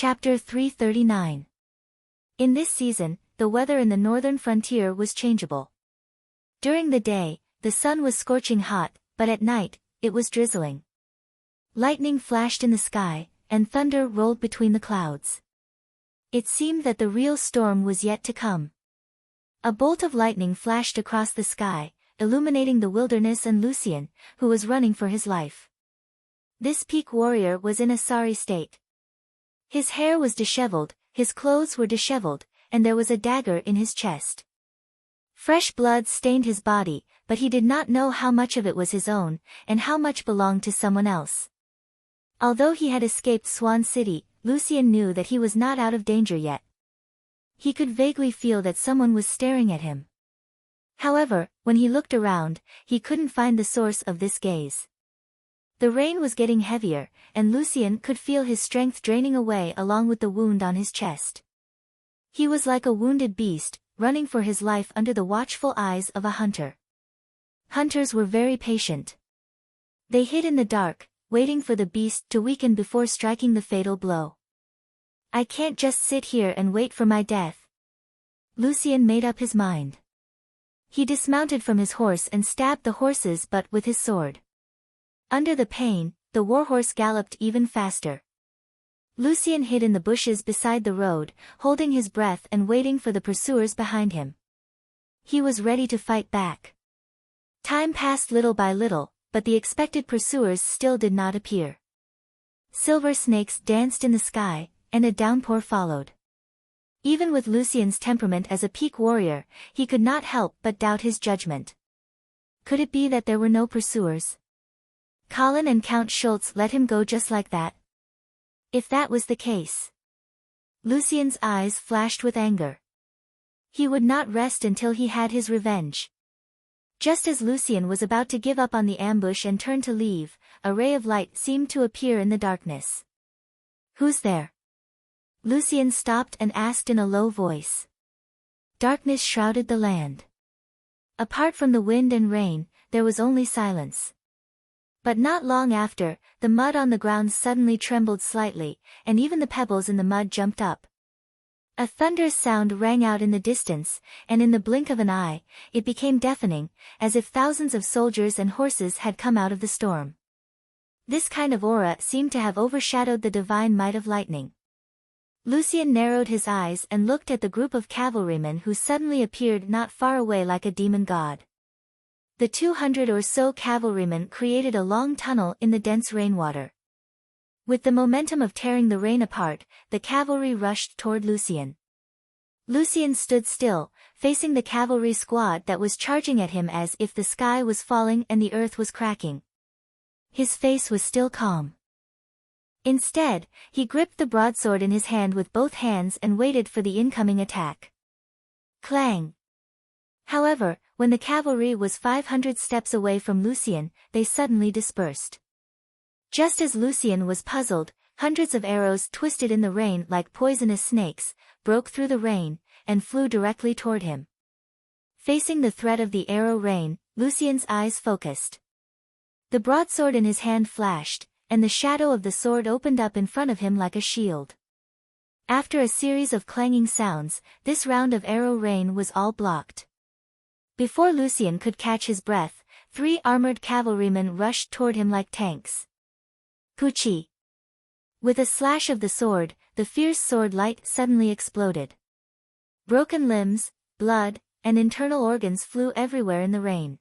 Chapter 339. In this season, the weather in the northern frontier was changeable. During the day, the sun was scorching hot, but at night, it was drizzling. Lightning flashed in the sky, and thunder rolled between the clouds. It seemed that the real storm was yet to come. A bolt of lightning flashed across the sky, illuminating the wilderness and Lucien, who was running for his life. This peak warrior was in a sorry state. His hair was disheveled, his clothes were disheveled, and there was a dagger in his chest. Fresh blood stained his body, but he did not know how much of it was his own, and how much belonged to someone else. Although he had escaped Swan City, Lucien knew that he was not out of danger yet. He could vaguely feel that someone was staring at him. However, when he looked around, he couldn't find the source of this gaze. The rain was getting heavier, and Lucien could feel his strength draining away along with the wound on his chest. He was like a wounded beast, running for his life under the watchful eyes of a hunter. Hunters were very patient. They hid in the dark, waiting for the beast to weaken before striking the fatal blow. I can't just sit here and wait for my death. Lucien made up his mind. He dismounted from his horse and stabbed the horse's butt with his sword. Under the pain, the warhorse galloped even faster. Lucien hid in the bushes beside the road, holding his breath and waiting for the pursuers behind him. He was ready to fight back. Time passed little by little, but the expected pursuers still did not appear. Silver snakes danced in the sky, and a downpour followed. Even with Lucien's temperament as a peak warrior, he could not help but doubt his judgment. Could it be that there were no pursuers? Colin and Count Schultz let him go just like that? If that was the case. Lucien's eyes flashed with anger. He would not rest until he had his revenge. Just as Lucien was about to give up on the ambush and turn to leave, a ray of light seemed to appear in the darkness. "Who's there?" Lucien stopped and asked in a low voice. Darkness shrouded the land. Apart from the wind and rain, there was only silence. But not long after, the mud on the ground suddenly trembled slightly, and even the pebbles in the mud jumped up. A thunderous sound rang out in the distance, and in the blink of an eye, it became deafening, as if thousands of soldiers and horses had come out of the storm. This kind of aura seemed to have overshadowed the divine might of lightning. Lucien narrowed his eyes and looked at the group of cavalrymen who suddenly appeared not far away like a demon god. The 200 or so cavalrymen created a long tunnel in the dense rainwater. With the momentum of tearing the rain apart, the cavalry rushed toward Lucien. Lucien stood still, facing the cavalry squad that was charging at him as if the sky was falling and the earth was cracking. His face was still calm. Instead, he gripped the broadsword in his hand with both hands and waited for the incoming attack. Clang! However, when the cavalry was 500 steps away from Lucien, they suddenly dispersed. Just as Lucien was puzzled, hundreds of arrows twisted in the rain like poisonous snakes, broke through the rain, and flew directly toward him. Facing the threat of the arrow rain, Lucien's eyes focused. The broadsword in his hand flashed, and the shadow of the sword opened up in front of him like a shield. After a series of clanging sounds, this round of arrow rain was all blocked. Before Lucien could catch his breath, 3 armored cavalrymen rushed toward him like tanks. Pucci! With a slash of the sword, the fierce sword light suddenly exploded. Broken limbs, blood, and internal organs flew everywhere in the rain.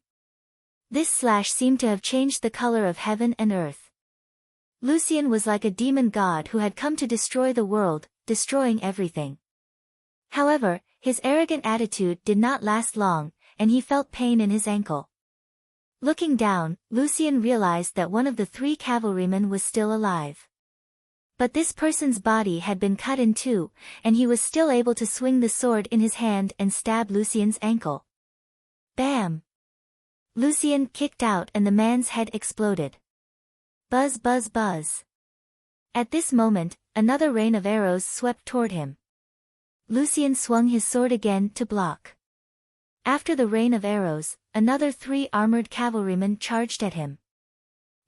This slash seemed to have changed the color of heaven and earth. Lucien was like a demon god who had come to destroy the world, destroying everything. However, his arrogant attitude did not last long, and he felt pain in his ankle. Looking down, Lucien realized that one of the 3 cavalrymen was still alive. But this person's body had been cut in two, and he was still able to swing the sword in his hand and stab Lucien's ankle. Bam! Lucien kicked out and the man's head exploded. Buzz buzz buzz. At this moment, another rain of arrows swept toward him. Lucien swung his sword again to block. After the rain of arrows, another 3 armored cavalrymen charged at him.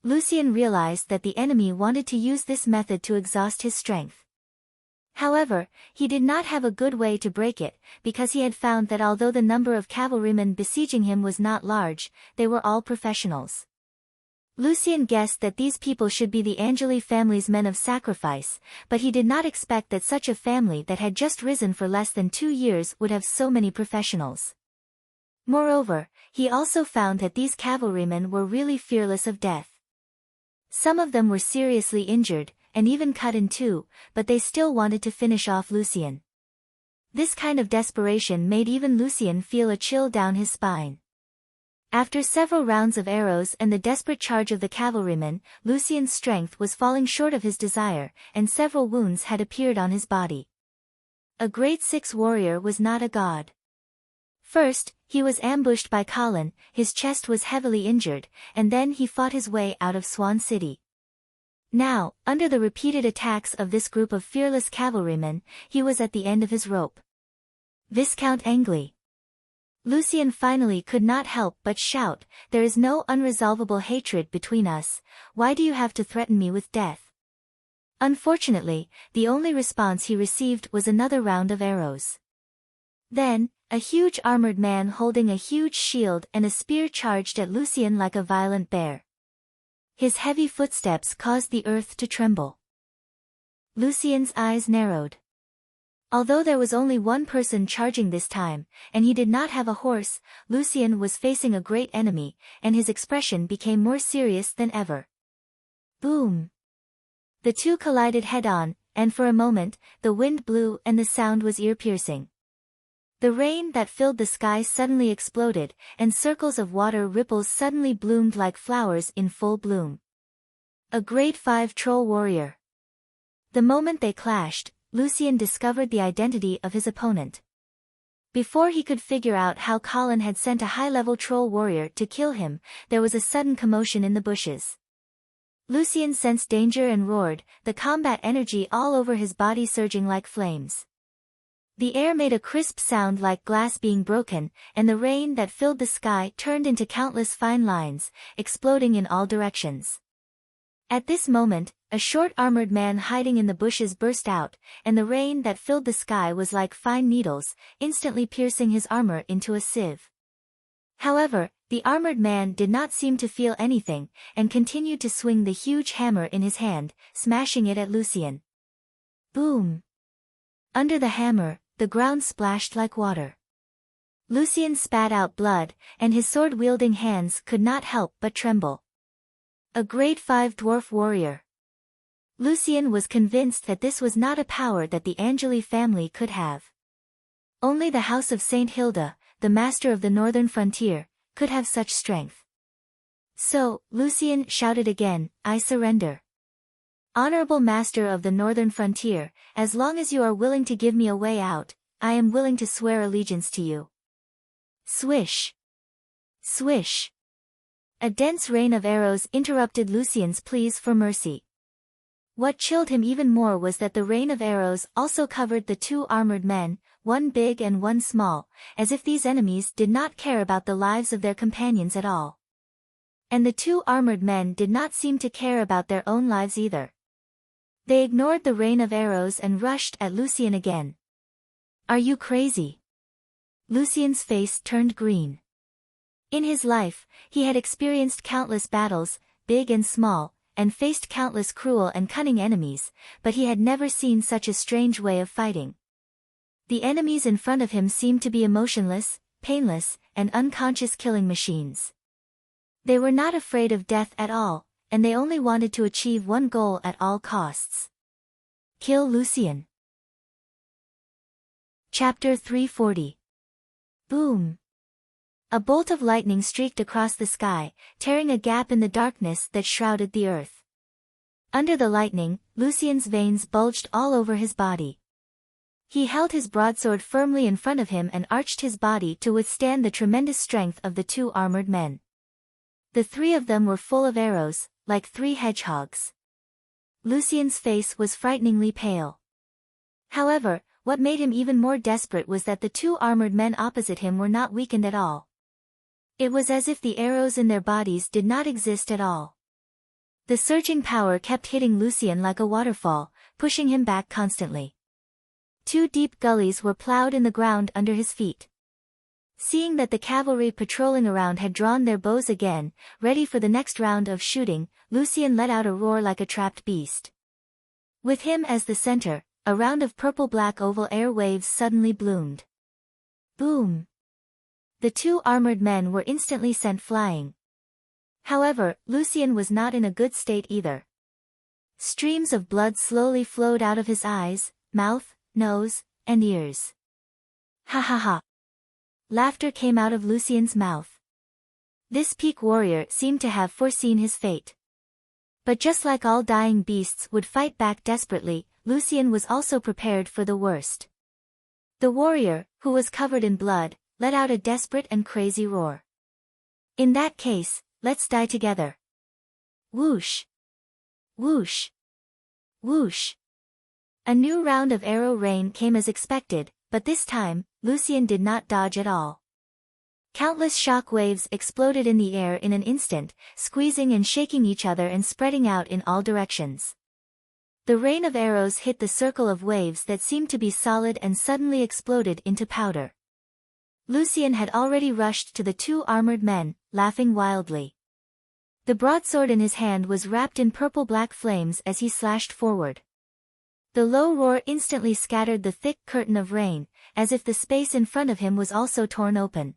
Lucien realized that the enemy wanted to use this method to exhaust his strength. However, he did not have a good way to break it, because he had found that although the number of cavalrymen besieging him was not large, they were all professionals. Lucien guessed that these people should be the Angeli family's men of sacrifice, but he did not expect that such a family that had just risen for less than 2 years would have so many professionals. Moreover, he also found that these cavalrymen were really fearless of death. Some of them were seriously injured, and even cut in two, but they still wanted to finish off Lucien. This kind of desperation made even Lucien feel a chill down his spine. After several rounds of arrows and the desperate charge of the cavalrymen, Lucien's strength was falling short of his desire, and several wounds had appeared on his body. A grade 6 warrior was not a god. First, he was ambushed by Colin, his chest was heavily injured, and then he fought his way out of Swan City. Now, under the repeated attacks of this group of fearless cavalrymen, he was at the end of his rope. Viscount Angli. Lucien finally could not help but shout, "There is no unresolvable hatred between us, why do you have to threaten me with death?" Unfortunately, the only response he received was another round of arrows. Then, a huge armored man holding a huge shield and a spear charged at Lucien like a violent bear. His heavy footsteps caused the earth to tremble. Lucien's eyes narrowed. Although there was only one person charging this time, and he did not have a horse, Lucien was facing a great enemy, and his expression became more serious than ever. Boom! The two collided head-on, and for a moment, the wind blew and the sound was ear-piercing. The rain that filled the sky suddenly exploded, and circles of water ripples suddenly bloomed like flowers in full bloom. A grade 5 troll warrior. The moment they clashed, Lucien discovered the identity of his opponent. Before he could figure out how Colin had sent a high-level troll warrior to kill him, there was a sudden commotion in the bushes. Lucien sensed danger and roared, the combat energy all over his body surging like flames. The air made a crisp sound like glass being broken, and the rain that filled the sky turned into countless fine lines, exploding in all directions. At this moment, a short armored man hiding in the bushes burst out, and the rain that filled the sky was like fine needles, instantly piercing his armor into a sieve. However, the armored man did not seem to feel anything, and continued to swing the huge hammer in his hand, smashing it at Lucien. Boom! Under the hammer, the ground splashed like water. Lucien spat out blood, and his sword-wielding hands could not help but tremble. A grade 5 dwarf warrior. Lucien was convinced that this was not a power that the Angeli family could have. Only the House of Saint Hilda, the master of the northern frontier, could have such strength. So, Lucien shouted again, "I surrender. Honorable master of the northern frontier, as long as you are willing to give me a way out, I am willing to swear allegiance to you." Swish! Swish! A dense rain of arrows interrupted Lucien's pleas for mercy. What chilled him even more was that the rain of arrows also covered the two armored men, one big and one small, as if these enemies did not care about the lives of their companions at all. And the two armored men did not seem to care about their own lives either. They ignored the rain of arrows and rushed at Lucien again. "Are you crazy?" Lucien's face turned green. In his life, he had experienced countless battles, big and small, and faced countless cruel and cunning enemies, but he had never seen such a strange way of fighting. The enemies in front of him seemed to be emotionless, painless, and unconscious killing machines. They were not afraid of death at all, and they only wanted to achieve one goal at all costs. Kill Lucien. Chapter 340. Boom! A bolt of lightning streaked across the sky, tearing a gap in the darkness that shrouded the earth. Under the lightning, Lucien's veins bulged all over his body. He held his broadsword firmly in front of him and arched his body to withstand the tremendous strength of the two armored men. The three of them were full of arrows, like 3 hedgehogs. Lucien's face was frighteningly pale. However, what made him even more desperate was that the two armored men opposite him were not weakened at all. It was as if the arrows in their bodies did not exist at all. The surging power kept hitting Lucien like a waterfall, pushing him back constantly. 2 deep gullies were plowed in the ground under his feet. Seeing that the cavalry patrolling around had drawn their bows again, ready for the next round of shooting, Lucien let out a roar like a trapped beast. With him as the center, a round of purple-black oval air waves suddenly bloomed. Boom! The 2 armored men were instantly sent flying. However, Lucien was not in a good state either. Streams of blood slowly flowed out of his eyes, mouth, nose, and ears. Ha ha ha! Laughter came out of Lucien's mouth. This peak warrior seemed to have foreseen his fate. But just like all dying beasts would fight back desperately, Lucien was also prepared for the worst. The warrior, who was covered in blood, let out a desperate and crazy roar. In that case, let's die together. Whoosh! Whoosh! Whoosh! A new round of arrow rain came as expected, but this time, Lucien did not dodge at all. Countless shock waves exploded in the air in an instant, squeezing and shaking each other and spreading out in all directions. The rain of arrows hit the circle of waves that seemed to be solid and suddenly exploded into powder. Lucien had already rushed to the 2 armored men, laughing wildly. The broadsword in his hand was wrapped in purple-black flames as he slashed forward. The low roar instantly scattered the thick curtain of rain, as if the space in front of him was also torn open.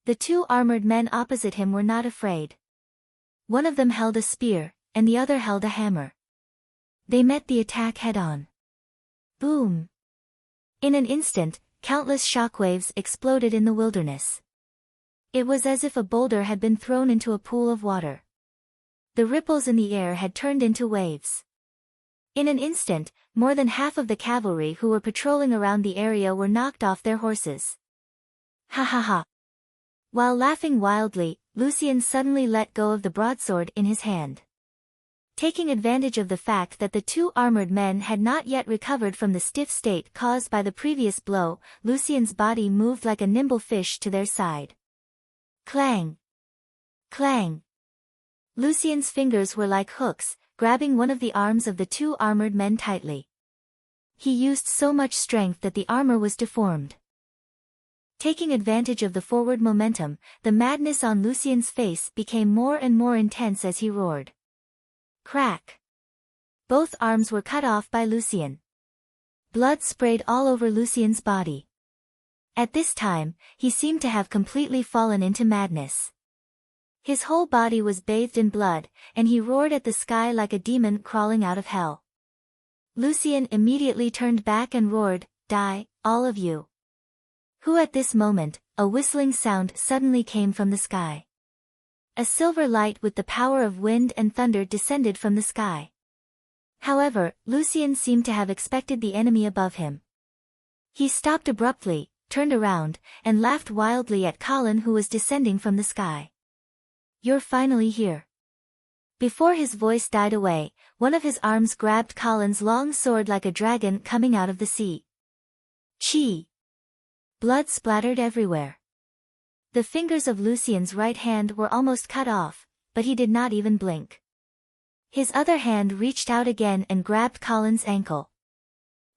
The 2 armored men opposite him were not afraid. One of them held a spear, and the other held a hammer. They met the attack head-on. Boom! In an instant, countless shockwaves exploded in the wilderness. It was as if a boulder had been thrown into a pool of water. The ripples in the air had turned into waves. In an instant, more than half of the cavalry who were patrolling around the area were knocked off their horses. Ha ha ha! While laughing wildly, Lucien suddenly let go of the broadsword in his hand. Taking advantage of the fact that the 2 armored men had not yet recovered from the stiff state caused by the previous blow, Lucien's body moved like a nimble fish to their side. Clang! Clang! Lucien's fingers were like hooks, grabbing one of the arms of the 2 armored men tightly. He used so much strength that the armor was deformed. Taking advantage of the forward momentum, the madness on Lucien's face became more and more intense as he roared. Crack! Both arms were cut off by Lucien. Blood sprayed all over Lucien's body. At this time, he seemed to have completely fallen into madness. His whole body was bathed in blood, and he roared at the sky like a demon crawling out of hell. Lucien immediately turned back and roared, "Die, all of you!" Who at this moment, a whistling sound suddenly came from the sky. A silver light with the power of wind and thunder descended from the sky. However, Lucien seemed to have expected the enemy above him. He stopped abruptly, turned around, and laughed wildly at Colin, who was descending from the sky. "You're finally here." Before his voice died away, one of his arms grabbed Colin's long sword like a dragon coming out of the sea. Chi! Blood splattered everywhere. The fingers of Lucien's right hand were almost cut off, but he did not even blink. His other hand reached out again and grabbed Colin's ankle.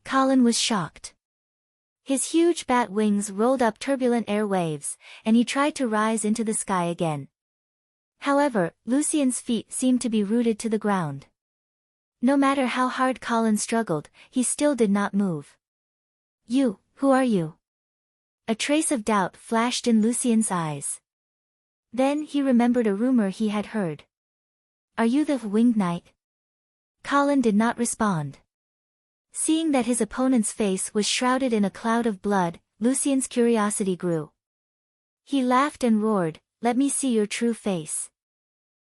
Colin was shocked. His huge bat wings rolled up turbulent air waves, and he tried to rise into the sky again. However, Lucien's feet seemed to be rooted to the ground. No matter how hard Colin struggled, he still did not move. Who are you?" A trace of doubt flashed in Lucien's eyes. Then he remembered a rumor he had heard. "Are you the Winged Knight?" Colin did not respond. Seeing that his opponent's face was shrouded in a cloud of blood, Lucien's curiosity grew. He laughed and roared, "Let me see your true face."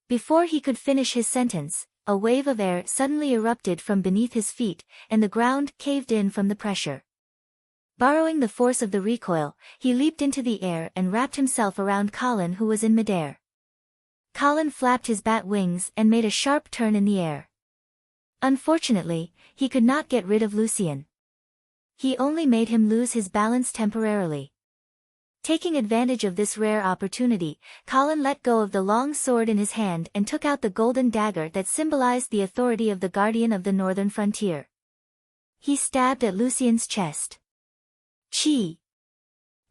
Before he could finish his sentence, a wave of air suddenly erupted from beneath his feet, and the ground caved in from the pressure. Borrowing the force of the recoil, he leaped into the air and wrapped himself around Colin, who was in midair. Colin flapped his bat wings and made a sharp turn in the air. Unfortunately, he could not get rid of Lucien. He only made him lose his balance temporarily. Taking advantage of this rare opportunity, Colin let go of the long sword in his hand and took out the golden dagger that symbolized the authority of the guardian of the northern frontier. He stabbed at Lucien's chest. Chi!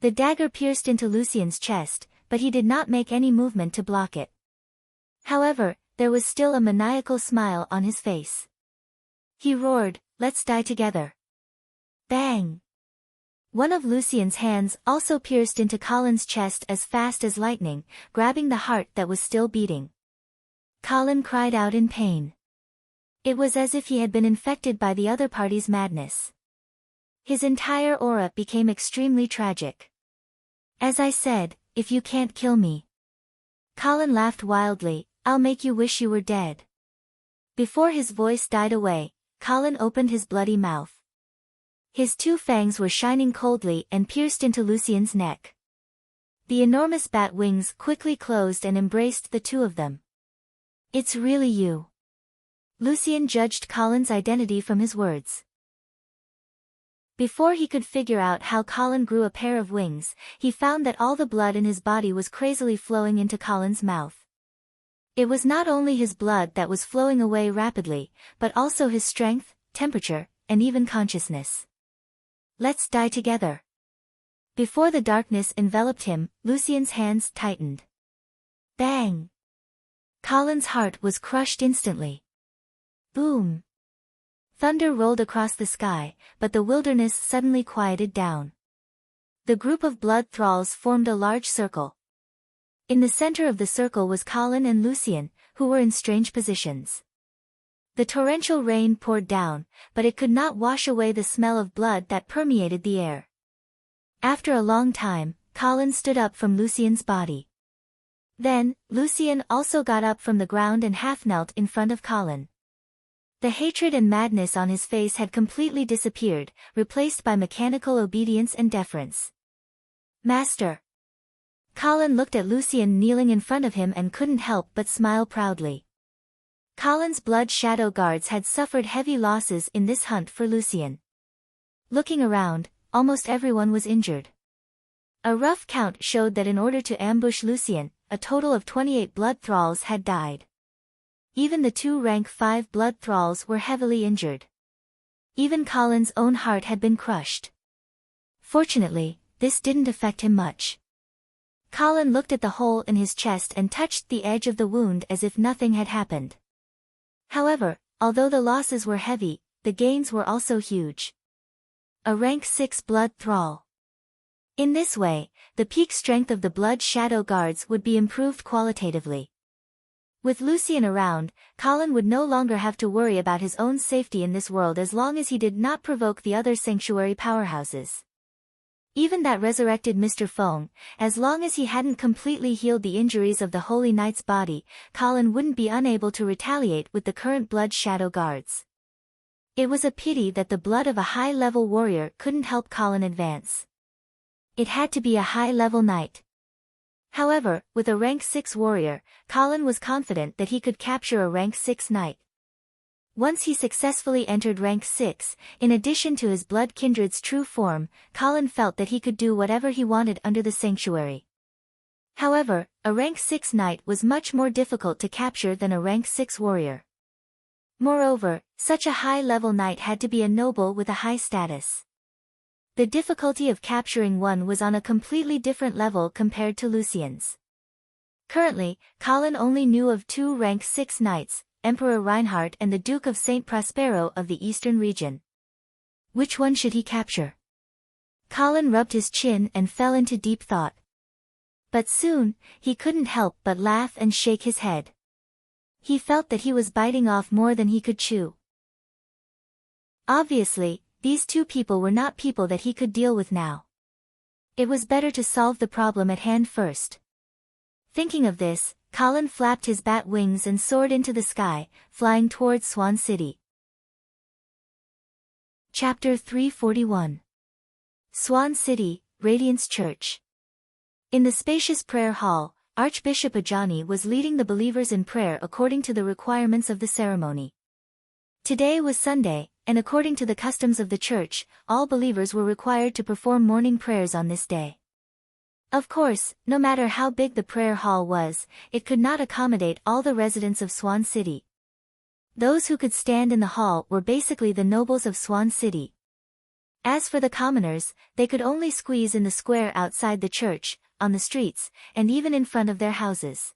The dagger pierced into Lucien's chest, but he did not make any movement to block it. However, there was still a maniacal smile on his face. He roared, "Let's die together." Bang! One of Lucien's hands also pierced into Colin's chest as fast as lightning, grabbing the heart that was still beating. Colin cried out in pain. It was as if he had been infected by the other party's madness. His entire aura became extremely tragic. "As I said, if you can't kill me." Colin laughed wildly, "I'll make you wish you were dead." Before his voice died away, Colin opened his bloody mouth. His two fangs were shining coldly and pierced into Lucien's neck. The enormous bat wings quickly closed and embraced the two of them. "It's really you." Lucien judged Colin's identity from his words. Before he could figure out how Colin grew a pair of wings, he found that all the blood in his body was crazily flowing into Colin's mouth. It was not only his blood that was flowing away rapidly, but also his strength, temperature, and even consciousness. "Let's die together." Before the darkness enveloped him, Lucien's hands tightened. Bang! Colin's heart was crushed instantly. Boom! Thunder rolled across the sky, but the wilderness suddenly quieted down. The group of blood thralls formed a large circle. In the center of the circle was Colin and Lucien, who were in strange positions. The torrential rain poured down, but it could not wash away the smell of blood that permeated the air. After a long time, Colin stood up from Lucien's body. Then, Lucien also got up from the ground and half-knelt in front of Colin. The hatred and madness on his face had completely disappeared, replaced by mechanical obedience and deference. "Master." Colin looked at Lucien kneeling in front of him and couldn't help but smile proudly. Colin's blood shadow guards had suffered heavy losses in this hunt for Lucien. Looking around, almost everyone was injured. A rough count showed that in order to ambush Lucien, a total of 28 blood thralls had died. Even the two rank 5 blood thralls were heavily injured. Even Colin's own heart had been crushed. Fortunately, this didn't affect him much. Colin looked at the hole in his chest and touched the edge of the wound as if nothing had happened. However, although the losses were heavy, the gains were also huge. A rank 6 blood thrall. In this way, the peak strength of the blood shadow guards would be improved qualitatively. With Lucien around, Colin would no longer have to worry about his own safety in this world as long as he did not provoke the other sanctuary powerhouses. Even that resurrected Mr. Fong, as long as he hadn't completely healed the injuries of the Holy Knight's body, Colin wouldn't be unable to retaliate with the current blood shadow guards. It was a pity that the blood of a high-level warrior couldn't help Colin advance. It had to be a high-level knight. However, with a rank 6 warrior, Colin was confident that he could capture a rank 6 knight. Once he successfully entered rank 6, in addition to his blood kindred's true form, Colin felt that he could do whatever he wanted under the sanctuary. However, a rank 6 knight was much more difficult to capture than a rank 6 warrior. Moreover, such a high-level knight had to be a noble with a high status. The difficulty of capturing one was on a completely different level compared to Lucien's. Currently, Colin only knew of 2 rank 6 knights, Emperor Reinhardt and the Duke of St. Prospero of the Eastern region. Which one should he capture? Colin rubbed his chin and fell into deep thought. But soon, he couldn't help but laugh and shake his head. He felt that he was biting off more than he could chew. Obviously, these two people were not people that he could deal with now. It was better to solve the problem at hand first. Thinking of this, Colin flapped his bat wings and soared into the sky, flying towards Swan City. Chapter 341. Swan City, Radiance Church. In the spacious prayer hall, Archbishop Ajani was leading the believers in prayer according to the requirements of the ceremony. Today was Sunday, and according to the customs of the church, all believers were required to perform morning prayers on this day. Of course, no matter how big the prayer hall was, it could not accommodate all the residents of Swan City. Those who could stand in the hall were basically the nobles of Swan City. As for the commoners, they could only squeeze in the square outside the church, on the streets, and even in front of their houses.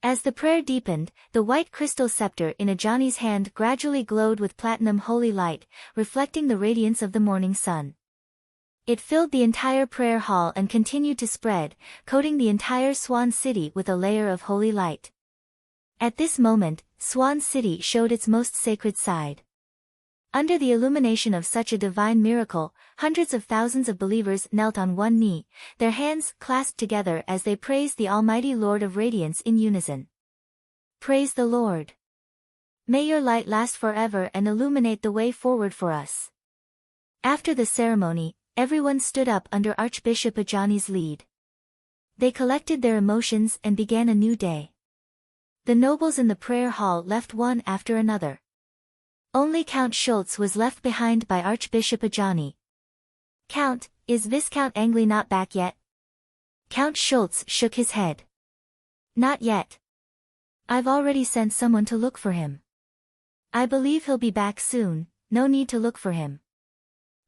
As the prayer deepened, the white crystal scepter in Ajani's hand gradually glowed with platinum holy light, reflecting the radiance of the morning sun. It filled the entire prayer hall and continued to spread, coating the entire Swan City with a layer of holy light. At this moment, Swan City showed its most sacred side. Under the illumination of such a divine miracle, hundreds of thousands of believers knelt on one knee, their hands clasped together as they praised the Almighty Lord of Radiance in unison. Praise the Lord. May your light last forever and illuminate the way forward for us. After the ceremony, everyone stood up under Archbishop Ajani's lead. They collected their emotions and began a new day. The nobles in the prayer hall left one after another. Only Count Schultz was left behind by Archbishop Ajani. Count, is Viscount Angley not back yet? Count Schultz shook his head. Not yet. I've already sent someone to look for him. I believe he'll be back soon, no need to look for him.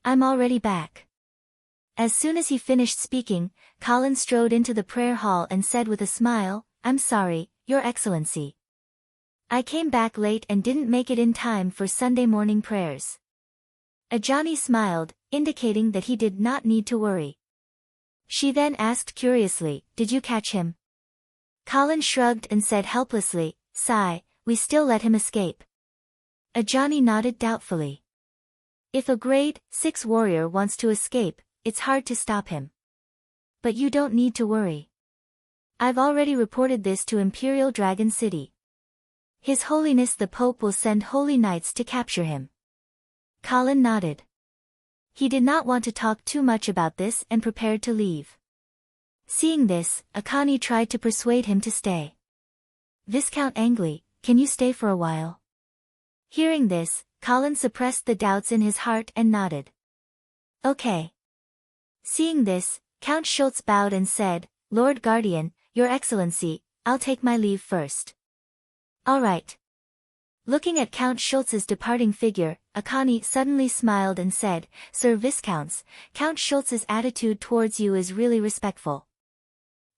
I'm already back. As soon as he finished speaking, Colin strode into the prayer hall and said with a smile, I'm sorry, Your Excellency. I came back late and didn't make it in time for Sunday morning prayers. Ajani smiled, indicating that he did not need to worry. She then asked curiously, Did you catch him? Colin shrugged and said helplessly, Sigh, we still let him escape. Ajani nodded doubtfully. If a grade 6 warrior wants to escape, it's hard to stop him. But you don't need to worry. I've already reported this to Imperial Dragon City. His Holiness the Pope will send holy knights to capture him. Colin nodded. He did not want to talk too much about this and prepared to leave. Seeing this, Akani tried to persuade him to stay. Viscount Angley, can you stay for a while? Hearing this, Colin suppressed the doubts in his heart and nodded. Okay. Seeing this, Count Schultz bowed and said, Lord Guardian, Your Excellency, I'll take my leave first. All right. Looking at Count Schultz's departing figure, Akani suddenly smiled and said, Sir Viscounts, Count Schultz's attitude towards you is really respectful.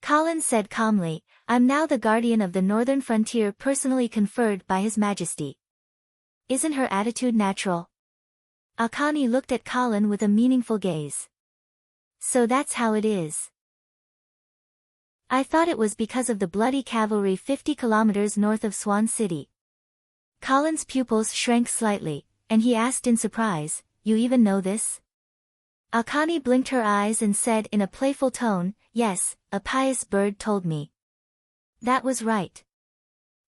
Colin said calmly, I'm now the guardian of the northern frontier personally conferred by His Majesty. Isn't her attitude natural? Akani looked at Colin with a meaningful gaze. So that's how it is. I thought it was because of the bloody cavalry 50 kilometers north of Swan City. Colin's pupils shrank slightly, and he asked in surprise, You even know this? Akani blinked her eyes and said in a playful tone, Yes, a pious bird told me. That was right.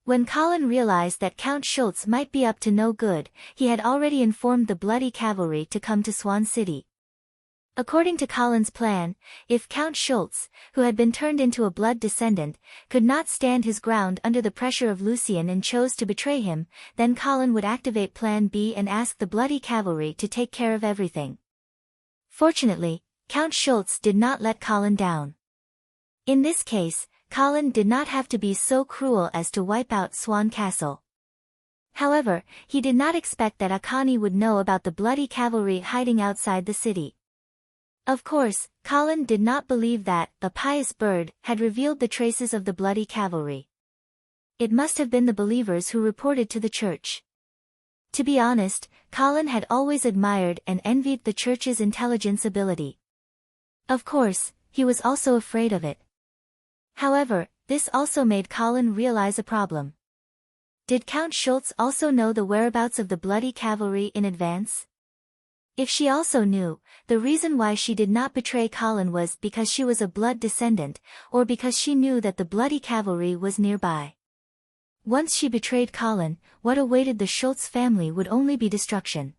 When Colin realized that Count Schultz might be up to no good, he had already informed the bloody cavalry to come to Swan City. According to Colin's plan, if Count Schultz, who had been turned into a blood descendant, could not stand his ground under the pressure of Lucien and chose to betray him, then Colin would activate Plan B and ask the bloody cavalry to take care of everything. Fortunately, Count Schultz did not let Colin down. In this case, Colin did not have to be so cruel as to wipe out Swan Castle. However, he did not expect that Akani would know about the bloody cavalry hiding outside the city. Of course, Colin did not believe that a pious bird had revealed the traces of the bloody cavalry. It must have been the believers who reported to the church. To be honest, Colin had always admired and envied the church's intelligence ability. Of course, he was also afraid of it. However, this also made Colin realize a problem. Did Count Schultz also know the whereabouts of the bloody cavalry in advance? If she also knew, the reason why she did not betray Colin was because she was a blood descendant, or because she knew that the bloody cavalry was nearby. Once she betrayed Colin, what awaited the Schultz family would only be destruction.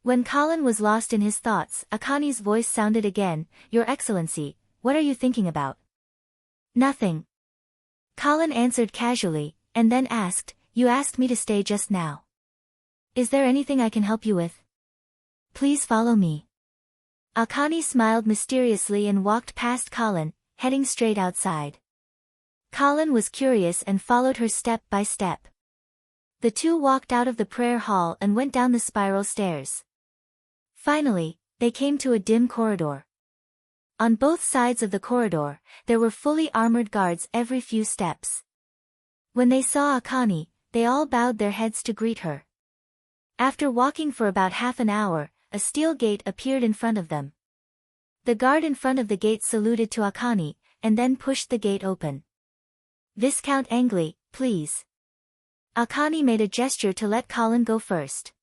When Colin was lost in his thoughts, Akani's voice sounded again, Your Excellency, what are you thinking about? Nothing. Colin answered casually, and then asked, You asked me to stay just now. Is there anything I can help you with? Please follow me. Akani smiled mysteriously and walked past Colin, heading straight outside. Colin was curious and followed her step by step. The two walked out of the prayer hall and went down the spiral stairs. Finally, they came to a dim corridor. On both sides of the corridor, there were fully armored guards every few steps. When they saw Akane, they all bowed their heads to greet her. After walking for about half an hour, a steel gate appeared in front of them. The guard in front of the gate saluted to Akane, and then pushed the gate open. "Viscount Angley, please." Akane made a gesture to let Colin go first.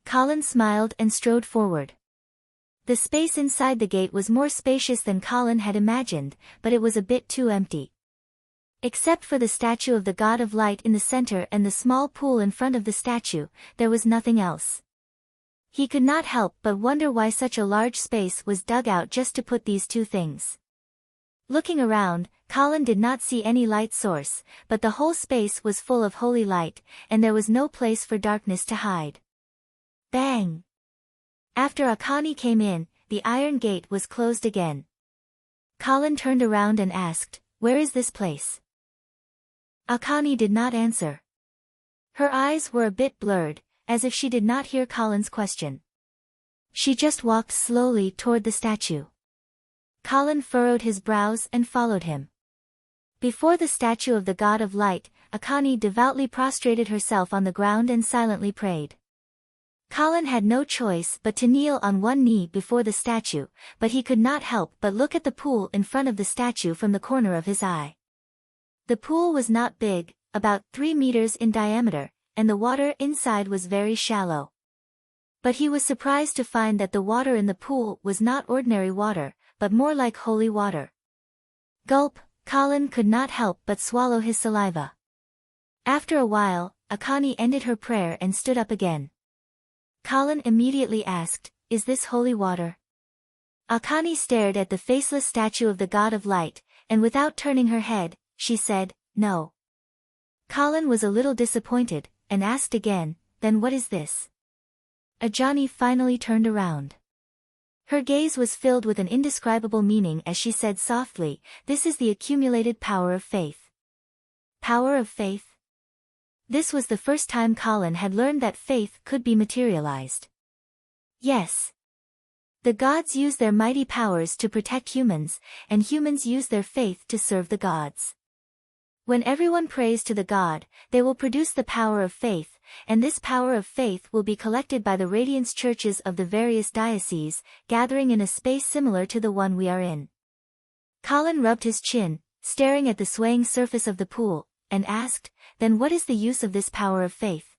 Colin smiled and strode forward. The space inside the gate was more spacious than Colin had imagined, but it was a bit too empty. Except for the statue of the God of Light in the center and the small pool in front of the statue, there was nothing else. He could not help but wonder why such a large space was dug out just to put these two things. Looking around, Colin did not see any light source, but the whole space was full of holy light, and there was no place for darkness to hide. Bang! After Akane came in, the iron gate was closed again. Colin turned around and asked, "Where is this place?" Akane did not answer. Her eyes were a bit blurred, as if she did not hear Colin's question. She just walked slowly toward the statue. Colin furrowed his brows and followed him. Before the statue of the God of Light, Akane devoutly prostrated herself on the ground and silently prayed. Colin had no choice but to kneel on one knee before the statue, but he could not help but look at the pool in front of the statue from the corner of his eye. The pool was not big, about 3 meters in diameter, and the water inside was very shallow. But he was surprised to find that the water in the pool was not ordinary water, but more like holy water. Gulp, Colin could not help but swallow his saliva. After a while, Akane ended her prayer and stood up again. Colin immediately asked, "Is this holy water?" Akane stared at the faceless statue of the God of Light, and without turning her head, she said, "No." Colin was a little disappointed, and asked again, "Then what is this?" Ajani finally turned around. Her gaze was filled with an indescribable meaning as she said softly, "This is the accumulated power of faith." Power of faith? This was the first time Colin had learned that faith could be materialized. Yes. The gods use their mighty powers to protect humans, and humans use their faith to serve the gods. When everyone prays to the God, they will produce the power of faith, and this power of faith will be collected by the radiance churches of the various dioceses, gathering in a space similar to the one we are in. Colin rubbed his chin, staring at the swaying surface of the pool, and asked, "Then what is the use of this power of faith?"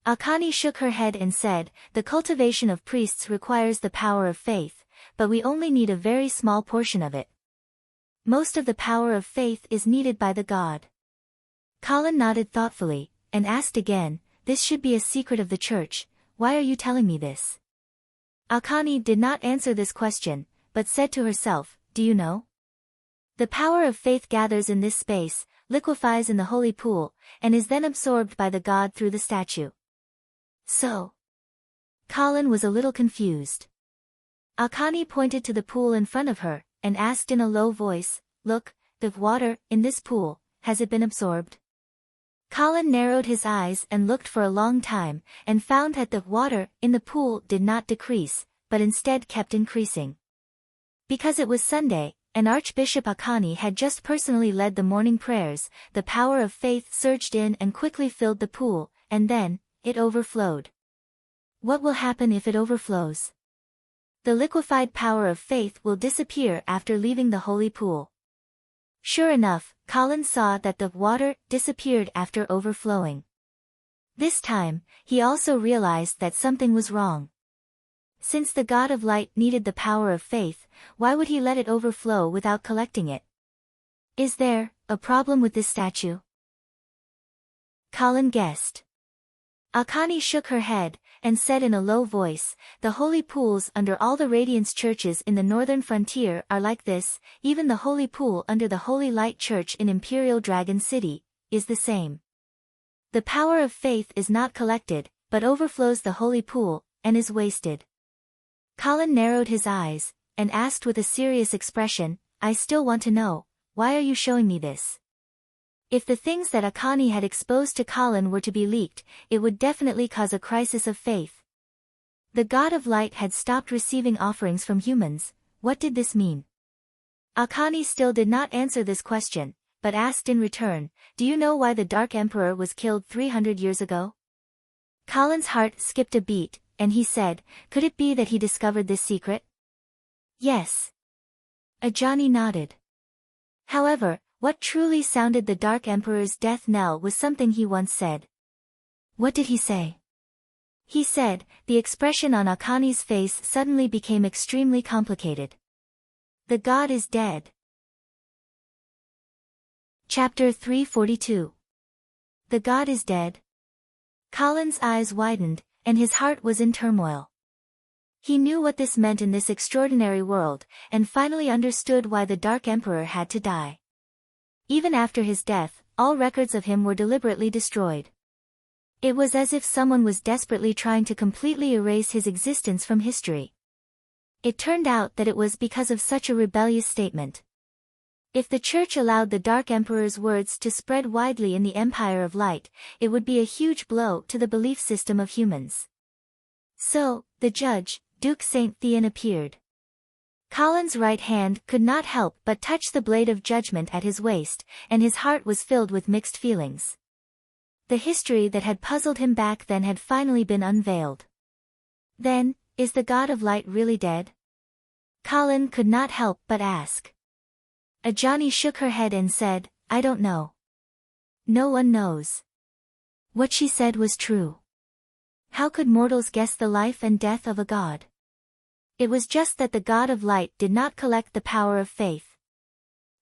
Akane shook her head and said, "The cultivation of priests requires the power of faith, but we only need a very small portion of it. Most of the power of faith is needed by the God." Colin nodded thoughtfully, and asked again, "This should be a secret of the church, why are you telling me this?" Akane did not answer this question, but said to herself, "Do you know? The power of faith gathers in this space, liquefies in the holy pool, and is then absorbed by the God through the statue." So? Colin was a little confused. Akane pointed to the pool in front of her, and asked in a low voice, "Look, the water in this pool, has it been absorbed?" Colin narrowed his eyes and looked for a long time, and found that the water in the pool did not decrease, but instead kept increasing. Because it was Sunday, and Archbishop Akane had just personally led the morning prayers, the power of faith surged in and quickly filled the pool, and then, it overflowed. What will happen if it overflows? The liquefied power of faith will disappear after leaving the holy pool. Sure enough, Colin saw that the water disappeared after overflowing. This time, he also realized that something was wrong. Since the God of Light needed the power of faith, why would he let it overflow without collecting it? Is there a problem with this statue? Colin guessed. Akane shook her head, and said in a low voice, "The holy pools under all the Radiance churches in the northern frontier are like this, even the holy pool under the Holy Light Church in Imperial Dragon City, is the same. The power of faith is not collected, but overflows the holy pool, and is wasted." Colin narrowed his eyes, and asked with a serious expression, "I still want to know, why are you showing me this? If the things that Akani had exposed to Colin were to be leaked, it would definitely cause a crisis of faith. The God of Light had stopped receiving offerings from humans. What did this mean? Akani still did not answer this question, but asked in return, "Do you know why the Dark Emperor was killed 300 years ago?" Colin's heart skipped a beat, and he said, "Could it be that he discovered this secret?" "Yes." Ajani nodded. However, what truly sounded the Dark Emperor's death knell was something he once said. What did he say? He said, the expression on Akani's face suddenly became extremely complicated. "The god is dead." Chapter 342. The god is dead. Colin's eyes widened, and his heart was in turmoil. He knew what this meant in this extraordinary world, and finally understood why the Dark Emperor had to die. Even after his death, all records of him were deliberately destroyed. It was as if someone was desperately trying to completely erase his existence from history. It turned out that it was because of such a rebellious statement. If the Church allowed the Dark Emperor's words to spread widely in the Empire of Light, it would be a huge blow to the belief system of humans. So, the judge, Duke Saint Theon, appeared. Colin's right hand could not help but touch the blade of judgment at his waist, and his heart was filled with mixed feelings. The history that had puzzled him back then had finally been unveiled. Then, is the God of Light really dead? Colin could not help but ask. Ajani shook her head and said, "I don't know. No one knows." What she said was true. How could mortals guess the life and death of a god? It was just that the God of Light did not collect the power of faith.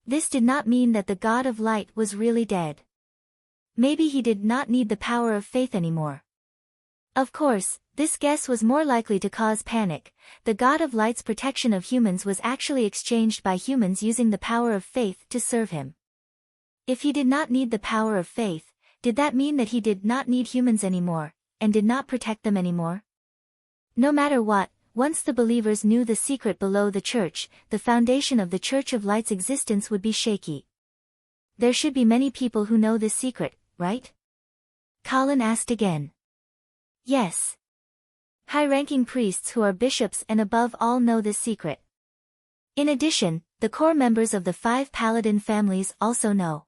This did not mean that the God of Light was really dead. Maybe he did not need the power of faith anymore. Of course, this guess was more likely to cause panic. The God of Light's protection of humans was actually exchanged by humans using the power of faith to serve him. If he did not need the power of faith, did that mean that he did not need humans anymore, and did not protect them anymore? No matter what, once the believers knew the secret below the Church, the foundation of the Church of Light's existence would be shaky. There should be many people who know this secret, right? Colin asked again. Yes. High-ranking priests who are bishops and above all know this secret. In addition, the core members of the 5 paladin families also know.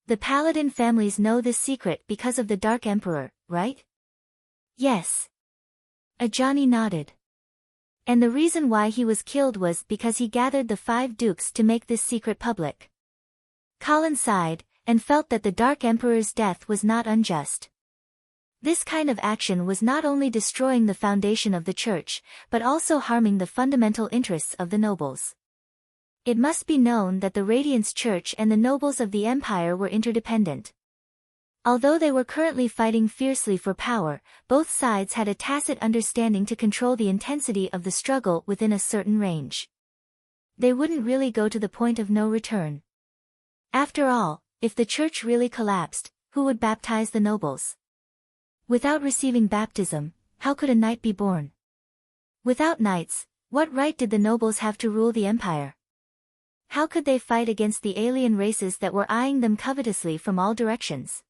The paladin families know this secret because of the Dark Emperor, right? Yes. Ajani nodded. And the reason why he was killed was because he gathered the 5 dukes to make this secret public. Colin sighed, and felt that the Dark Emperor's death was not unjust. This kind of action was not only destroying the foundation of the Church, but also harming the fundamental interests of the nobles. It must be known that the Radiance Church and the nobles of the Empire were interdependent. Although they were currently fighting fiercely for power, both sides had a tacit understanding to control the intensity of the struggle within a certain range. They wouldn't really go to the point of no return. After all, if the Church really collapsed, who would baptize the nobles? Without receiving baptism, how could a knight be born? Without knights, what right did the nobles have to rule the empire? How could they fight against the alien races that were eyeing them covetously from all directions?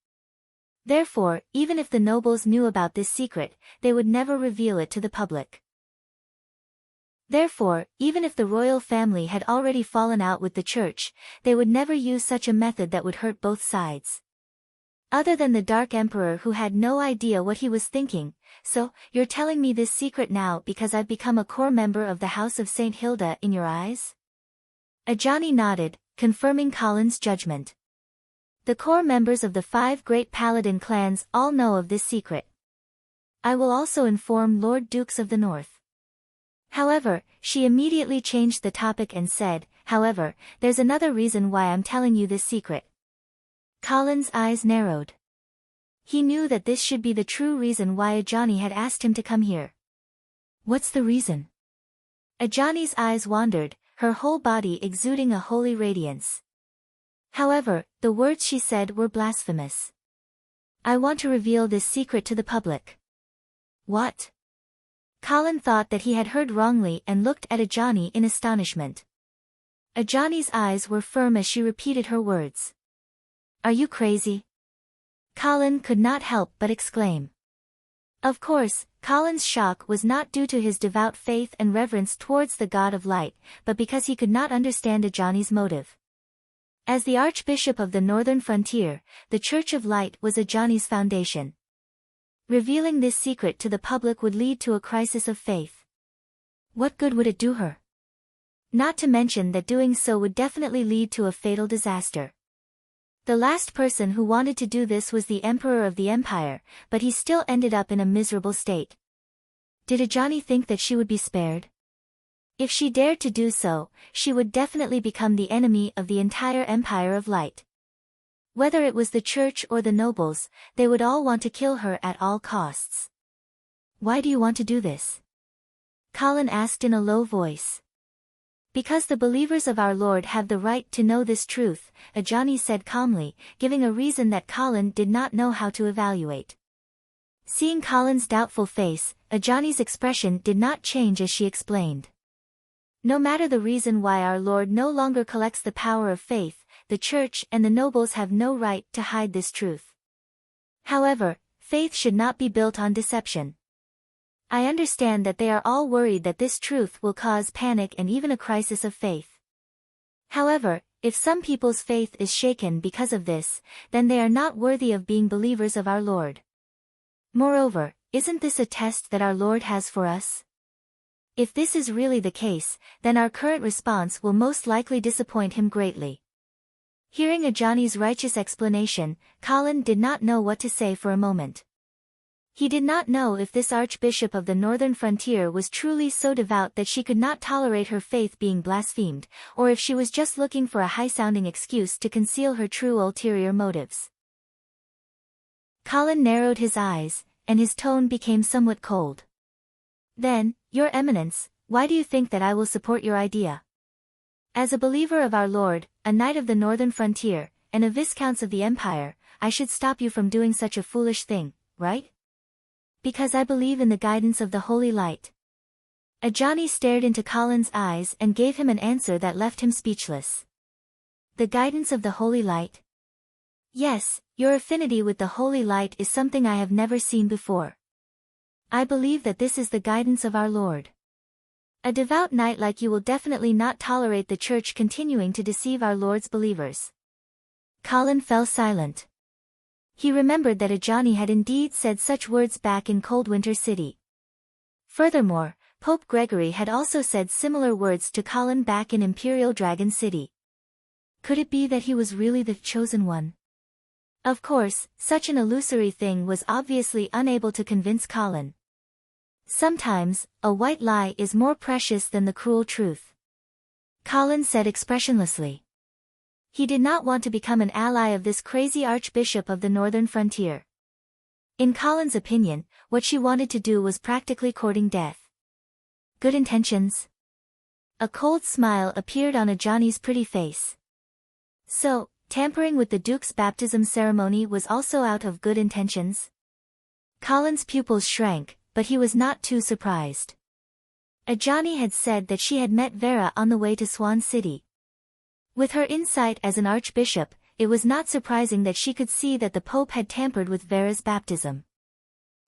Therefore, even if the nobles knew about this secret, they would never reveal it to the public. Therefore, even if the royal family had already fallen out with the Church, they would never use such a method that would hurt both sides. Other than the Dark Emperor, who had no idea what he was thinking. "So, you're telling me this secret now because I've become a core member of the House of St. Hilda in your eyes?" Ajani nodded, confirming Colin's judgment. The core members of the 5 great paladin clans all know of this secret. I will also inform Lord Dukes of the North. However, she immediately changed the topic and said, "However, there's another reason why I'm telling you this secret." Colin's eyes narrowed. He knew that this should be the true reason why Ajani had asked him to come here. What's the reason? Ajani's eyes wandered, her whole body exuding a holy radiance. However, the words she said were blasphemous. "I want to reveal this secret to the public." What? Colin thought that he had heard wrongly and looked at Ajani in astonishment. Ajani's eyes were firm as she repeated her words. Are you crazy? Colin could not help but exclaim. Of course, Colin's shock was not due to his devout faith and reverence towards the God of Light, but because he could not understand Ajani's motive. As the Archbishop of the Northern Frontier, the Church of Light was Ajani's foundation. Revealing this secret to the public would lead to a crisis of faith. What good would it do her? Not to mention that doing so would definitely lead to a fatal disaster. The last person who wanted to do this was the Emperor of the Empire, but he still ended up in a miserable state. Did Ajani think that she would be spared? If she dared to do so, she would definitely become the enemy of the entire Empire of Light. Whether it was the church or the nobles, they would all want to kill her at all costs. Why do you want to do this? Colin asked in a low voice. Because the believers of our Lord have the right to know this truth, Ajani said calmly, giving a reason that Colin did not know how to evaluate. Seeing Colin's doubtful face, Ajani's expression did not change as she explained. No matter the reason why our Lord no longer collects the power of faith, the church and the nobles have no right to hide this truth. However, faith should not be built on deception. I understand that they are all worried that this truth will cause panic and even a crisis of faith. However, if some people's faith is shaken because of this, then they are not worthy of being believers of our Lord. Moreover, isn't this a test that our Lord has for us? If this is really the case, then our current response will most likely disappoint him greatly. Hearing Ajani's righteous explanation, Colin did not know what to say for a moment. He did not know if this Archbishop of the Northern Frontier was truly so devout that she could not tolerate her faith being blasphemed, or if she was just looking for a high-sounding excuse to conceal her true ulterior motives. Colin narrowed his eyes, and his tone became somewhat cold. Then, Your Eminence, why do you think that I will support your idea? As a believer of our Lord, a knight of the Northern Frontier, and a viscount of the Empire, I should stop you from doing such a foolish thing, right? Because I believe in the guidance of the Holy Light. Ajani stared into Colin's eyes and gave him an answer that left him speechless. The guidance of the Holy Light? Yes, your affinity with the Holy Light is something I have never seen before. I believe that this is the guidance of our Lord. A devout knight like you will definitely not tolerate the Church continuing to deceive our Lord's believers. Colin fell silent. He remembered that Ajani had indeed said such words back in Coldwinter City. Furthermore, Pope Gregory had also said similar words to Colin back in Imperial Dragon City. Could it be that he was really the chosen one? Of course, such an illusory thing was obviously unable to convince Colin. Sometimes, a white lie is more precious than the cruel truth. Colin said expressionlessly. He did not want to become an ally of this crazy Archbishop of the Northern Frontier. In Colin's opinion, what she wanted to do was practically courting death. Good intentions? A cold smile appeared on Ajani's pretty face. So, tampering with the Duke's baptism ceremony was also out of good intentions? Colin's pupils shrank, but he was not too surprised. Ajani had said that she had met Vera on the way to Swan City. With her insight as an archbishop, it was not surprising that she could see that the Pope had tampered with Vera's baptism.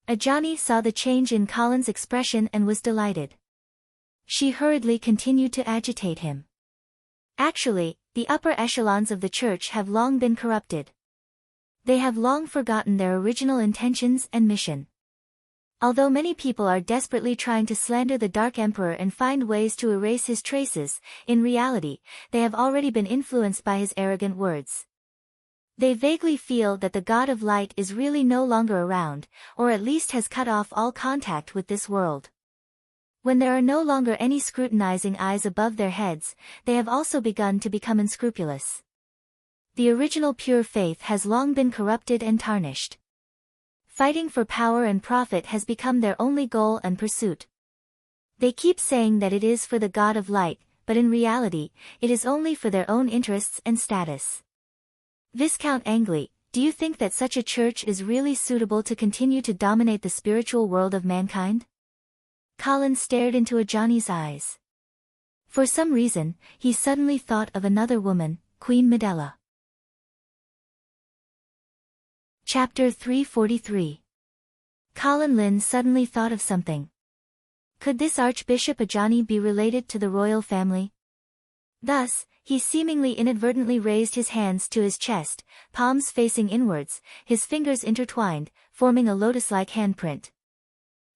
Ajani saw the change in Colin's expression and was delighted. She hurriedly continued to agitate him. Actually, the upper echelons of the Church have long been corrupted. They have long forgotten their original intentions and mission. Although many people are desperately trying to slander the Dark Emperor and find ways to erase his traces, in reality, they have already been influenced by his arrogant words. They vaguely feel that the God of Light is really no longer around, or at least has cut off all contact with this world. When there are no longer any scrutinizing eyes above their heads, they have also begun to become unscrupulous. The original pure faith has long been corrupted and tarnished. Fighting for power and profit has become their only goal and pursuit. They keep saying that it is for the God of Light, but in reality, it is only for their own interests and status. Viscount Angley, do you think that such a church is really suitable to continue to dominate the spiritual world of mankind? Colin stared into Ajani's eyes. For some reason, he suddenly thought of another woman, Queen Medela. Chapter 343. Colin Lynn suddenly thought of something. Could this Archbishop Ajani be related to the royal family? Thus, he seemingly inadvertently raised his hands to his chest, palms facing inwards, his fingers intertwined, forming a lotus-like handprint.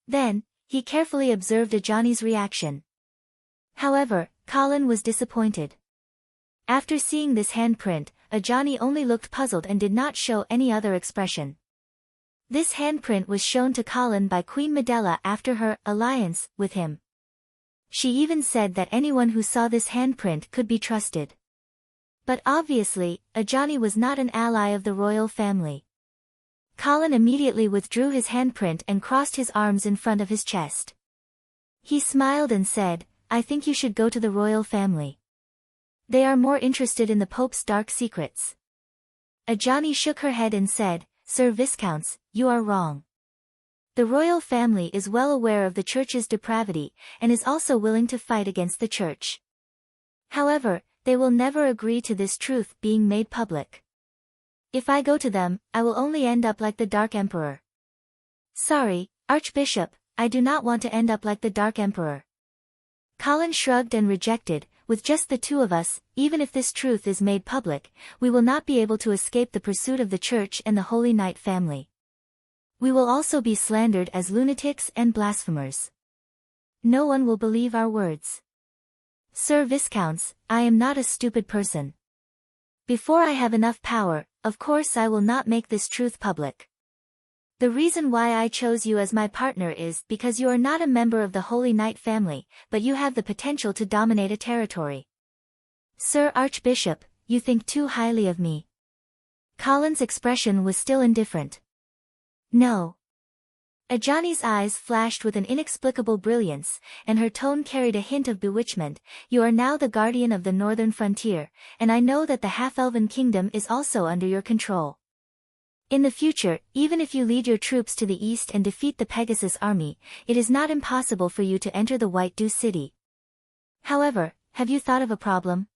Then, he carefully observed Ajani's reaction. However, Colin was disappointed. After seeing this handprint, Ajani only looked puzzled and did not show any other expression. This handprint was shown to Colin by Queen Medela after her alliance with him. She even said that anyone who saw this handprint could be trusted. But obviously, Ajani was not an ally of the royal family. Colin immediately withdrew his handprint and crossed his arms in front of his chest. He smiled and said, "I think you should go to the royal family. They are more interested in the Pope's dark secrets." Ajani shook her head and said, "Sir Viscounts, you are wrong. The royal family is well aware of the Church's depravity, and is also willing to fight against the Church. However, they will never agree to this truth being made public. If I go to them, I will only end up like the Dark Emperor." "Sorry, Archbishop, I do not want to end up like the Dark Emperor." Colin shrugged and rejected, "With just the two of us, even if this truth is made public, we will not be able to escape the pursuit of the Church and the Holy Knight family. We will also be slandered as lunatics and blasphemers. No one will believe our words. Sir Viscounts, I am not a stupid person. Before I have enough power, of course I will not make this truth public. The reason why I chose you as my partner is because you are not a member of the Holy Knight family, but you have the potential to dominate a territory. Sir Archbishop, you think too highly of me." Colin's expression was still indifferent. "No." Ajani's eyes flashed with an inexplicable brilliance, and her tone carried a hint of bewitchment. "You are now the guardian of the northern frontier, and I know that the half-elven kingdom is also under your control. In the future, even if you lead your troops to the east and defeat the Pegasus army, it is not impossible for you to enter the White Dew City. However, have you thought of a problem?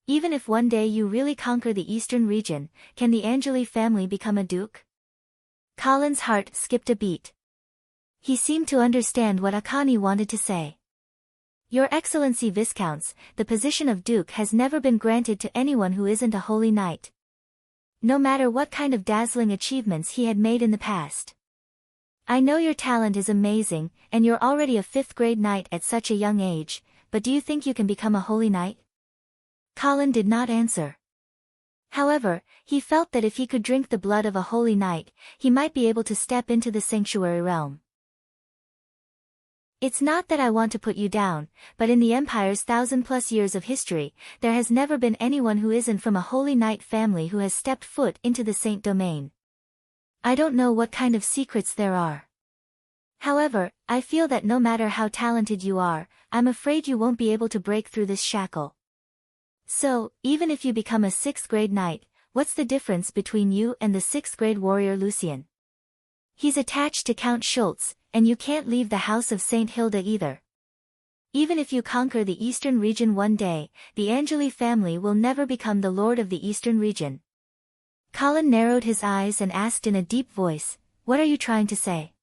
Even if one day you really conquer the eastern region, can the Angeli family become a duke?" Colin's heart skipped a beat. He seemed to understand what Akani wanted to say. "Your Excellency Viscounts, the position of duke has never been granted to anyone who isn't a holy knight. No matter what kind of dazzling achievements he had made in the past. I know your talent is amazing, and you're already a 5th-grade knight at such a young age, but do you think you can become a holy knight?" Colin did not answer. However, he felt that if he could drink the blood of a holy knight, he might be able to step into the sanctuary realm. "It's not that I want to put you down, but in the Empire's 1,000+ years of history, there has never been anyone who isn't from a Holy Knight family who has stepped foot into the Saint Domain. I don't know what kind of secrets there are. However, I feel that no matter how talented you are, I'm afraid you won't be able to break through this shackle. So, even if you become a 6th-grade knight, what's the difference between you and the 6th-grade warrior Lucien? He's attached to Count Schultz, and you can't leave the house of Saint Hilda either. Even if you conquer the eastern region one day, the Angeli family will never become the lord of the eastern region." Colin narrowed his eyes and asked in a deep voice, "What are you trying to say?"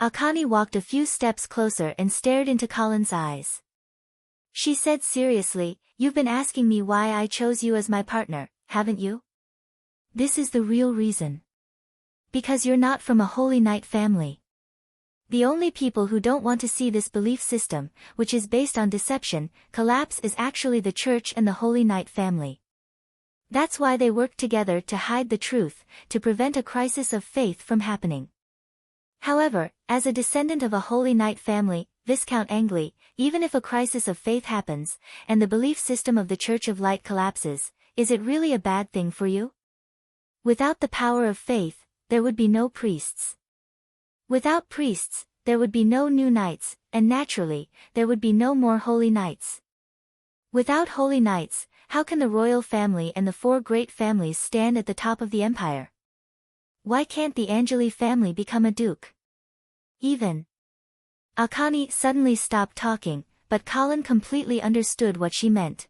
Akani walked a few steps closer and stared into Colin's eyes. She said seriously, "You've been asking me why I chose you as my partner, haven't you? This is the real reason. Because you're not from a Holy Knight family. The only people who don't want to see this belief system, which is based on deception, collapse is actually the Church and the Holy Knight family. That's why they work together to hide the truth, to prevent a crisis of faith from happening. However, as a descendant of a Holy Knight family, Viscount Angli, even if a crisis of faith happens, and the belief system of the Church of Light collapses, is it really a bad thing for you? Without the power of faith, there would be no priests. Without priests, there would be no new knights, and naturally, there would be no more holy knights. Without holy knights, how can the royal family and the 4 great families stand at the top of the empire? Why can't the Angeli family become a duke? Even." Akani suddenly stopped talking, but Colin completely understood what she meant.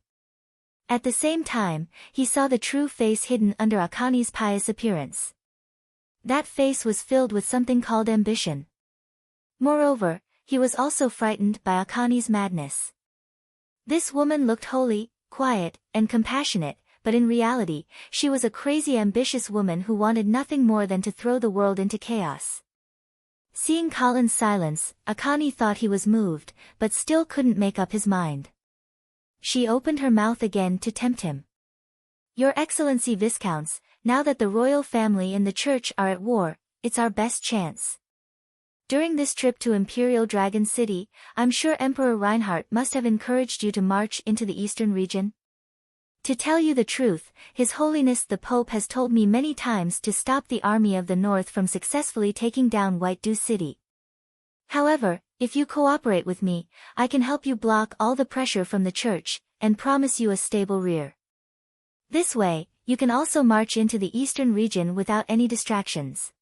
At the same time, he saw the true face hidden under Akani's pious appearance. That face was filled with something called ambition. Moreover, he was also frightened by Akani's madness. This woman looked holy, quiet, and compassionate, but in reality, she was a crazy ambitious woman who wanted nothing more than to throw the world into chaos. Seeing Colin's silence, Akani thought he was moved, but still couldn't make up his mind. She opened her mouth again to tempt him. Your Excellency Viscounts, now that the royal family and the church are at war, it's our best chance. During this trip to Imperial Dragon City, I'm sure Emperor Reinhardt must have encouraged you to march into the eastern region. To tell you the truth, His Holiness the Pope has told me many times to stop the army of the north from successfully taking down White Dew City. However, if you cooperate with me, I can help you block all the pressure from the church, and promise you a stable rear. This way, you can also march into the eastern region without any distractions.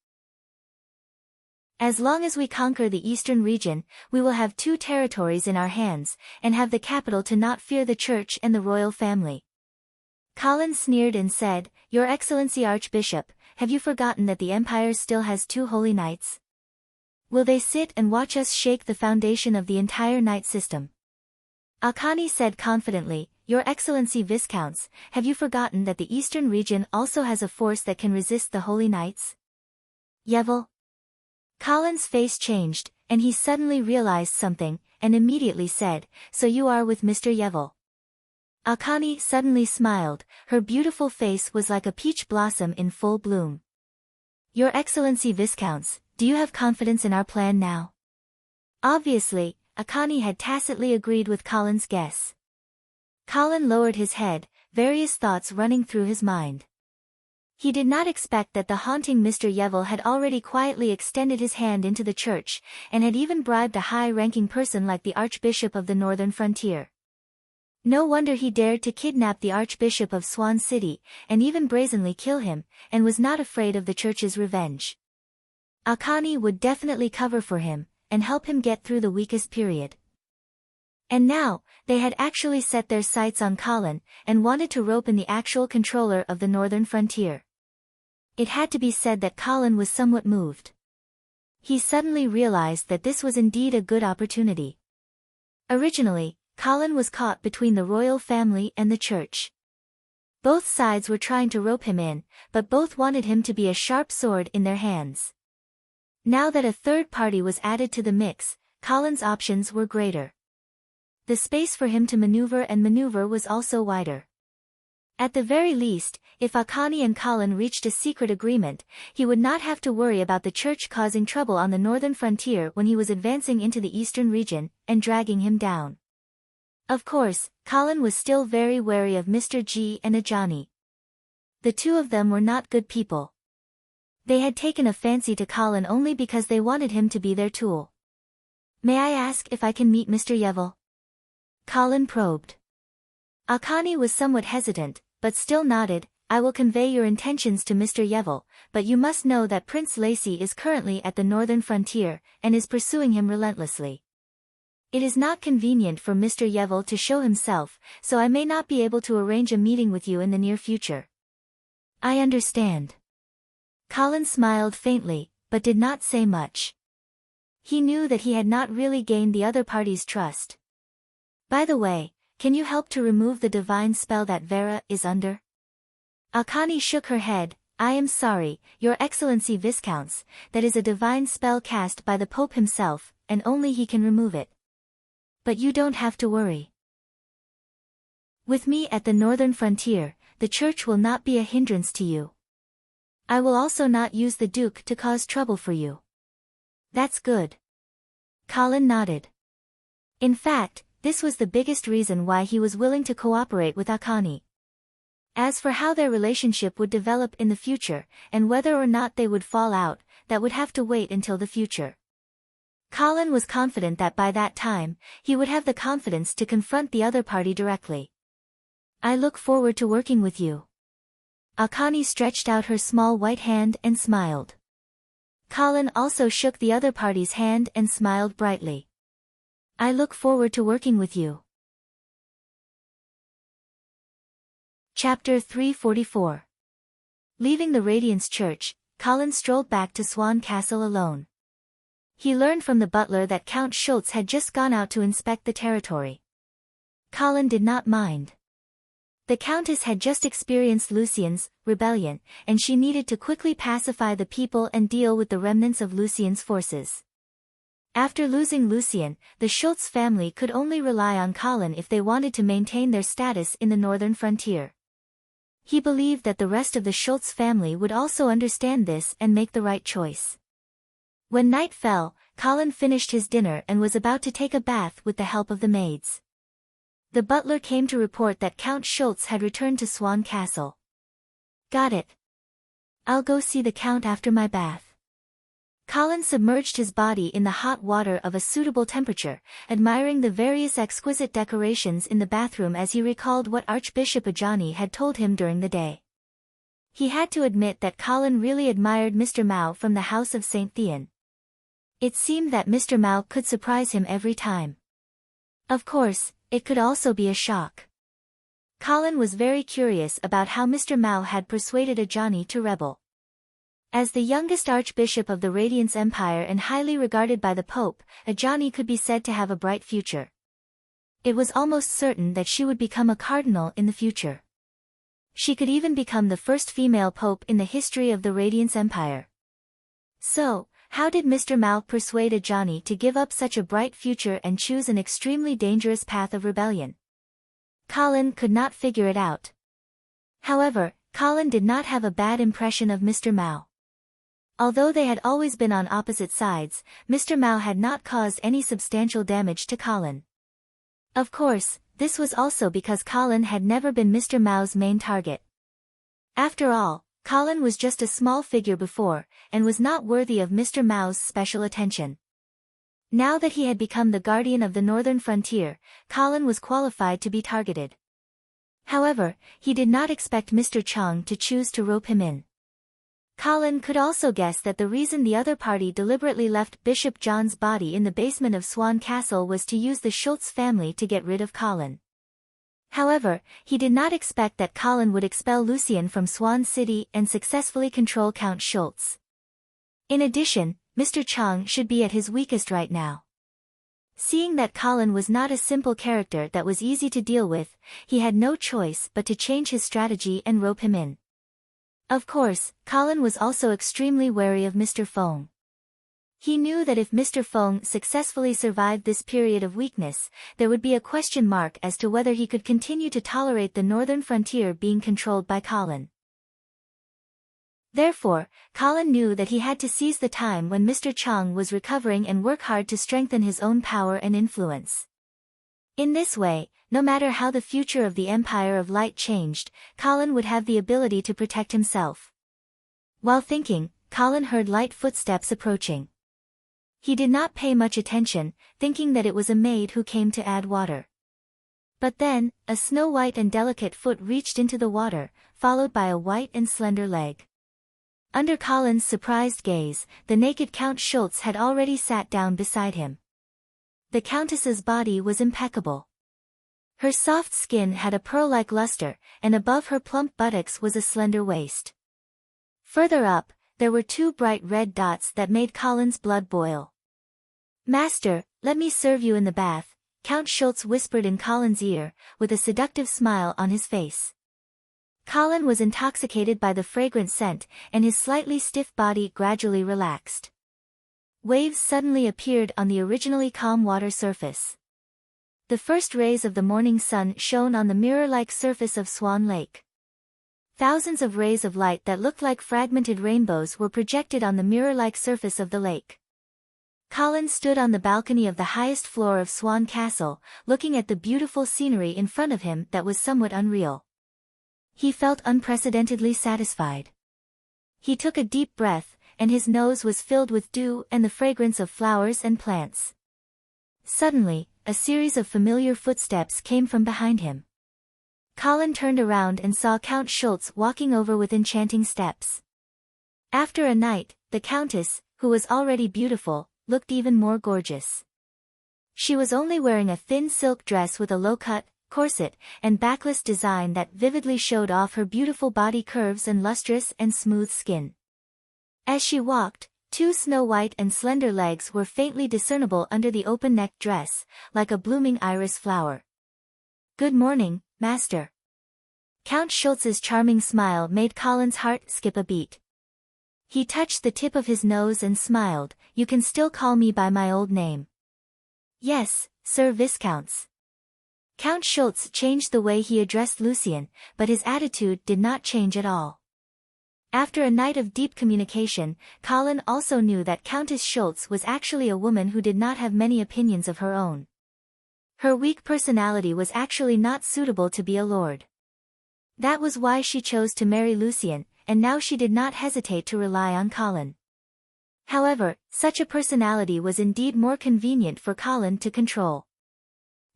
As long as we conquer the eastern region, we will have 2 territories in our hands, and have the capital to not fear the church and the royal family. Colin sneered and said, Your Excellency Archbishop, have you forgotten that the Empire still has 2 holy knights? Will they sit and watch us shake the foundation of the entire knight system? Akani said confidently, Your Excellency Viscounts, have you forgotten that the eastern region also has a force that can resist the holy knights? Yevel? Colin's face changed, and he suddenly realized something, and immediately said, So you are with Mr. Yevel. Akani suddenly smiled, her beautiful face was like a peach blossom in full bloom. Your Excellency Viscounts, do you have confidence in our plan now? Obviously, Akani had tacitly agreed with Colin's guess. Colin lowered his head, various thoughts running through his mind. He did not expect that the haunting Mr. Yevel had already quietly extended his hand into the church, and had even bribed a high-ranking person like the Archbishop of the Northern Frontier. No wonder he dared to kidnap the Archbishop of Swan City, and even brazenly kill him, and was not afraid of the church's revenge. Akani would definitely cover for him, and help him get through the weakest period. And now, they had actually set their sights on Colin, and wanted to rope in the actual controller of the Northern Frontier. It had to be said that Colin was somewhat moved. He suddenly realized that this was indeed a good opportunity. Originally, Colin was caught between the royal family and the church. Both sides were trying to rope him in, but both wanted him to be a sharp sword in their hands. Now that a third party was added to the mix, Colin's options were greater. The space for him to maneuver was also wider. At the very least, if Akani and Colin reached a secret agreement, he would not have to worry about the church causing trouble on the northern frontier when he was advancing into the eastern region, and dragging him down. Of course, Colin was still very wary of Mr. G and Ajani. The 2 of them were not good people. They had taken a fancy to Colin only because they wanted him to be their tool. May I ask if I can meet Mr. Yevel? Colin probed. Akani was somewhat hesitant, but still nodded, I will convey your intentions to Mr. Yevel, but you must know that Prince Lacey is currently at the northern frontier, and is pursuing him relentlessly. It is not convenient for Mr. Yevel to show himself, so I may not be able to arrange a meeting with you in the near future. I understand. Colin smiled faintly, but did not say much. He knew that he had not really gained the other party's trust. By the way, can you help to remove the divine spell that Vera is under? Akani shook her head, I am sorry, Your Excellency Viscounts, that is a divine spell cast by the Pope himself, and only he can remove it. But you don't have to worry. With me at the northern frontier, the church will not be a hindrance to you. I will also not use the Duke to cause trouble for you. That's good. Colin nodded. In fact, this was the biggest reason why he was willing to cooperate with Akani. As for how their relationship would develop in the future, and whether or not they would fall out, that would have to wait until the future. Colin was confident that by that time, he would have the confidence to confront the other party directly. I look forward to working with you. Akani stretched out her small white hand and smiled. Colin also shook the other party's hand and smiled brightly. I look forward to working with you. Chapter 344. Leaving the Radiance Church, Colin strolled back to Swan Castle alone. He learned from the butler that Count Schultz had just gone out to inspect the territory. Colin did not mind. The Countess had just experienced Lucien's rebellion, and she needed to quickly pacify the people and deal with the remnants of Lucien's forces. After losing Lucien, the Schultz family could only rely on Colin if they wanted to maintain their status in the northern frontier. He believed that the rest of the Schultz family would also understand this and make the right choice. When night fell, Colin finished his dinner and was about to take a bath with the help of the maids. The butler came to report that Count Schultz had returned to Swan Castle. "Got it. I'll go see the Count after my bath." Colin submerged his body in the hot water of a suitable temperature, admiring the various exquisite decorations in the bathroom as he recalled what Archbishop Ajani had told him during the day. He had to admit that Colin really admired Mr. Mao from the House of St. Thean. It seemed that Mr. Mao could surprise him every time. Of course, it could also be a shock. Colin was very curious about how Mr. Mao had persuaded Ajani to rebel. As the youngest archbishop of the Radiance Empire and highly regarded by the Pope, Ajani could be said to have a bright future. It was almost certain that she would become a cardinal in the future. She could even become the first female pope in the history of the Radiance Empire. So, how did Mr. Mao persuade Ajani to give up such a bright future and choose an extremely dangerous path of rebellion? Colin could not figure it out. However, Colin did not have a bad impression of Mr. Mao. Although they had always been on opposite sides, Mr. Mao had not caused any substantial damage to Colin. Of course, this was also because Colin had never been Mr. Mao's main target. After all, Colin was just a small figure before, and was not worthy of Mr. Mao's special attention. Now that he had become the guardian of the northern frontier, Colin was qualified to be targeted. However, he did not expect Mr. Chang to choose to rope him in. Colin could also guess that the reason the other party deliberately left Bishop John's body in the basement of Swan Castle was to use the Schultz family to get rid of Colin. However, he did not expect that Colin would expel Lucien from Swan City and successfully control Count Schultz. In addition, Mr. Chang should be at his weakest right now. Seeing that Colin was not a simple character that was easy to deal with, he had no choice but to change his strategy and rope him in. Of course, Colin was also extremely wary of Mr. Feng. He knew that if Mr. Feng successfully survived this period of weakness, there would be a question mark as to whether he could continue to tolerate the northern frontier being controlled by Colin. Therefore, Colin knew that he had to seize the time when Mr. Chang was recovering and work hard to strengthen his own power and influence. In this way, no matter how the future of the Empire of Light changed, Colin would have the ability to protect himself. While thinking, Colin heard light footsteps approaching. He did not pay much attention, thinking that it was a maid who came to add water. But then, a snow-white and delicate foot reached into the water, followed by a white and slender leg. Under Colin's surprised gaze, the naked Count Schultz had already sat down beside him. The Countess's body was impeccable. Her soft skin had a pearl-like luster, and above her plump buttocks was a slender waist. Further up, there were two bright red dots that made Colin's blood boil. "Master, let me serve you in the bath," Count Schultz whispered in Colin's ear, with a seductive smile on his face. Colin was intoxicated by the fragrant scent, and his slightly stiff body gradually relaxed. Waves suddenly appeared on the originally calm water surface. The first rays of the morning sun shone on the mirror-like surface of Swan Lake. Thousands of rays of light that looked like fragmented rainbows were projected on the mirror-like surface of the lake. Colin stood on the balcony of the highest floor of Swan Castle, looking at the beautiful scenery in front of him that was somewhat unreal. He felt unprecedentedly satisfied. He took a deep breath, and his nose was filled with dew and the fragrance of flowers and plants. Suddenly, a series of familiar footsteps came from behind him. Colin turned around and saw Count Schultz walking over with enchanting steps. After a night, the Countess, who was already beautiful, looked even more gorgeous. She was only wearing a thin silk dress with a low-cut, corset, and backless design that vividly showed off her beautiful body curves and lustrous and smooth skin. As she walked, two snow-white and slender legs were faintly discernible under the open-necked dress, like a blooming iris flower. "Good morning, master." Count Schultz's charming smile made Colin's heart skip a beat. He touched the tip of his nose and smiled. "You can still call me by my old name." "Yes, Sir Viscounts." Count Schultz changed the way he addressed Lucien, but his attitude did not change at all. After a night of deep communication, Colin also knew that Countess Schultz was actually a woman who did not have many opinions of her own. Her weak personality was actually not suitable to be a lord. That was why she chose to marry Lucien, and now she did not hesitate to rely on Colin. However, such a personality was indeed more convenient for Colin to control.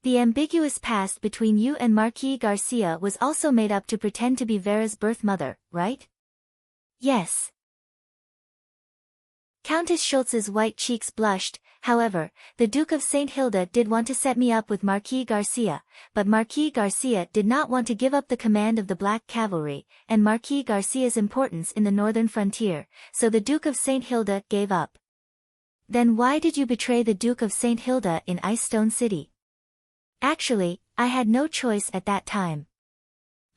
The ambiguous past between you and Marquis Garcia was also made up to pretend to be Vera's birth mother, right? Yes. Countess Schultz's white cheeks blushed. "However, the Duke of St. Hilda did want to set me up with Marquis Garcia, but Marquis Garcia did not want to give up the command of the Black Cavalry, and Marquis Garcia's importance in the northern frontier, so the Duke of St. Hilda gave up." "Then why did you betray the Duke of St. Hilda in Icestone City?" "Actually, I had no choice at that time.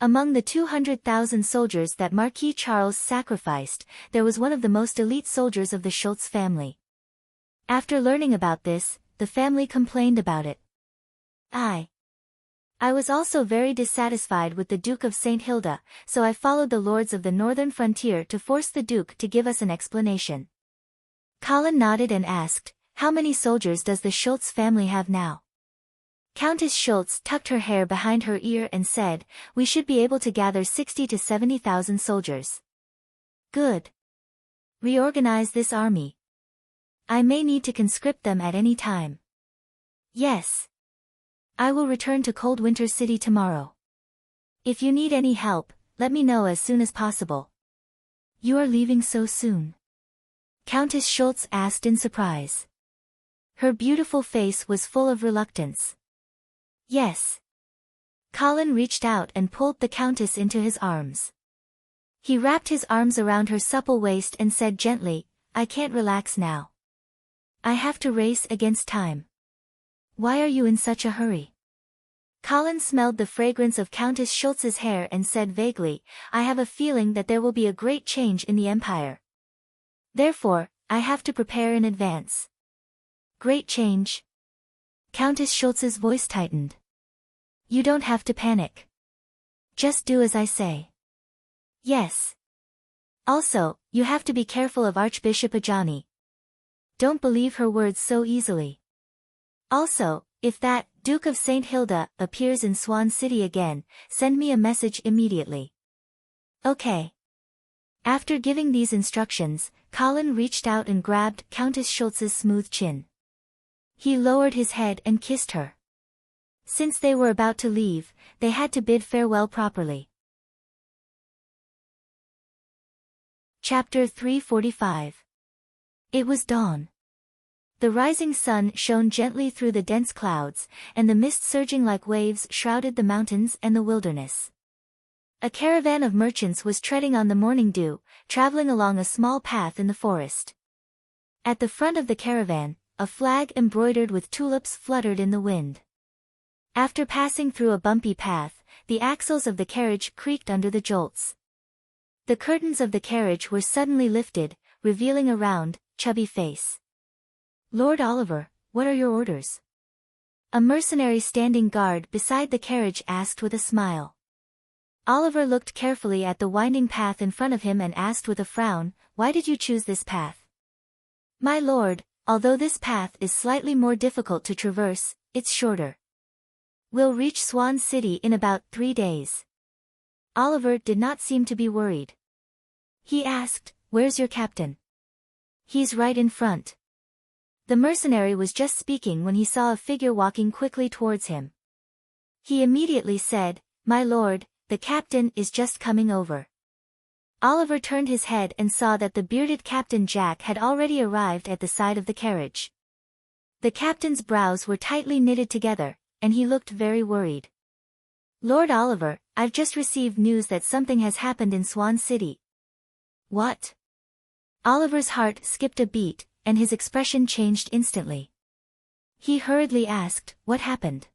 Among the 200,000 soldiers that Marquis Charles sacrificed, there was one of the most elite soldiers of the Schultz family. After learning about this, the family complained about it. I was also very dissatisfied with the Duke of St. Hilda, so I followed the lords of the northern frontier to force the Duke to give us an explanation." Colin nodded and asked, "How many soldiers does the Schultz family have now?" Countess Schultz tucked her hair behind her ear and said, "We should be able to gather 60 to 70,000 soldiers." "Good. Reorganize this army. I may need to conscript them at any time." "Yes. I will return to Cold Winter City tomorrow. If you need any help, let me know as soon as possible." "You are leaving so soon?" Countess Schultz asked in surprise. Her beautiful face was full of reluctance. "Yes." Colin reached out and pulled the Countess into his arms. He wrapped his arms around her supple waist and said gently, "I can't relax now. I have to race against time." "Why are you in such a hurry?" Colin smelled the fragrance of Countess Schultz's hair and said vaguely, "I have a feeling that there will be a great change in the Empire. Therefore, I have to prepare in advance." "Great change?" Countess Schultz's voice tightened. "You don't have to panic. Just do as I say." "Yes. Also, you have to be careful of Archbishop Ajani. Don't believe her words so easily. Also, if that Duke of St. Hilda appears in Swan City again, send me a message immediately." "Okay." After giving these instructions, Colin reached out and grabbed Countess Schultz's smooth chin. He lowered his head and kissed her. Since they were about to leave, they had to bid farewell properly. Chapter 345. It was dawn. The rising sun shone gently through the dense clouds, and the mist surging like waves shrouded the mountains and the wilderness. A caravan of merchants was treading on the morning dew, traveling along a small path in the forest. At the front of the caravan, a flag embroidered with tulips fluttered in the wind. After passing through a bumpy path, the axles of the carriage creaked under the jolts. The curtains of the carriage were suddenly lifted, revealing a round, chubby face. "Lord Oliver, what are your orders?" A mercenary standing guard beside the carriage asked with a smile. Oliver looked carefully at the winding path in front of him and asked with a frown, "Why did you choose this path?" "My lord, although this path is slightly more difficult to traverse, it's shorter. We'll reach Swan City in about 3 days." Oliver did not seem to be worried. He asked, "Where's your captain?" "He's right in front." The mercenary was just speaking when he saw a figure walking quickly towards him. He immediately said, "My lord, the captain is just coming over." Oliver turned his head and saw that the bearded Captain Jack had already arrived at the side of the carriage. The captain's brows were tightly knitted together, and he looked very worried. "Lord Oliver, I've just received news that something has happened in Swan City." "What?" Oliver's heart skipped a beat, and his expression changed instantly. He hurriedly asked, "What happened?"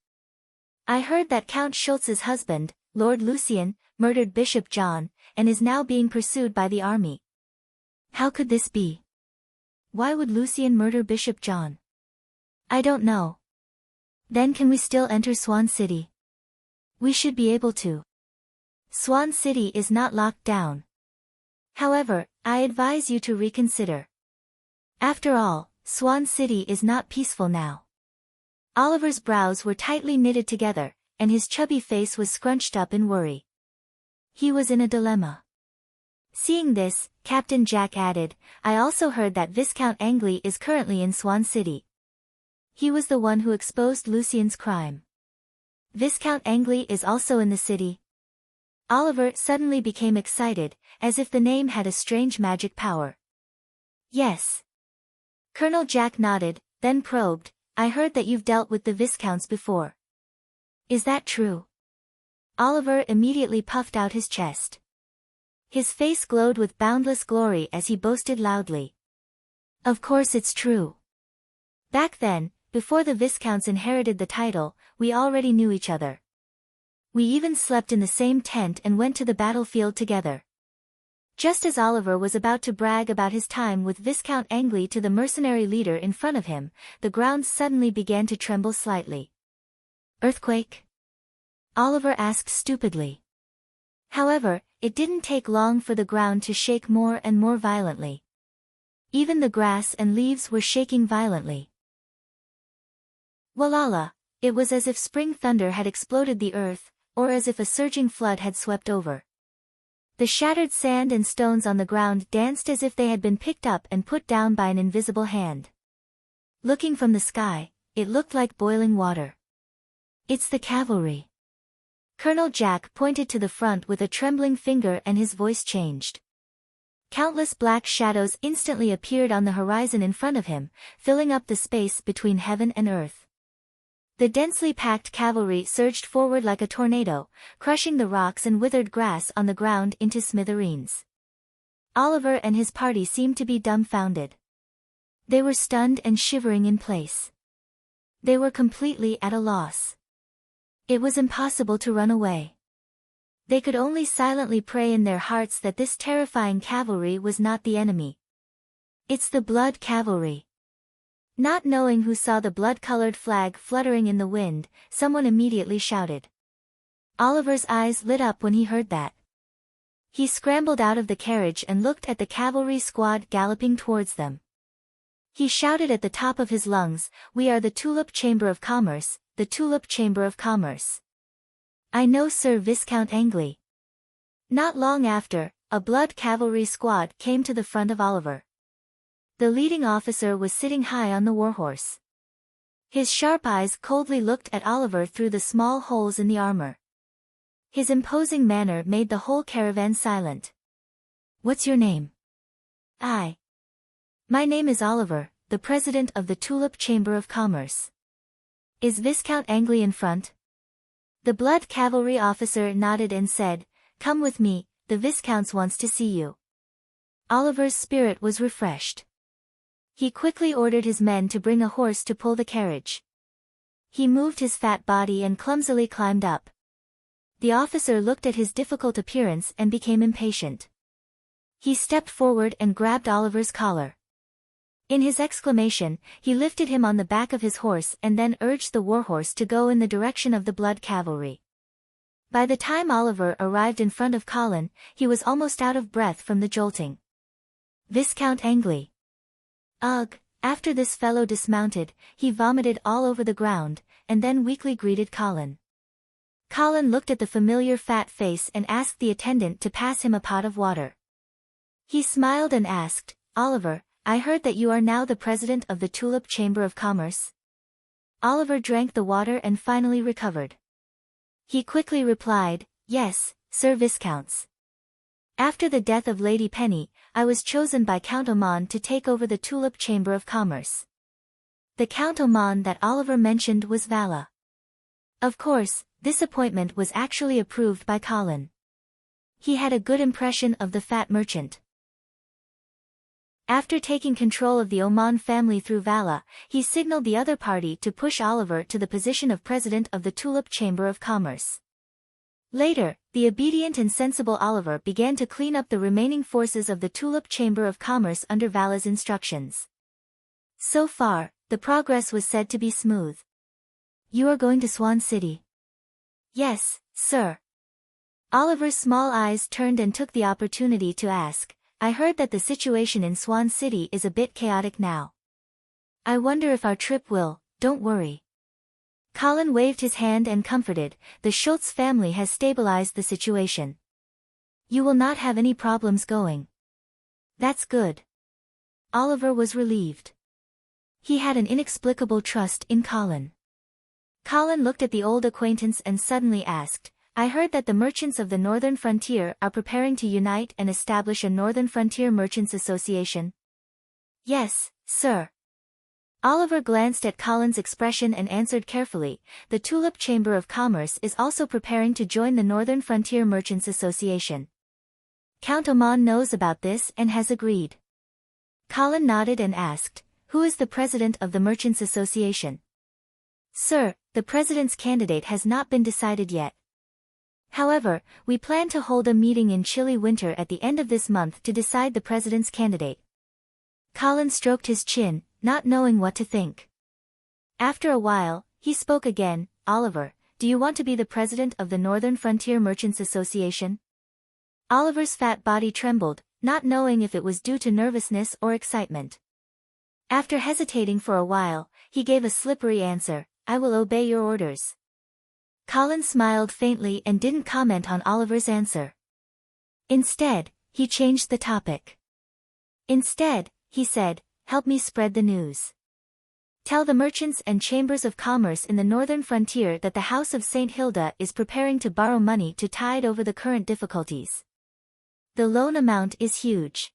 "I heard that Count Schultz's husband, Lord Lucian, murdered Bishop John, and is now being pursued by the army." "How could this be? Why would Lucian murder Bishop John?" "I don't know." "Then can we still enter Swan City?" "We should be able to. Swan City is not locked down. However, I advise you to reconsider. After all, Swan City is not peaceful now." Oliver's brows were tightly knitted together, and his chubby face was scrunched up in worry. He was in a dilemma. Seeing this, Captain Jack added, "I also heard that Viscount Angley is currently in Swan City. He was the one who exposed Lucian's crime." "Viscount Angley is also in the city?" Oliver suddenly became excited, as if the name had a strange magic power. "Yes." Colonel Jack nodded, then probed, "I heard that you've dealt with the Viscounts before. Is that true?" Oliver immediately puffed out his chest. His face glowed with boundless glory as he boasted loudly. "Of course it's true. Back then, before the Viscounts inherited the title, we already knew each other. We even slept in the same tent and went to the battlefield together." Just as Oliver was about to brag about his time with Viscount Angley to the mercenary leader in front of him, the ground suddenly began to tremble slightly. "Earthquake?" Oliver asked stupidly. However, it didn't take long for the ground to shake more and more violently. Even the grass and leaves were shaking violently. Walala! It was as if spring thunder had exploded the earth, or as if a surging flood had swept over. The shattered sand and stones on the ground danced as if they had been picked up and put down by an invisible hand. Looking from the sky, it looked like boiling water. "It's the cavalry." Colonel Jack pointed to the front with a trembling finger and his voice changed. Countless black shadows instantly appeared on the horizon in front of him, filling up the space between heaven and earth. The densely packed cavalry surged forward like a tornado, crushing the rocks and withered grass on the ground into smithereens. Oliver and his party seemed to be dumbfounded. They were stunned and shivering in place. They were completely at a loss. It was impossible to run away. They could only silently pray in their hearts that this terrifying cavalry was not the enemy. "It's the Blood Cavalry." Not knowing who saw the blood-colored flag fluttering in the wind, someone immediately shouted. Oliver's eyes lit up when he heard that. He scrambled out of the carriage and looked at the cavalry squad galloping towards them. He shouted at the top of his lungs, "We are the Tulip Chamber of Commerce, the Tulip Chamber of Commerce. I know Sir Viscount Angley." Not long after, a blood cavalry squad came to the front of Oliver. The leading officer was sitting high on the warhorse. His sharp eyes coldly looked at Oliver through the small holes in the armor. His imposing manner made the whole caravan silent. "What's your name?" My name is Oliver, the president of the Tulip Chamber of Commerce." "Is Viscount Angley in front?" The blood cavalry officer nodded and said, "Come with me, the Viscount wants to see you." Oliver's spirit was refreshed. He quickly ordered his men to bring a horse to pull the carriage. He moved his fat body and clumsily climbed up. The officer looked at his difficult appearance and became impatient. He stepped forward and grabbed Oliver's collar. In his exclamation, he lifted him on the back of his horse and then urged the warhorse to go in the direction of the blood cavalry. By the time Oliver arrived in front of Colin, he was almost out of breath from the jolting. "Viscount Angley." Ugh! After this fellow dismounted, he vomited all over the ground, and then weakly greeted Colin. Colin looked at the familiar fat face and asked the attendant to pass him a pot of water. He smiled and asked, "Oliver, I heard that you are now the president of the Tulip Chamber of Commerce?" Oliver drank the water and finally recovered. He quickly replied, "Yes, Sir Viscounts. After the death of Lady Penny, I was chosen by Count Oman to take over the Tulip Chamber of Commerce." The Count Oman that Oliver mentioned was Vala. Of course, this appointment was actually approved by Colin. He had a good impression of the fat merchant. After taking control of the Oman family through Vala, he signaled the other party to push Oliver to the position of president of the Tulip Chamber of Commerce. Later, the obedient and sensible Oliver began to clean up the remaining forces of the Tulip Chamber of Commerce under Vala's instructions. So far, the progress was said to be smooth. "You are going to Swan City?" "Yes, sir." Oliver's small eyes turned and took the opportunity to ask, "I heard that the situation in Swan City is a bit chaotic now. I wonder if our trip will." "Don't worry." Colin waved his hand and comforted, "The Schultz family has stabilized the situation. You will not have any problems going." "That's good." Oliver was relieved. He had an inexplicable trust in Colin. Colin looked at the old acquaintance and suddenly asked, "I heard that the merchants of the Northern Frontier are preparing to unite and establish a Northern Frontier Merchants Association?" "Yes, sir." Oliver glanced at Colin's expression and answered carefully, "The Tulip Chamber of Commerce is also preparing to join the Northern Frontier Merchants Association. Count Oman knows about this and has agreed." Colin nodded and asked, "Who is the president of the Merchants Association?" "Sir, the president's candidate has not been decided yet. However, we plan to hold a meeting in chilly winter at the end of this month to decide the president's candidate." Colin stroked his chin, not knowing what to think. After a while, he spoke again, "Oliver, do you want to be the president of the Northern Frontier Merchants Association?" Oliver's fat body trembled, not knowing if it was due to nervousness or excitement. After hesitating for a while, he gave a slippery answer, "I will obey your orders." Colin smiled faintly and didn't comment on Oliver's answer. Instead, he changed the topic. "Instead," he said, "help me spread the news. Tell the merchants and chambers of commerce in the Northern Frontier that the House of St. Hilda is preparing to borrow money to tide over the current difficulties. The loan amount is huge.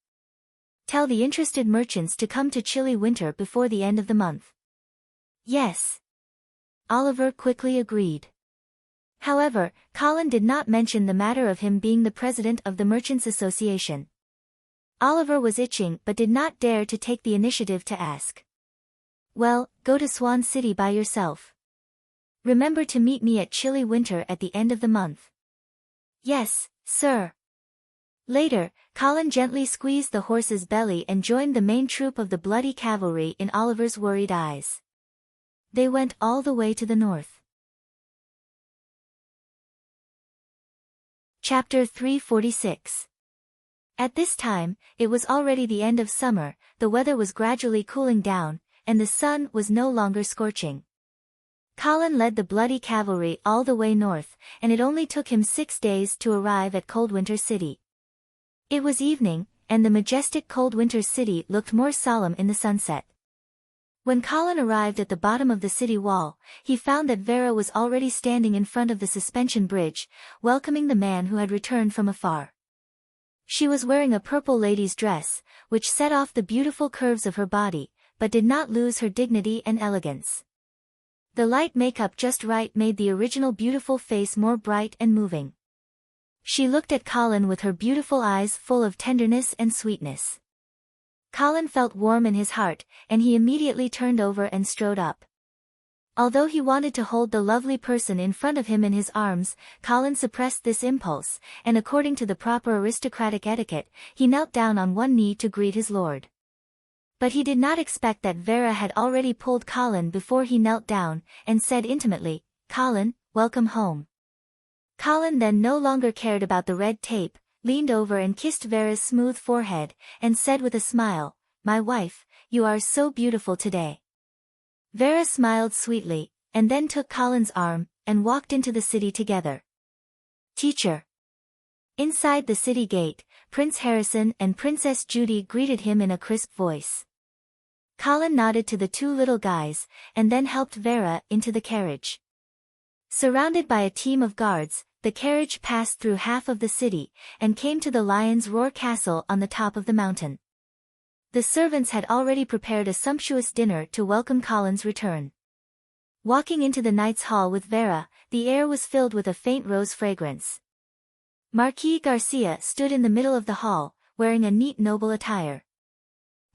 Tell the interested merchants to come to chilly winter before the end of the month." "Yes." Oliver quickly agreed. However, Colin did not mention the matter of him being the president of the Merchants Association. Oliver was itching but did not dare to take the initiative to ask. "Well, go to Swan City by yourself. Remember to meet me at chilly winter at the end of the month." "Yes, sir." Later, Colin gently squeezed the horse's belly and joined the main troop of the bloody cavalry in Oliver's worried eyes. They went all the way to the north. Chapter 346. At this time, it was already the end of summer, the weather was gradually cooling down, and the sun was no longer scorching. Colin led the bloody cavalry all the way north, and it only took him 6 days to arrive at Coldwinter City. It was evening, and the majestic Coldwinter City looked more solemn in the sunset. When Colin arrived at the bottom of the city wall, he found that Vera was already standing in front of the suspension bridge, welcoming the man who had returned from afar. She was wearing a purple lady's dress, which set off the beautiful curves of her body, but did not lose her dignity and elegance. The light makeup just right made the original beautiful face more bright and moving. She looked at Colin with her beautiful eyes full of tenderness and sweetness. Colin felt warm in his heart, and he immediately turned over and strode up. Although he wanted to hold the lovely person in front of him in his arms, Colin suppressed this impulse, and according to the proper aristocratic etiquette, he knelt down on one knee to greet his lord. But he did not expect that Vera had already pulled Colin before he knelt down, and said intimately, "Colin, welcome home." Colin then no longer cared about the red tape, leaned over and kissed Vera's smooth forehead, and said with a smile, "My wife, you are so beautiful today." Vera smiled sweetly, and then took Colin's arm, and walked into the city together. "Teacher." Inside the city gate, Prince Harrison and Princess Judy greeted him in a crisp voice. Colin nodded to the two little guys, and then helped Vera into the carriage. Surrounded by a team of guards, the carriage passed through half of the city, and came to the Lion's Roar Castle on the top of the mountain. The servants had already prepared a sumptuous dinner to welcome Colin's return. Walking into the Knight's Hall with Vera, the air was filled with a faint rose fragrance. Marquis Garcia stood in the middle of the hall, wearing a neat noble attire.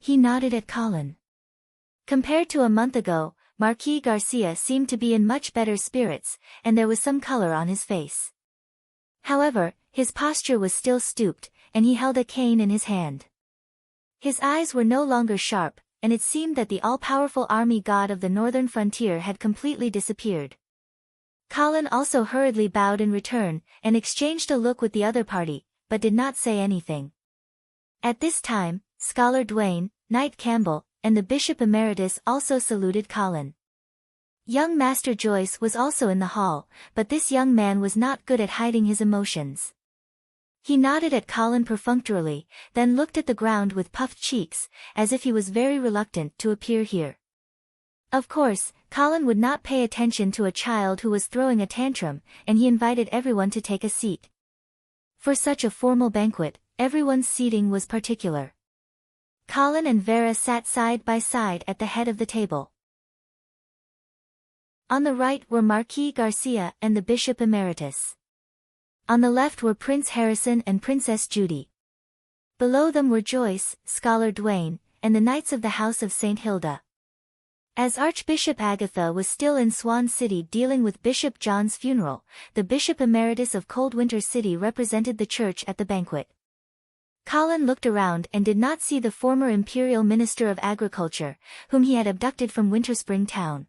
He nodded at Colin. Compared to a month ago, Marquis Garcia seemed to be in much better spirits, and there was some color on his face. However, his posture was still stooped, and he held a cane in his hand. His eyes were no longer sharp, and it seemed that the all-powerful army god of the northern frontier had completely disappeared. Colin also hurriedly bowed in return, and exchanged a look with the other party, but did not say anything. At this time, Scholar Duane, Knight Campbell, and the Bishop Emeritus also saluted Colin. Young Master Joyce was also in the hall, but this young man was not good at hiding his emotions. He nodded at Colin perfunctorily, then looked at the ground with puffed cheeks, as if he was very reluctant to appear here. Of course, Colin would not pay attention to a child who was throwing a tantrum, and he invited everyone to take a seat. For such a formal banquet, everyone's seating was particular. Colin and Vera sat side by side at the head of the table. On the right were Marquis Garcia and the Bishop Emeritus. On the left were Prince Harrison and Princess Judy. Below them were Joyce, Scholar Duane, and the Knights of the House of St. Hilda. As Archbishop Agatha was still in Swan City dealing with Bishop John's funeral, the Bishop Emeritus of Coldwinter City represented the church at the banquet. Colin looked around and did not see the former Imperial Minister of Agriculture, whom he had abducted from Winterspring Town.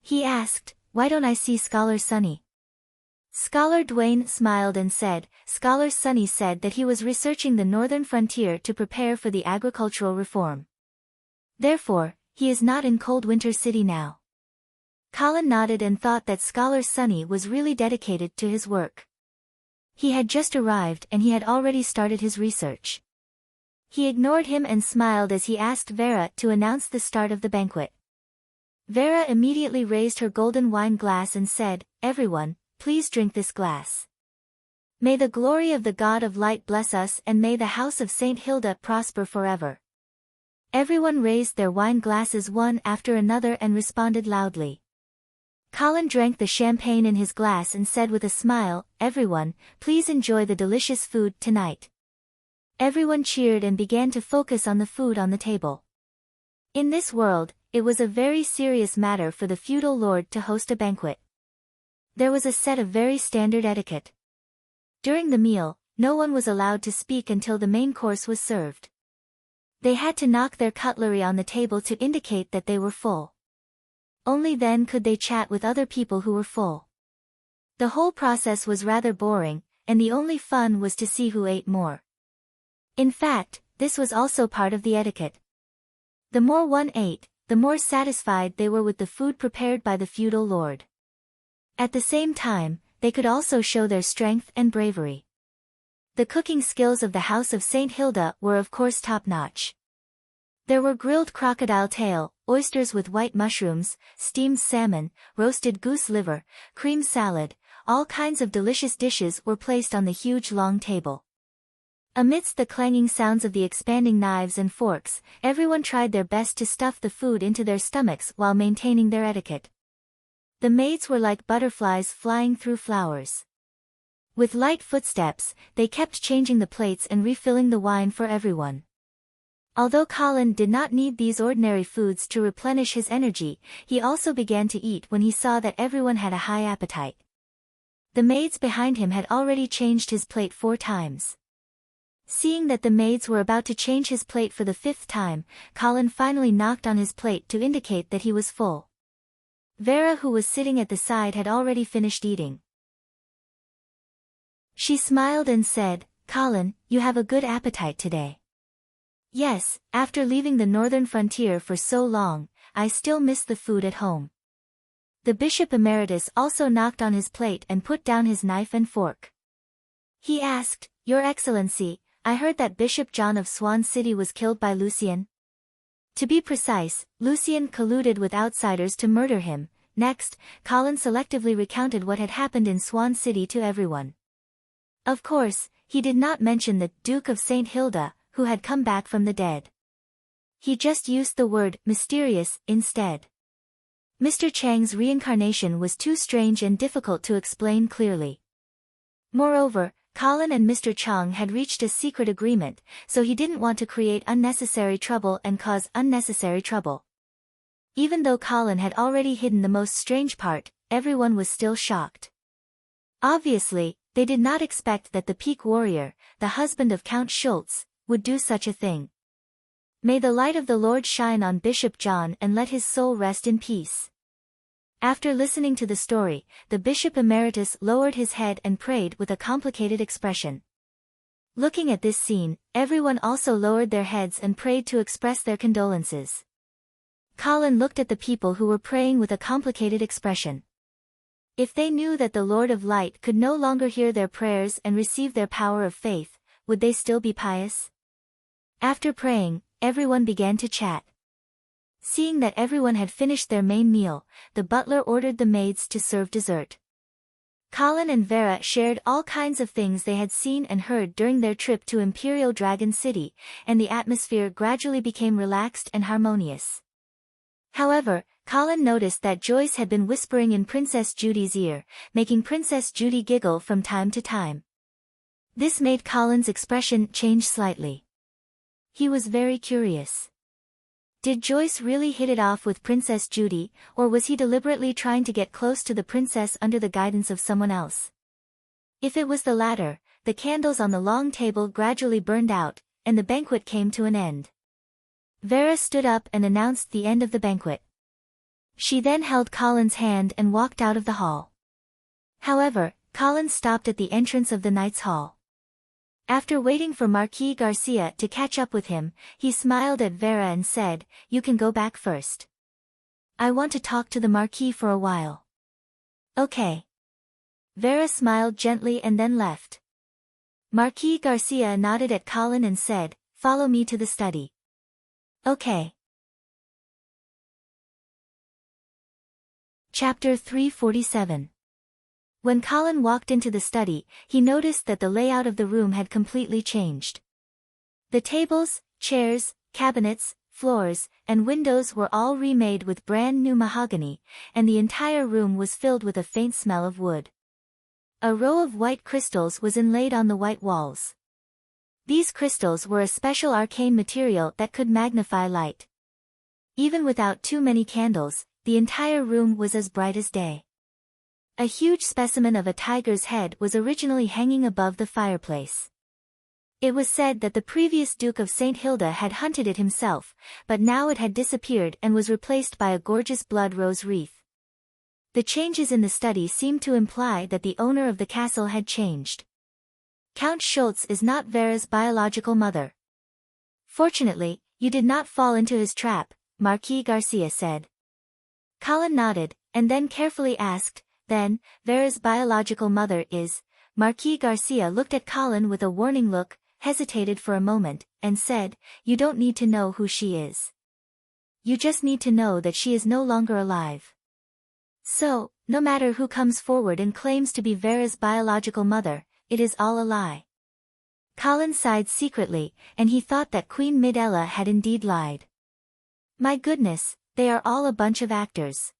He asked, "Why don't I see Scholar Sonny?" Scholar Duane smiled and said, Scholar Sonny said that he was researching the northern frontier to prepare for the agricultural reform. Therefore, he is not in Coldwinter City now. Colin nodded and thought that Scholar Sonny was really dedicated to his work. He had just arrived and he had already started his research. He ignored him and smiled as he asked Vera to announce the start of the banquet. Vera immediately raised her golden wine glass and said, "Everyone, please drink this glass. May the glory of the God of Light bless us and may the house of St. Hilda prosper forever." Everyone raised their wine glasses one after another and responded loudly. Colin drank the champagne in his glass and said with a smile, "Everyone, please enjoy the delicious food tonight." Everyone cheered and began to focus on the food on the table. In this world, it was a very serious matter for the feudal lord to host a banquet. There was a set of very standard etiquette. During the meal, no one was allowed to speak until the main course was served. They had to knock their cutlery on the table to indicate that they were full. Only then could they chat with other people who were full. The whole process was rather boring, and the only fun was to see who ate more. In fact, this was also part of the etiquette. The more one ate, the more satisfied they were with the food prepared by the feudal lord. At the same time, they could also show their strength and bravery. The cooking skills of the House of St. Hilda were of course top-notch. There were grilled crocodile tail, oysters with white mushrooms, steamed salmon, roasted goose liver, cream salad, all kinds of delicious dishes were placed on the huge long table. Amidst the clanging sounds of the expanding knives and forks, everyone tried their best to stuff the food into their stomachs while maintaining their etiquette. The maids were like butterflies flying through flowers. With light footsteps, they kept changing the plates and refilling the wine for everyone. Although Colin did not need these ordinary foods to replenish his energy, he also began to eat when he saw that everyone had a high appetite. The maids behind him had already changed his plate 4 times. Seeing that the maids were about to change his plate for the 5th time, Colin finally knocked on his plate to indicate that he was full. Vera, who was sitting at the side, had already finished eating. She smiled and said, "Colin, you have a good appetite today." "Yes, after leaving the northern frontier for so long, I still miss the food at home." The Bishop Emeritus also knocked on his plate and put down his knife and fork. He asked, "Your Excellency, I heard that Bishop John of Swan City was killed by Lucien." To be precise, Lucien colluded with outsiders to murder him. Next, Colin selectively recounted what had happened in Swan City to everyone. Of course, he did not mention the Duke of St. Hilda, who had come back from the dead. He just used the word mysterious instead. Mr. Chang's reincarnation was too strange and difficult to explain clearly. Moreover, Colin and Mr. Chong had reached a secret agreement, so he didn't want to create unnecessary trouble and cause unnecessary trouble. Even though Colin had already hidden the most strange part, everyone was still shocked. Obviously, they did not expect that the Peak Warrior, the husband of Count Schultz, would do such a thing. May the light of the Lord shine on Bishop John and let his soul rest in peace. After listening to the story, the Bishop Emeritus lowered his head and prayed with a complicated expression. Looking at this scene, everyone also lowered their heads and prayed to express their condolences. Colin looked at the people who were praying with a complicated expression. If they knew that the Lord of Light could no longer hear their prayers and receive their power of faith, would they still be pious? After praying, everyone began to chat. Seeing that everyone had finished their main meal, the butler ordered the maids to serve dessert. Colin and Vera shared all kinds of things they had seen and heard during their trip to Imperial Dragon City, and the atmosphere gradually became relaxed and harmonious. However, Colin noticed that Joyce had been whispering in Princess Judy's ear, making Princess Judy giggle from time to time. This made Colin's expression change slightly. He was very curious. Did Joyce really hit it off with Princess Judy, or was he deliberately trying to get close to the princess under the guidance of someone else? If it was the latter, the candles on the long table gradually burned out, and the banquet came to an end. Vera stood up and announced the end of the banquet. She then held Colin's hand and walked out of the hall. However, Colin stopped at the entrance of the Knight's Hall. After waiting for Marquis Garcia to catch up with him, he smiled at Vera and said, "You can go back first. I want to talk to the Marquis for a while." "Okay." Vera smiled gently and then left. Marquis Garcia nodded at Colin and said, "Follow me to the study." "Okay." Chapter 347. When Colin walked into the study, he noticed that the layout of the room had completely changed. The tables, chairs, cabinets, floors, and windows were all remade with brand new mahogany, and the entire room was filled with a faint smell of wood. A row of white crystals was inlaid on the white walls. These crystals were a special arcane material that could magnify light. Even without too many candles, the entire room was as bright as day. A huge specimen of a tiger's head was originally hanging above the fireplace. It was said that the previous Duke of St. Hilda had hunted it himself, but now it had disappeared and was replaced by a gorgeous blood rose wreath. The changes in the study seemed to imply that the owner of the castle had changed. Count Schultz is not Vera's biological mother. "Fortunately, you did not fall into his trap," Marquis Garcia said. Colin nodded, and then carefully asked, "Then, Vera's biological mother is..." Marquis Garcia looked at Colin with a warning look, hesitated for a moment, and said, "You don't need to know who she is. You just need to know that she is no longer alive. So, no matter who comes forward and claims to be Vera's biological mother, it is all a lie." Colin sighed secretly, and he thought that Queen Midella had indeed lied. My goodness, they are all a bunch of actors.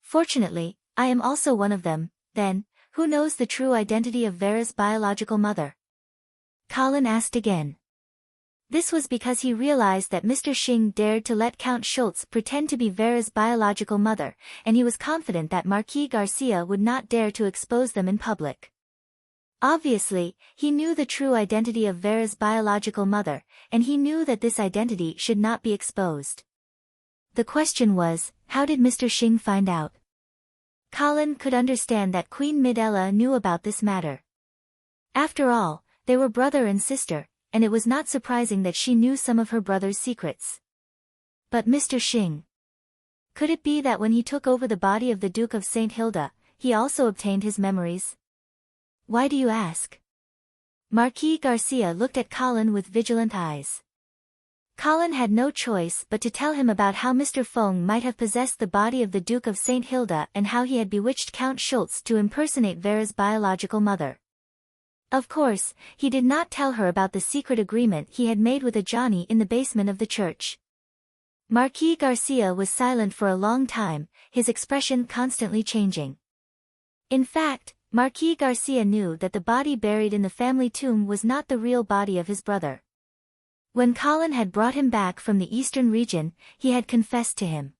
Fortunately, I am also one of them. Then, who knows the true identity of Vera's biological mother? Colin asked again. This was because he realized that Mr. Xing dared to let Count Schultz pretend to be Vera's biological mother, and he was confident that Marquis Garcia would not dare to expose them in public. Obviously, he knew the true identity of Vera's biological mother, and he knew that this identity should not be exposed. The question was, how did Mr. Xing find out? Colin could understand that Queen Midella knew about this matter. After all, they were brother and sister, and it was not surprising that she knew some of her brother's secrets. But Mr. Xing. Could it be that when he took over the body of the Duke of St. Hilda, he also obtained his memories? Why do you ask? Marquis Garcia looked at Colin with vigilant eyes. Colin had no choice but to tell him about how Mr. Feng might have possessed the body of the Duke of St. Hilda and how he had bewitched Count Schultz to impersonate Vera's biological mother. Of course, he did not tell her about the secret agreement he had made with a Johnny in the basement of the church. Marquis Garcia was silent for a long time, his expression constantly changing. In fact, Marquis Garcia knew that the body buried in the family tomb was not the real body of his brother. When Colin had brought him back from the eastern region, he had confessed to him.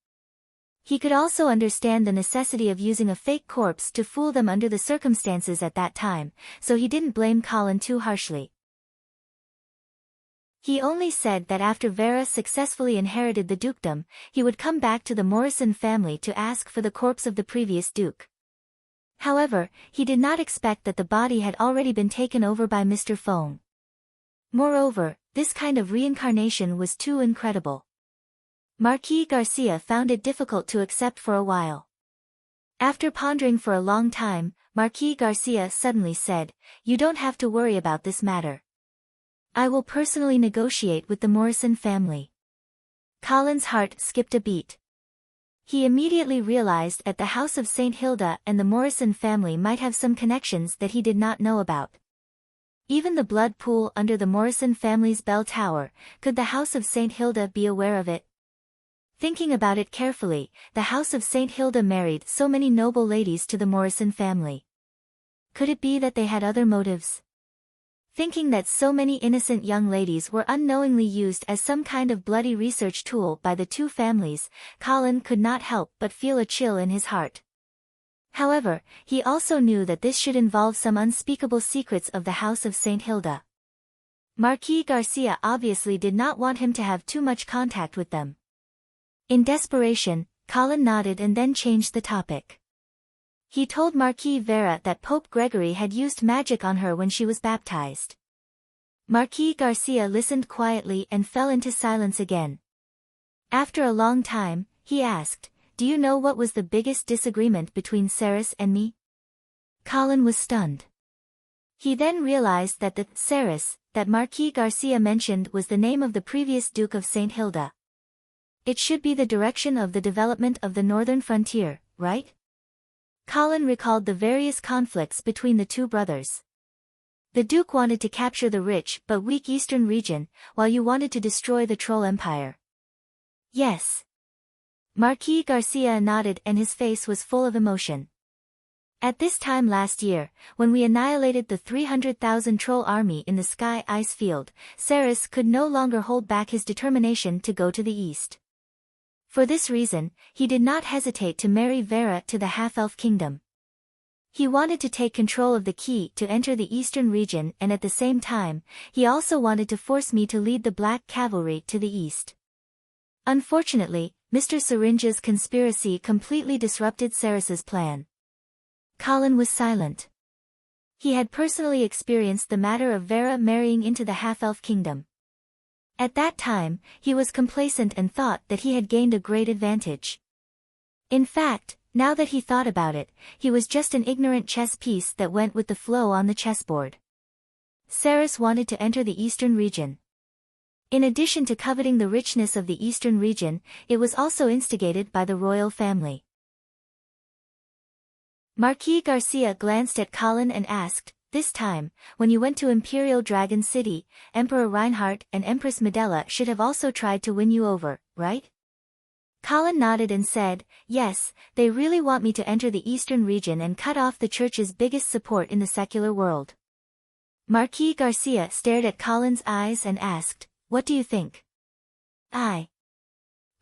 He could also understand the necessity of using a fake corpse to fool them under the circumstances at that time, so he didn't blame Colin too harshly. He only said that after Vera successfully inherited the dukedom, he would come back to the Morrison family to ask for the corpse of the previous duke. However, he did not expect that the body had already been taken over by Mr. Fong. Moreover, this kind of reincarnation was too incredible. Marquis Garcia found it difficult to accept for a while. After pondering for a long time, Marquis Garcia suddenly said, "You don't have to worry about this matter. I will personally negotiate with the Morrison family." Colin's heart skipped a beat. He immediately realized that the House of St. Hilda and the Morrison family might have some connections that he did not know about. Even the blood pool under the Morrison family's bell tower, could the House of St. Hilda be aware of it? Thinking about it carefully, the House of St. Hilda married so many noble ladies to the Morrison family. Could it be that they had other motives? Thinking that so many innocent young ladies were unknowingly used as some kind of bloody research tool by the two families, Colin could not help but feel a chill in his heart. However, he also knew that this should involve some unspeakable secrets of the House of St. Hilda. Marquis Garcia obviously did not want him to have too much contact with them. In desperation, Colin nodded and then changed the topic. He told Marquis Vera that Pope Gregory had used magic on her when she was baptized. Marquis Garcia listened quietly and fell into silence again. After a long time, he asked, "Do you know what was the biggest disagreement between Ceres and me?" Colin was stunned. He then realized that the Ceres that Marquis Garcia mentioned was the name of the previous Duke of St. Hilda. It should be the direction of the development of the northern frontier, right? Colin recalled the various conflicts between the two brothers. The Duke wanted to capture the rich but weak eastern region, while you wanted to destroy the Troll Empire. Yes. Marquis Garcia nodded and his face was full of emotion. At this time last year, when we annihilated the 300,000 troll army in the sky ice field, Ceres could no longer hold back his determination to go to the east. For this reason, he did not hesitate to marry Vera to the half-elf kingdom. He wanted to take control of the key to enter the eastern region, and at the same time, he also wanted to force me to lead the Black Cavalry to the east. Unfortunately, Mr. Syringe's conspiracy completely disrupted Ceres's plan. Colin was silent. He had personally experienced the matter of Vera marrying into the half-elf kingdom. At that time, he was complacent and thought that he had gained a great advantage. In fact, now that he thought about it, he was just an ignorant chess piece that went with the flow on the chessboard. Ceres wanted to enter the eastern region. In addition to coveting the richness of the eastern region, it was also instigated by the royal family. Marquis Garcia glanced at Colin and asked, "This time, when you went to Imperial Dragon City, Emperor Reinhardt and Empress Medela should have also tried to win you over, right?" Colin nodded and said, "Yes, they really want me to enter the eastern region and cut off the church's biggest support in the secular world." Marquis Garcia stared at Colin's eyes and asked, "What do you think?"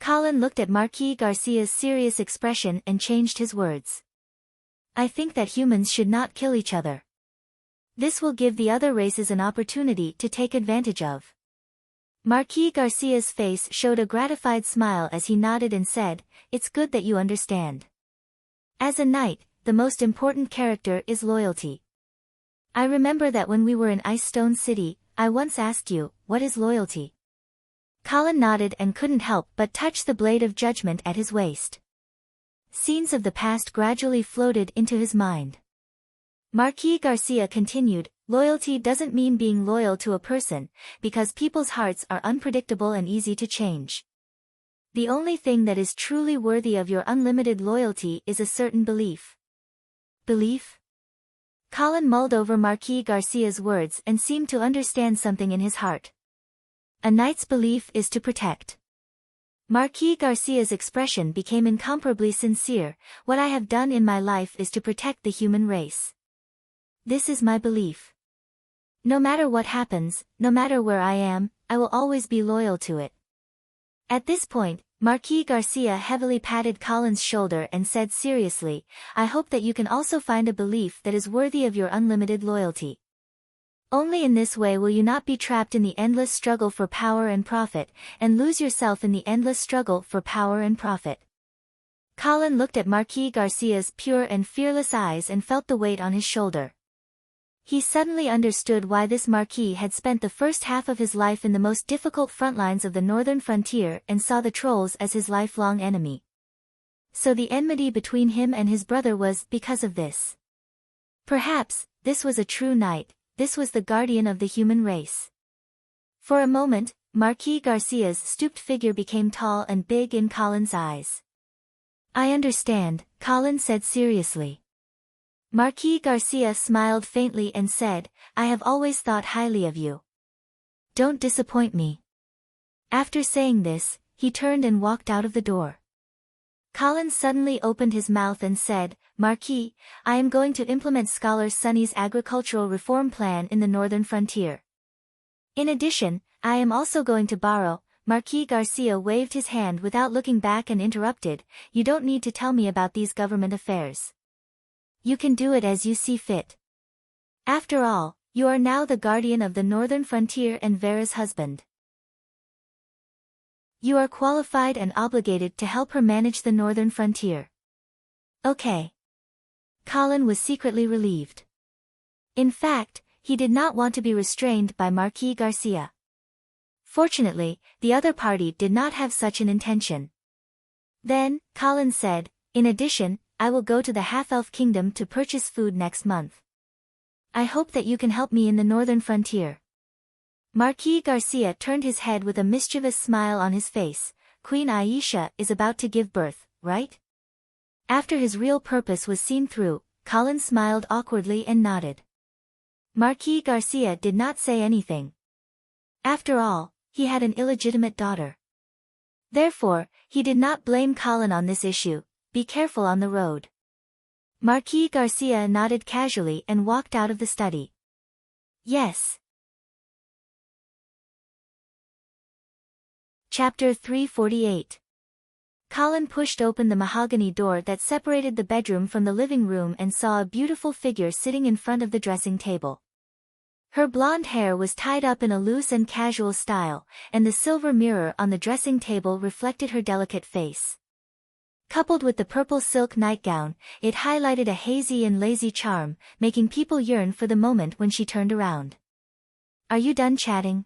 Colin looked at Marquis Garcia's serious expression and changed his words. "I think that humans should not kill each other. This will give the other races an opportunity to take advantage of." Marquis Garcia's face showed a gratified smile as he nodded and said, "It's good that you understand. As a knight, the most important character is loyalty. I remember that when we were in Ice Stone City, I once asked you, what is loyalty?" Colin nodded and couldn't help but touch the blade of judgment at his waist. Scenes of the past gradually floated into his mind. Marquis Garcia continued, "Loyalty doesn't mean being loyal to a person, because people's hearts are unpredictable and easy to change. The only thing that is truly worthy of your unlimited loyalty is a certain belief." Belief? Colin mulled over Marquis Garcia's words and seemed to understand something in his heart. A knight's belief is to protect. Marquis Garcia's expression became incomparably sincere. "What I have done in my life is to protect the human race. This is my belief. No matter what happens, no matter where I am, I will always be loyal to it. At this point, Marquis Garcia heavily patted Colin's shoulder and said seriously, I hope that you can also find a belief that is worthy of your unlimited loyalty. Only in this way will you not be trapped in the endless struggle for power and profit, and lose yourself in the endless struggle for power and profit. Colin looked at Marquis Garcia's pure and fearless eyes and felt the weight on his shoulder. He suddenly understood why this Marquis had spent the first half of his life in the most difficult front lines of the northern frontier and saw the trolls as his lifelong enemy. So the enmity between him and his brother was because of this. Perhaps, this was a true knight, this was the guardian of the human race. For a moment, Marquis Garcia's stooped figure became tall and big in Colin's eyes. I understand, Colin said seriously. Marquis Garcia smiled faintly and said, I have always thought highly of you. Don't disappoint me. After saying this, he turned and walked out of the door. Colin suddenly opened his mouth and said, Marquis, I am going to implement Scholar Sonny's agricultural reform plan in the northern frontier. In addition, I am also going to borrow. Marquis Garcia waved his hand without looking back and interrupted, you don't need to tell me about these government affairs. You can do it as you see fit. After all, you are now the guardian of the northern frontier and Vera's husband. You are qualified and obligated to help her manage the northern frontier. Okay. Colin was secretly relieved. In fact, he did not want to be restrained by Marquis Garcia. Fortunately, the other party did not have such an intention. Then, Colin said, in addition, I will go to the half-elf kingdom to purchase food next month. I hope that you can help me in the northern frontier. Marquis Garcia turned his head with a mischievous smile on his face. Queen Aisha is about to give birth, right? After his real purpose was seen through, Colin smiled awkwardly and nodded. Marquis Garcia did not say anything. After all, he had an illegitimate daughter. Therefore, he did not blame Colin on this issue. Be careful on the road. Marquis Garcia nodded casually and walked out of the study. Yes. Chapter 348. Colin pushed open the mahogany door that separated the bedroom from the living room and saw a beautiful figure sitting in front of the dressing table. Her blonde hair was tied up in a loose and casual style, and the silver mirror on the dressing table reflected her delicate face. Coupled with the purple silk nightgown, it highlighted a hazy and lazy charm, making people yearn for the moment when she turned around. Are you done chatting?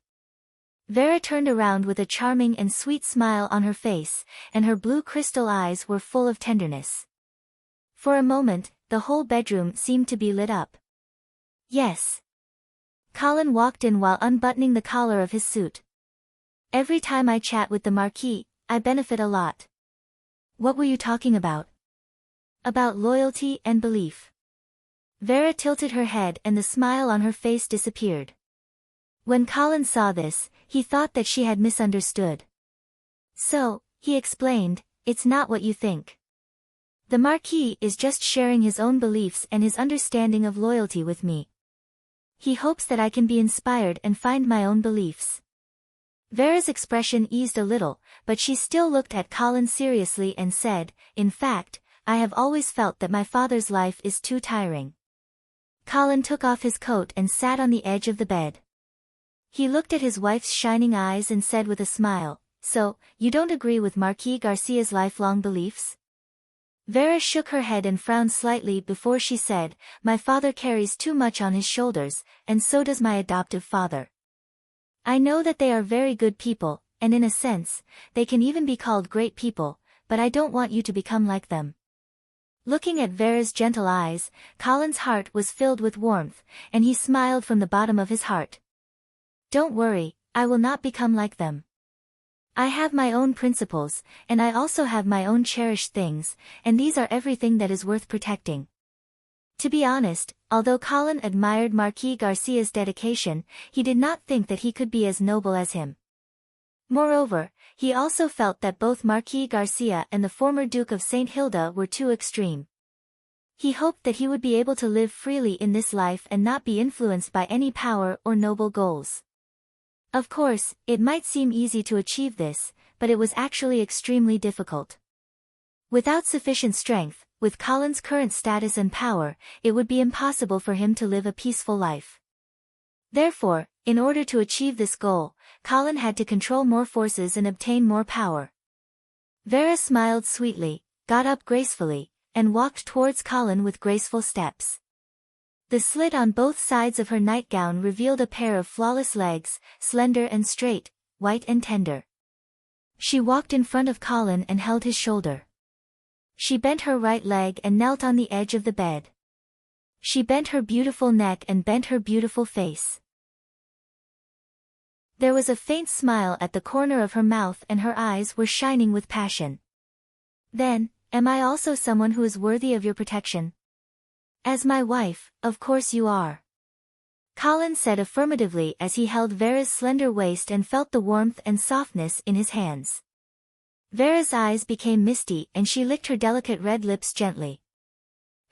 Vera turned around with a charming and sweet smile on her face, and her blue crystal eyes were full of tenderness. For a moment, the whole bedroom seemed to be lit up. Yes. Colin walked in while unbuttoning the collar of his suit. Every time I chat with the Marquis, I benefit a lot. What were you talking about? About loyalty and belief. Vera tilted her head and the smile on her face disappeared. When Colin saw this, he thought that she had misunderstood. So, he explained, it's not what you think. The Marquis is just sharing his own beliefs and his understanding of loyalty with me. He hopes that I can be inspired and find my own beliefs. Vera's expression eased a little, but she still looked at Colin seriously and said, in fact, I have always felt that my father's life is too tiring. Colin took off his coat and sat on the edge of the bed. He looked at his wife's shining eyes and said with a smile, so, you don't agree with Marquis Garcia's lifelong beliefs? Vera shook her head and frowned slightly before she said, my father carries too much on his shoulders, and so does my adoptive father. I know that they are very good people, and in a sense, they can even be called great people, but I don't want you to become like them. Looking at Vera's gentle eyes, Colin's heart was filled with warmth, and he smiled from the bottom of his heart. Don't worry, I will not become like them. I have my own principles, and I also have my own cherished things, and these are everything that is worth protecting. To be honest, although Colin admired Marquis Garcia's dedication, he did not think that he could be as noble as him. Moreover, he also felt that both Marquis Garcia and the former Duke of St. Hilda were too extreme. He hoped that he would be able to live freely in this life and not be influenced by any power or noble goals. Of course, it might seem easy to achieve this, but it was actually extremely difficult. Without sufficient strength, with Colin's current status and power, it would be impossible for him to live a peaceful life. Therefore, in order to achieve this goal, Colin had to control more forces and obtain more power. Vera smiled sweetly, got up gracefully, and walked towards Colin with graceful steps. The slit on both sides of her nightgown revealed a pair of flawless legs, slender and straight, white and tender. She walked in front of Colin and held his shoulder. She bent her right leg and knelt on the edge of the bed. She bent her beautiful neck and bent her beautiful face. There was a faint smile at the corner of her mouth and her eyes were shining with passion. Then, am I also someone who is worthy of your protection? As my wife, of course you are. Colin said affirmatively as he held Vera's slender waist and felt the warmth and softness in his hands. Vera's eyes became misty and she licked her delicate red lips gently.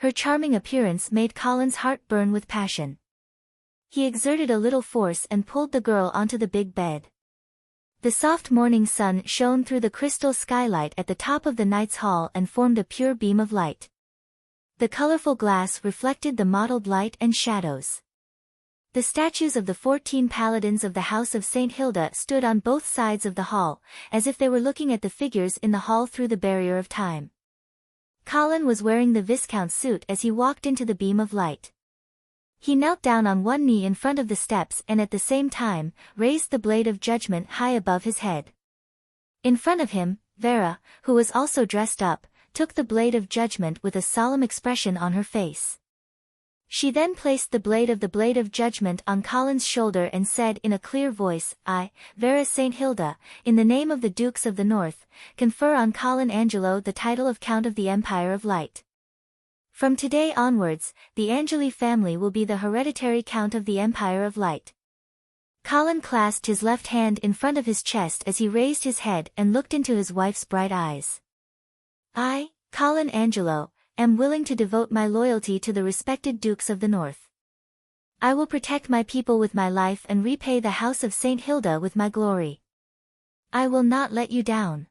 Her charming appearance made Colin's heart burn with passion. He exerted a little force and pulled the girl onto the big bed. The soft morning sun shone through the crystal skylight at the top of the knight's hall and formed a pure beam of light. The colorful glass reflected the mottled light and shadows. The statues of the 14 paladins of the House of St. Hilda stood on both sides of the hall, as if they were looking at the figures in the hall through the barrier of time. Colin was wearing the Viscount's suit as he walked into the beam of light. He knelt down on one knee in front of the steps and at the same time, raised the blade of judgment high above his head. In front of him, Vera, who was also dressed up, took the blade of judgment with a solemn expression on her face. She then placed the blade of judgment on Colin's shoulder and said in a clear voice, I, Vera St. Hilda, in the name of the Dukes of the North, confer on Colin Angelo the title of Count of the Empire of Light. From today onwards, the Angeli family will be the hereditary Count of the Empire of Light. Colin clasped his left hand in front of his chest as he raised his head and looked into his wife's bright eyes. I, Colin Angelo, am willing to devote my loyalty to the respected Dukes of the North. I will protect my people with my life and repay the House of St. Hilda with my glory. I will not let you down.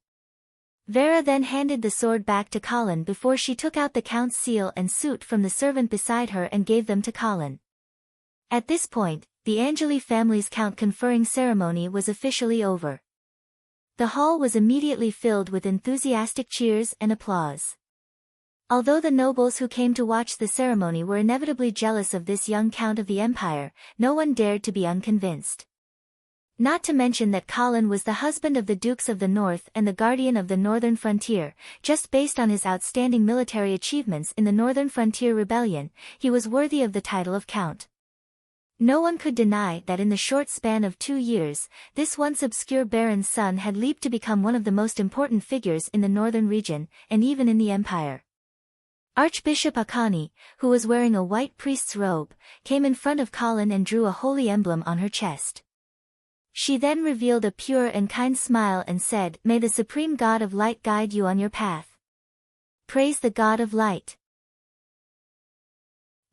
Vera then handed the sword back to Colin before she took out the Count's seal and suit from the servant beside her and gave them to Colin. At this point, the Angeli family's Count conferring ceremony was officially over. The hall was immediately filled with enthusiastic cheers and applause. Although the nobles who came to watch the ceremony were inevitably jealous of this young Count of the Empire, no one dared to be unconvinced. Not to mention that Colin was the husband of the Dukes of the North and the guardian of the northern frontier, just based on his outstanding military achievements in the Northern Frontier Rebellion, he was worthy of the title of Count. No one could deny that in the short span of 2 years, this once obscure baron's son had leaped to become one of the most important figures in the northern region, and even in the empire. Archbishop Akani, who was wearing a white priest's robe, came in front of Colin and drew a holy emblem on her chest. She then revealed a pure and kind smile and said, May the supreme God of light guide you on your path. Praise the God of light.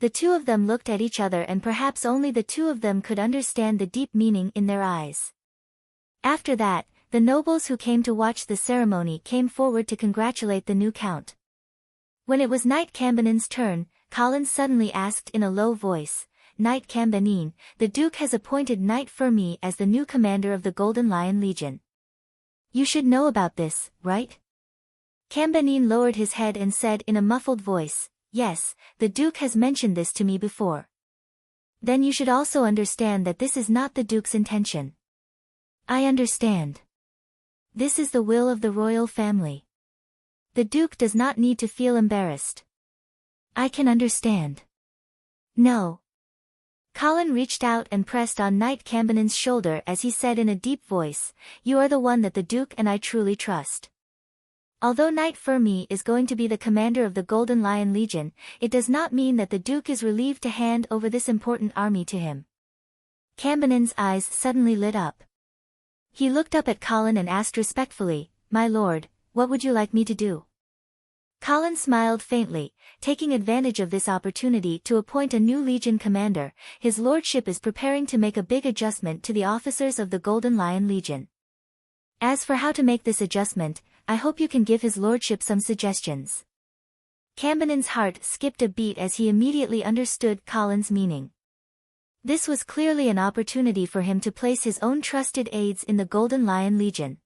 The two of them looked at each other and perhaps only the two of them could understand the deep meaning in their eyes. After that, the nobles who came to watch the ceremony came forward to congratulate the new count. When it was Knight Cambanin's turn, Colin suddenly asked in a low voice, Knight Cambanin, the Duke has appointed Knight Fermi as the new commander of the Golden Lion Legion. You should know about this, right? Cambanin lowered his head and said in a muffled voice, Yes, the Duke has mentioned this to me before. Then you should also understand that this is not the Duke's intention. I understand. This is the will of the royal family. The Duke does not need to feel embarrassed. I can understand. No. Colin reached out and pressed on Knight Cambanin's shoulder as he said in a deep voice, You are the one that the Duke and I truly trust. Although Knight Fermi is going to be the commander of the Golden Lion Legion, it does not mean that the Duke is relieved to hand over this important army to him. Cambanin's eyes suddenly lit up. He looked up at Colin and asked respectfully, My lord, what would you like me to do? Colin smiled faintly, taking advantage of this opportunity to appoint a new Legion commander. His lordship is preparing to make a big adjustment to the officers of the Golden Lion Legion. As for how to make this adjustment, I hope you can give his lordship some suggestions. Cambonen's heart skipped a beat as he immediately understood Colin's meaning. This was clearly an opportunity for him to place his own trusted aides in the Golden Lion Legion.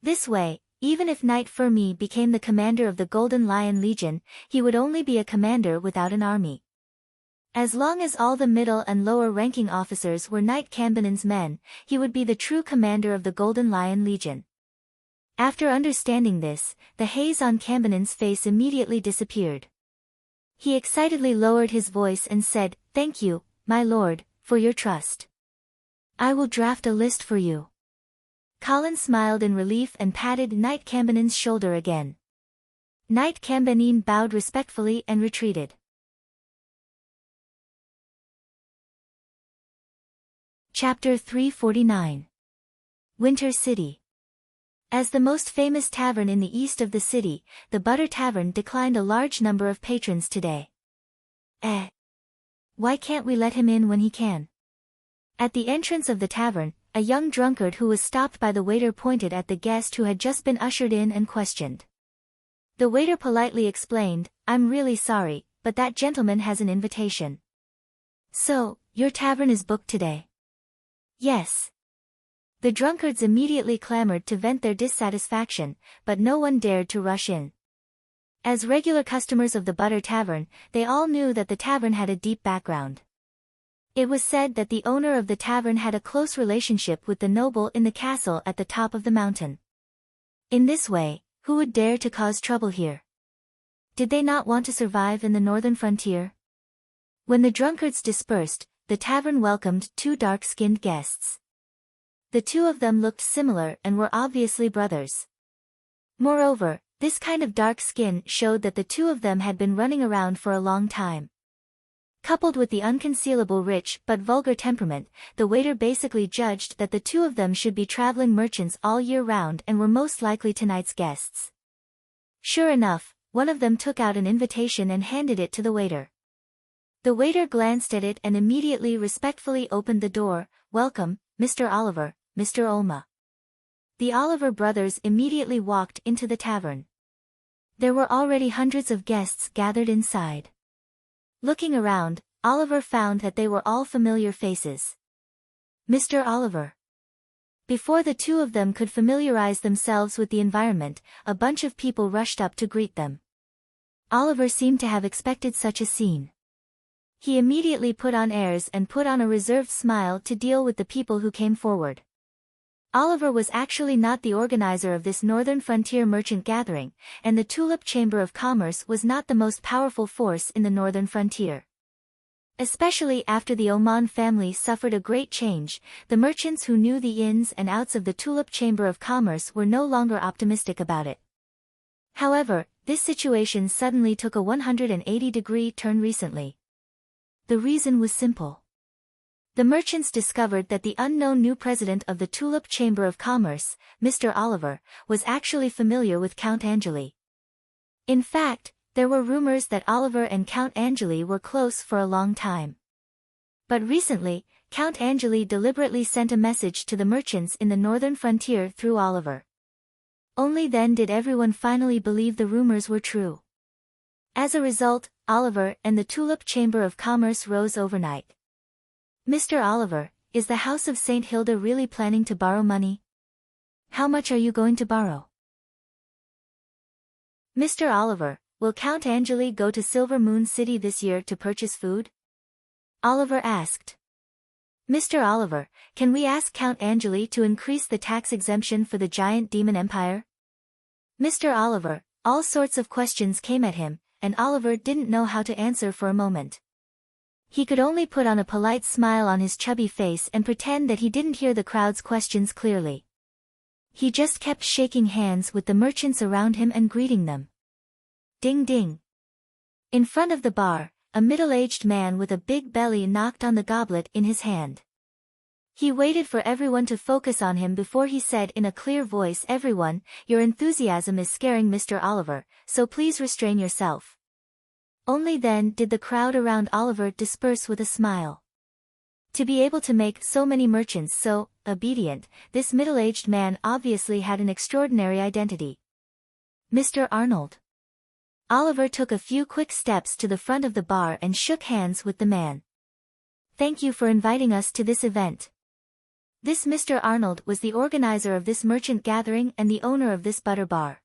This way, even if Knight Fermi became the commander of the Golden Lion Legion, he would only be a commander without an army. As long as all the middle and lower-ranking officers were Knight Cambonen's men, he would be the true commander of the Golden Lion Legion. After understanding this, the haze on Cambonen's face immediately disappeared. He excitedly lowered his voice and said, "Thank you, my lord, for your trust. I will draft a list for you." Colin smiled in relief and patted Knight Cambonen's shoulder again. Knight Cambonen bowed respectfully and retreated. Chapter 349. Winter City. As the most famous tavern in the east of the city, the Butter Tavern declined a large number of patrons today. Why can't we let him in when he can? At the entrance of the tavern, a young drunkard who was stopped by the waiter pointed at the guest who had just been ushered in and questioned. The waiter politely explained, "I'm really sorry, but that gentleman has an invitation." "So, your tavern is booked today?" "Yes." The drunkards immediately clamored to vent their dissatisfaction, but no one dared to rush in. As regular customers of the Butter Tavern, they all knew that the tavern had a deep background. It was said that the owner of the tavern had a close relationship with the noble in the castle at the top of the mountain. In this way, who would dare to cause trouble here? Did they not want to survive in the northern frontier? When the drunkards dispersed, the tavern welcomed two dark-skinned guests. The two of them looked similar and were obviously brothers. Moreover, this kind of dark skin showed that the two of them had been running around for a long time. Coupled with the unconcealable rich but vulgar temperament, the waiter basically judged that the two of them should be traveling merchants all year round and were most likely tonight's guests. Sure enough, one of them took out an invitation and handed it to the waiter. The waiter glanced at it and immediately respectfully opened the door. "Welcome, Mr. Oliver, Mr. Olma." The Oliver brothers immediately walked into the tavern. There were already hundreds of guests gathered inside. Looking around, Oliver found that they were all familiar faces. "Mr. Oliver." Before the two of them could familiarize themselves with the environment, a bunch of people rushed up to greet them. Oliver seemed to have expected such a scene. He immediately put on airs and put on a reserved smile to deal with the people who came forward. Oliver was actually not the organizer of this northern frontier merchant gathering, and the Tulip Chamber of Commerce was not the most powerful force in the northern frontier. Especially after the Oman family suffered a great change, the merchants who knew the ins and outs of the Tulip Chamber of Commerce were no longer optimistic about it. However, this situation suddenly took a 180-degree turn recently. The reason was simple. The merchants discovered that the unknown new president of the Tulip Chamber of Commerce, Mr. Oliver, was actually familiar with Count Angeli. In fact, there were rumors that Oliver and Count Angeli were close for a long time. But recently, Count Angeli deliberately sent a message to the merchants in the northern frontier through Oliver. Only then did everyone finally believe the rumors were true. As a result, Oliver and the Tulip Chamber of Commerce rose overnight. "Mr. Oliver, is the House of St. Hilda really planning to borrow money? How much are you going to borrow?" "Mr. Oliver, will Count Angeli go to Silver Moon City this year to purchase food?" Oliver asked. "Mr. Oliver, can we ask Count Angeli to increase the tax exemption for the giant demon empire?" Mr. Oliver, all sorts of questions came at him, and Oliver didn't know how to answer for a moment. He could only put on a polite smile on his chubby face and pretend that he didn't hear the crowd's questions clearly. He just kept shaking hands with the merchants around him and greeting them. Ding ding. In front of the bar, a middle-aged man with a big belly knocked on the goblet in his hand. He waited for everyone to focus on him before he said in a clear voice, "Everyone, your enthusiasm is scaring Mr. Oliver, so please restrain yourself." Only then did the crowd around Oliver disperse with a smile. To be able to make so many merchants so obedient, this middle-aged man obviously had an extraordinary identity. "Mr. Arnold." Oliver took a few quick steps to the front of the bar and shook hands with the man. "Thank you for inviting us to this event." This Mr. Arnold was the organizer of this merchant gathering and the owner of this butter bar.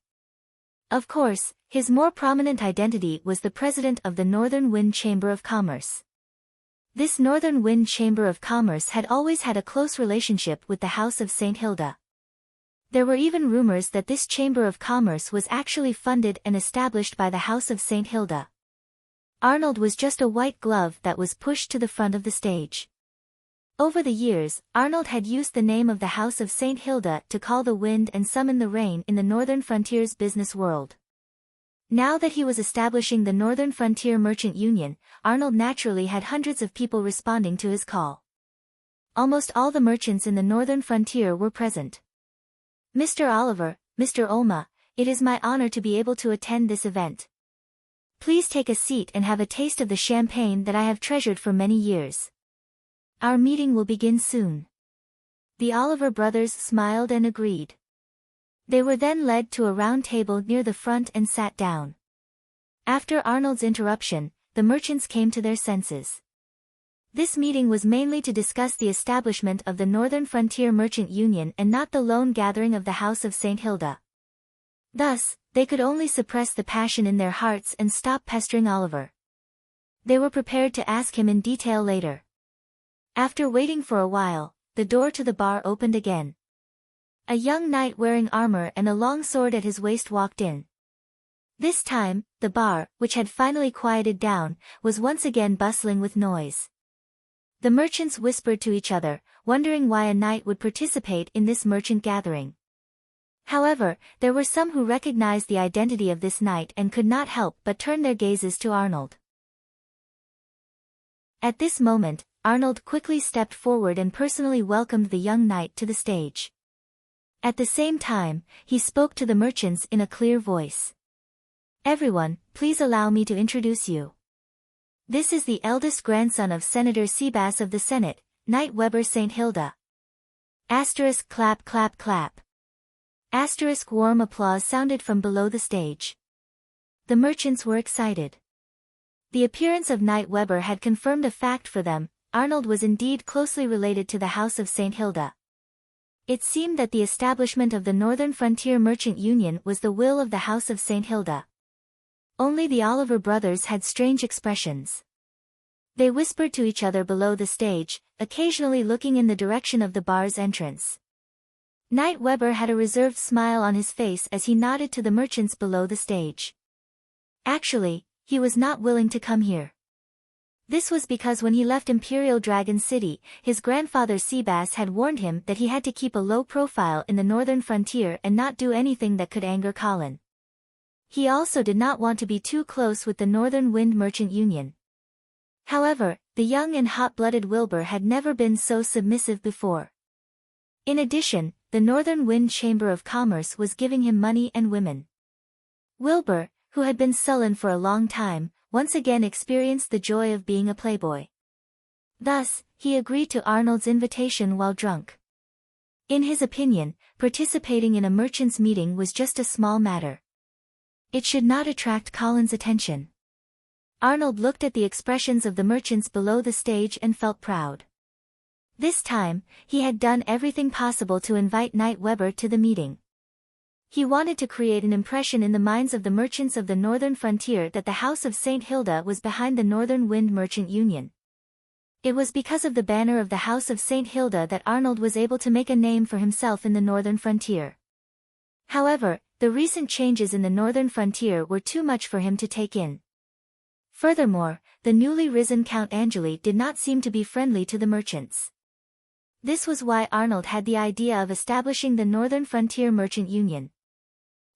Of course, his more prominent identity was the president of the Northern Wind Chamber of Commerce. This Northern Wind Chamber of Commerce had always had a close relationship with the House of St. Hilda. There were even rumors that this Chamber of Commerce was actually funded and established by the House of St. Hilda. Arnold was just a white glove that was pushed to the front of the stage. Over the years, Arnold had used the name of the House of St. Hilda to call the wind and summon the rain in the Northern Frontier's business world. Now that he was establishing the Northern Frontier Merchant Union, Arnold naturally had hundreds of people responding to his call. Almost all the merchants in the Northern Frontier were present. "Mr. Oliver, Mr. Olma, it is my honor to be able to attend this event. Please take a seat and have a taste of the champagne that I have treasured for many years. Our meeting will begin soon." The Oliver brothers smiled and agreed. They were then led to a round table near the front and sat down. After Arnold's interruption, the merchants came to their senses. This meeting was mainly to discuss the establishment of the Northern Frontier Merchant Union and not the lone gathering of the House of St. Hilda. Thus, they could only suppress the passion in their hearts and stop pestering Oliver. They were prepared to ask him in detail later. After waiting for a while, the door to the bar opened again. A young knight wearing armor and a long sword at his waist walked in. This time, the bar, which had finally quieted down, was once again bustling with noise. The merchants whispered to each other, wondering why a knight would participate in this merchant gathering. However, there were some who recognized the identity of this knight and could not help but turn their gazes to Arnold. At this moment, Arnold quickly stepped forward and personally welcomed the young knight to the stage. At the same time, he spoke to the merchants in a clear voice. "Everyone, please allow me to introduce you. This is the eldest grandson of Senator Seabass of the Senate, Knight Weber St. Hilda." Asterisk clap clap clap. Asterisk warm applause sounded from below the stage. The merchants were excited. The appearance of Knight Weber had confirmed a fact for them: Arnold was indeed closely related to the House of St. Hilda. It seemed that the establishment of the Northern Frontier Merchant Union was the will of the House of St. Hilda. Only the Oliver brothers had strange expressions. They whispered to each other below the stage, occasionally looking in the direction of the bar's entrance. Knight Weber had a reserved smile on his face as he nodded to the merchants below the stage. Actually, he was not willing to come here. This was because when he left Imperial Dragon City, his grandfather Seabass had warned him that he had to keep a low profile in the Northern Frontier and not do anything that could anger Colin. He also did not want to be too close with the Northern Wind Merchant Union. However, the young and hot-blooded Wilbur had never been so submissive before. In addition, the Northern Wind Chamber of Commerce was giving him money and women. Wilbur, who had been sullen for a long time, once again experienced the joy of being a playboy. Thus, he agreed to Arnold's invitation while drunk. In his opinion, participating in a merchants' meeting was just a small matter. It should not attract Colin's attention. Arnold looked at the expressions of the merchants below the stage and felt proud. This time, he had done everything possible to invite Knight Weber to the meeting. He wanted to create an impression in the minds of the merchants of the Northern Frontier that the House of St. Hilda was behind the Northern Wind Merchant Union. It was because of the banner of the House of St. Hilda that Arnold was able to make a name for himself in the Northern Frontier. However, the recent changes in the Northern Frontier were too much for him to take in. Furthermore, the newly risen Count Angeli did not seem to be friendly to the merchants. This was why Arnold had the idea of establishing the Northern Frontier Merchant Union.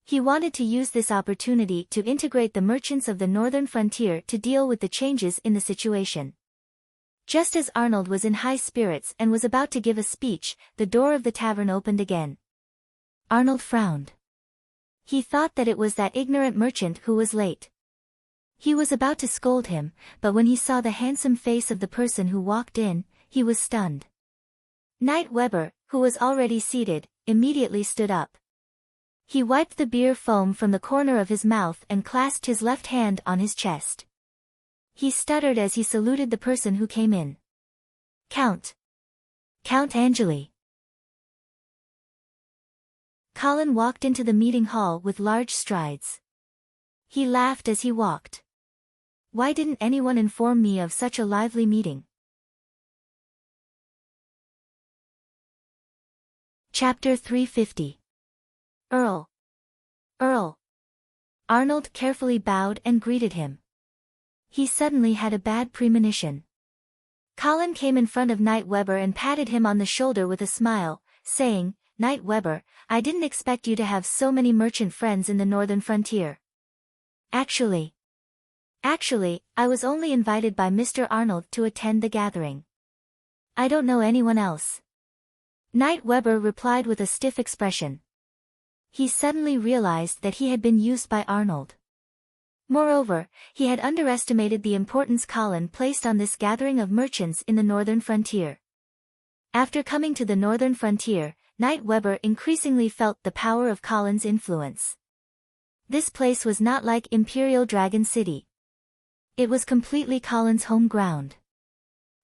He wanted to use this opportunity to integrate the merchants of the Northern Frontier to deal with the changes in the situation. Just as Arnold was in high spirits and was about to give a speech, the door of the tavern opened again. Arnold frowned. He thought that it was that ignorant merchant who was late. He was about to scold him, but when he saw the handsome face of the person who walked in, he was stunned. Knight Weber, who was already seated, immediately stood up. He wiped the beer foam from the corner of his mouth and clasped his left hand on his chest. He stuttered as he saluted the person who came in. Count Angeli. Colin walked into the meeting hall with large strides. He laughed as he walked. Why didn't anyone inform me of such a lively meeting? Chapter 350. Earl. Arnold carefully bowed and greeted him. He suddenly had a bad premonition. Colin came in front of Knight Weber and patted him on the shoulder with a smile, saying, Knight Weber, I didn't expect you to have so many merchant friends in the northern frontier. Actually, I was only invited by Mr. Arnold to attend the gathering. I don't know anyone else. Knight Weber replied with a stiff expression. He suddenly realized that he had been used by Arnold. Moreover, he had underestimated the importance Colin placed on this gathering of merchants in the northern frontier. After coming to the northern frontier, Knight Weber increasingly felt the power of Colin's influence. This place was not like Imperial Dragon City. It was completely Colin's home ground.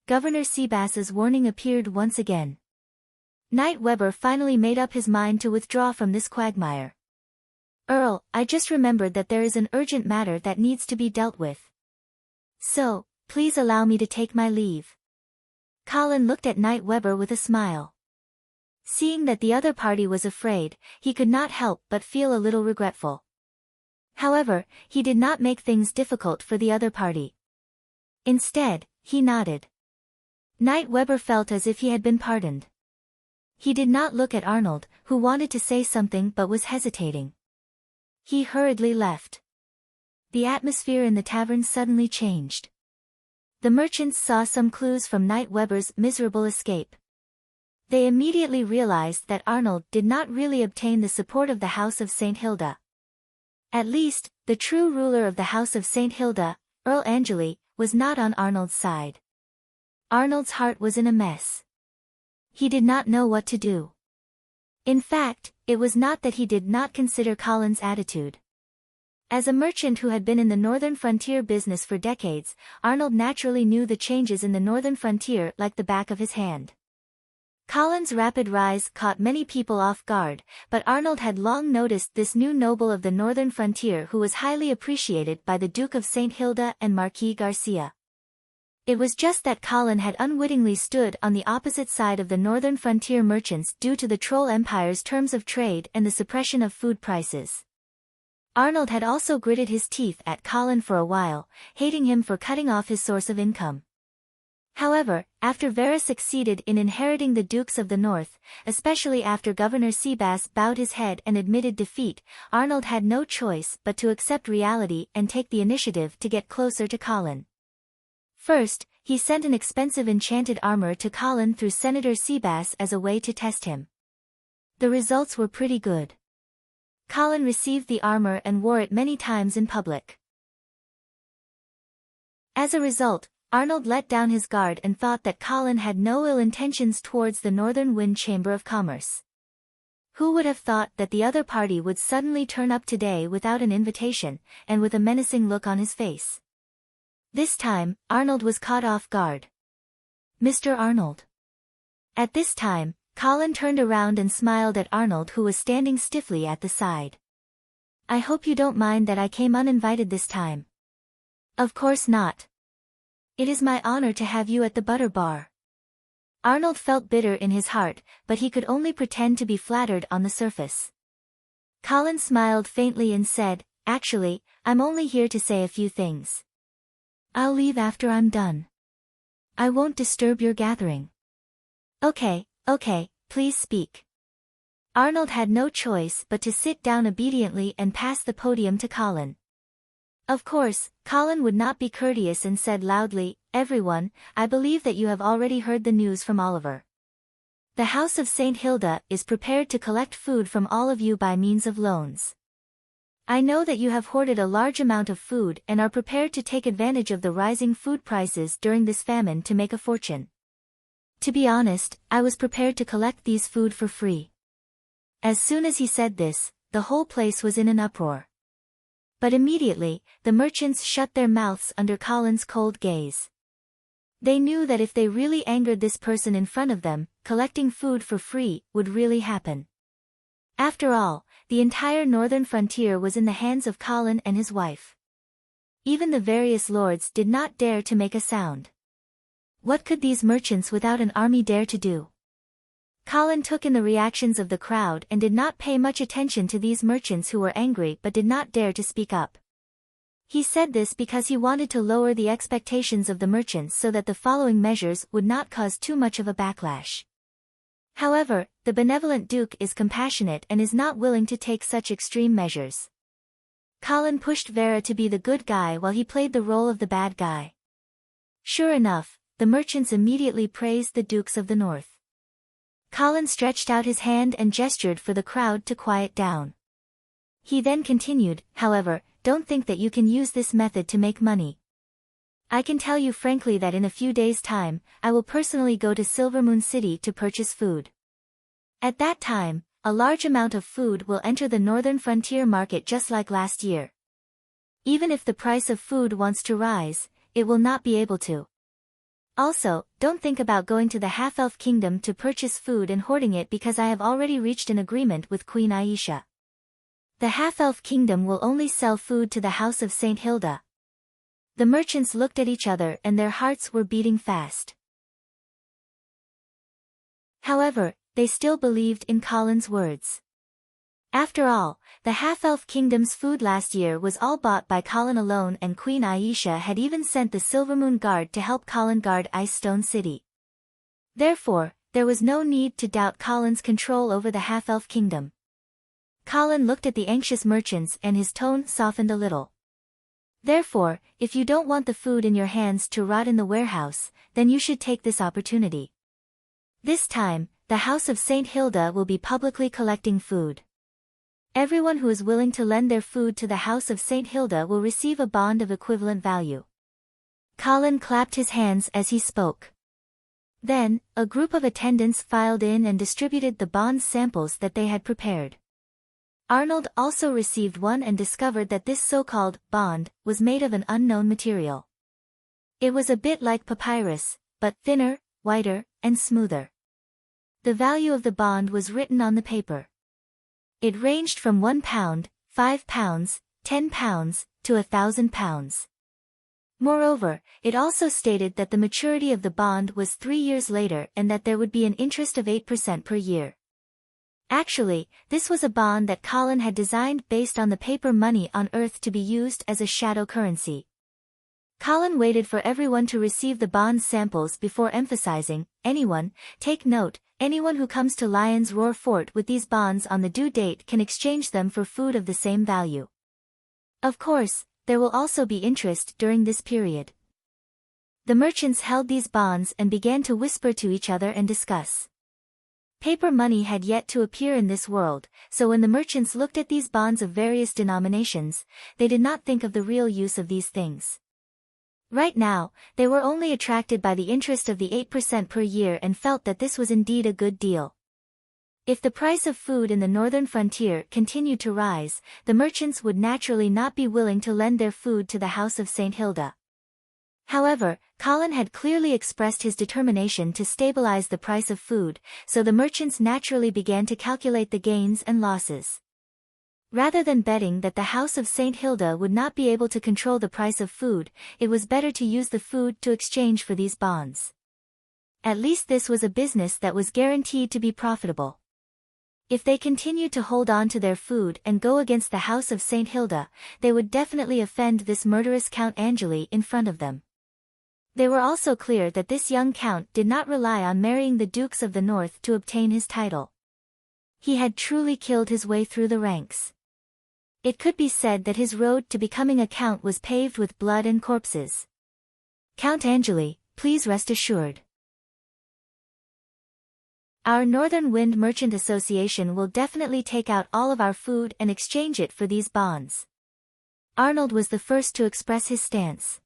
Governor Seabass's warning appeared once again. Knight Weber finally made up his mind to withdraw from this quagmire. Earl, I just remembered that there is an urgent matter that needs to be dealt with. So, please allow me to take my leave. Colin looked at Knight Weber with a smile. Seeing that the other party was afraid, he could not help but feel a little regretful. However, he did not make things difficult for the other party. Instead, he nodded. Knight Weber felt as if he had been pardoned. He did not look at Arnold, who wanted to say something but was hesitating. He hurriedly left. The atmosphere in the tavern suddenly changed. The merchants saw some clues from Knight Weber's miserable escape. They immediately realized that Arnold did not really obtain the support of the House of St. Hilda. At least, the true ruler of the House of St. Hilda, Earl Angeli, was not on Arnold's side. Arnold's heart was in a mess. He did not know what to do. In fact, it was not that he did not consider Colin's attitude. As a merchant who had been in the northern frontier business for decades, Arnold naturally knew the changes in the northern frontier like the back of his hand. Colin's rapid rise caught many people off guard, but Arnold had long noticed this new noble of the northern frontier who was highly appreciated by the Duke of St. Hilda and Marquis Garcia. It was just that Colin had unwittingly stood on the opposite side of the northern frontier merchants due to the Troll Empire's terms of trade and the suppression of food prices. Arnold had also gritted his teeth at Colin for a while, hating him for cutting off his source of income. However, after Vera succeeded in inheriting the Dukes of the North, especially after Governor Seabass bowed his head and admitted defeat, Arnold had no choice but to accept reality and take the initiative to get closer to Colin. First, he sent an expensive enchanted armor to Colin through Senator Seabass as a way to test him. The results were pretty good. Colin received the armor and wore it many times in public. As a result, Arnold let down his guard and thought that Colin had no ill intentions towards the Northern Wind Chamber of Commerce. Who would have thought that the other party would suddenly turn up today without an invitation, and with a menacing look on his face? This time, Arnold was caught off guard. Mr. Arnold. At this time, Colin turned around and smiled at Arnold, who was standing stiffly at the side. I hope you don't mind that I came uninvited this time. Of course not. It is my honor to have you at the butter bar. Arnold felt bitter in his heart, but he could only pretend to be flattered on the surface. Colin smiled faintly and said, Actually, I'm only here to say a few things. I'll leave after I'm done. I won't disturb your gathering. Okay, please speak. Arnold had no choice but to sit down obediently and pass the podium to Colin. Of course, Colin would not be courteous and said loudly, "Everyone, I believe that you have already heard the news from Oliver. The House of St. Hilda is prepared to collect food from all of you by means of loans. I know that you have hoarded a large amount of food and are prepared to take advantage of the rising food prices during this famine to make a fortune. To be honest, I was prepared to collect these food for free." As soon as he said this, the whole place was in an uproar. But immediately, the merchants shut their mouths under Colin's cold gaze. They knew that if they really angered this person in front of them, collecting food for free would really happen. After all, the entire northern frontier was in the hands of Colin and his wife. Even the various lords did not dare to make a sound. What could these merchants without an army dare to do? Colin took in the reactions of the crowd and did not pay much attention to these merchants who were angry but did not dare to speak up. He said this because he wanted to lower the expectations of the merchants so that the following measures would not cause too much of a backlash. However, the benevolent Duke is compassionate and is not willing to take such extreme measures. Colin pushed Vera to be the good guy while he played the role of the bad guy. Sure enough, the merchants immediately praised the Dukes of the North. Colin stretched out his hand and gestured for the crowd to quiet down. He then continued, "However, don't think that you can use this method to make money. I can tell you frankly that in a few days' time, I will personally go to Silvermoon City to purchase food. At that time, a large amount of food will enter the northern frontier market just like last year. Even if the price of food wants to rise, it will not be able to. Also, don't think about going to the half-elf kingdom to purchase food and hoarding it because I have already reached an agreement with Queen Aisha. The half-elf kingdom will only sell food to the House of St. Hilda." The merchants looked at each other and their hearts were beating fast. However, they still believed in Colin's words. After all, the half-elf kingdom's food last year was all bought by Colin alone, and Queen Aisha had even sent the Silvermoon Guard to help Colin guard Ice Stone City. Therefore, there was no need to doubt Colin's control over the half-elf kingdom. Colin looked at the anxious merchants and his tone softened a little. "Therefore, if you don't want the food in your hands to rot in the warehouse, then you should take this opportunity. This time, the House of St. Hilda will be publicly collecting food. Everyone who is willing to lend their food to the House of St. Hilda will receive a bond of equivalent value." Colin clapped his hands as he spoke. Then, a group of attendants filed in and distributed the bond samples that they had prepared. Arnold also received one and discovered that this so-called bond was made of an unknown material. It was a bit like papyrus, but thinner, whiter, and smoother. The value of the bond was written on the paper. It ranged from £1, £5, £10, to £1,000. Moreover, it also stated that the maturity of the bond was 3 years later and that there would be an interest of 8% per year. Actually, this was a bond that Colin had designed based on the paper money on Earth to be used as a shadow currency. Colin waited for everyone to receive the bond samples before emphasizing, "Anyone, take note, anyone who comes to Lion's Roar Fort with these bonds on the due date can exchange them for food of the same value. Of course, there will also be interest during this period." The merchants held these bonds and began to whisper to each other and discuss. Paper money had yet to appear in this world, so when the merchants looked at these bonds of various denominations, they did not think of the real use of these things. Right now, they were only attracted by the interest of the 8% per year and felt that this was indeed a good deal. If the price of food in the northern frontier continued to rise, the merchants would naturally not be willing to lend their food to the House of St. Hilda. However, Colin had clearly expressed his determination to stabilize the price of food, so the merchants naturally began to calculate the gains and losses. Rather than betting that the House of St. Hilda would not be able to control the price of food, it was better to use the food to exchange for these bonds. At least this was a business that was guaranteed to be profitable. If they continued to hold on to their food and go against the House of St. Hilda, they would definitely offend this murderous Count Angeli in front of them. They were also clear that this young count did not rely on marrying the Dukes of the North to obtain his title. He had truly killed his way through the ranks. It could be said that his road to becoming a count was paved with blood and corpses. Count Angeli, please rest assured. Our Northern Wind Merchant Association will definitely take out all of our food and exchange it for these bonds. Arnold was the first to express his stance.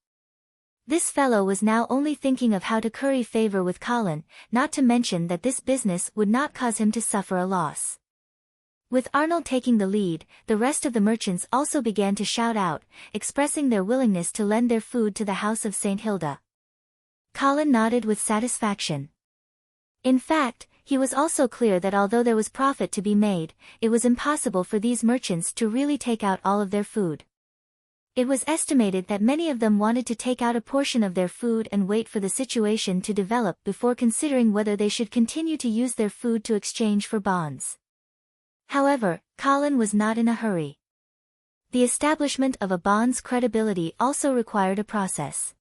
This fellow was now only thinking of how to curry favor with Colin, not to mention that this business would not cause him to suffer a loss. With Arnold taking the lead, the rest of the merchants also began to shout out, expressing their willingness to lend their food to the House of St. Hilda. Colin nodded with satisfaction. In fact, he was also clear that although there was profit to be made, it was impossible for these merchants to really take out all of their food. It was estimated that many of them wanted to take out a portion of their food and wait for the situation to develop before considering whether they should continue to use their food to exchange for bonds. However, Colin was not in a hurry. The establishment of a bond's credibility also required a process.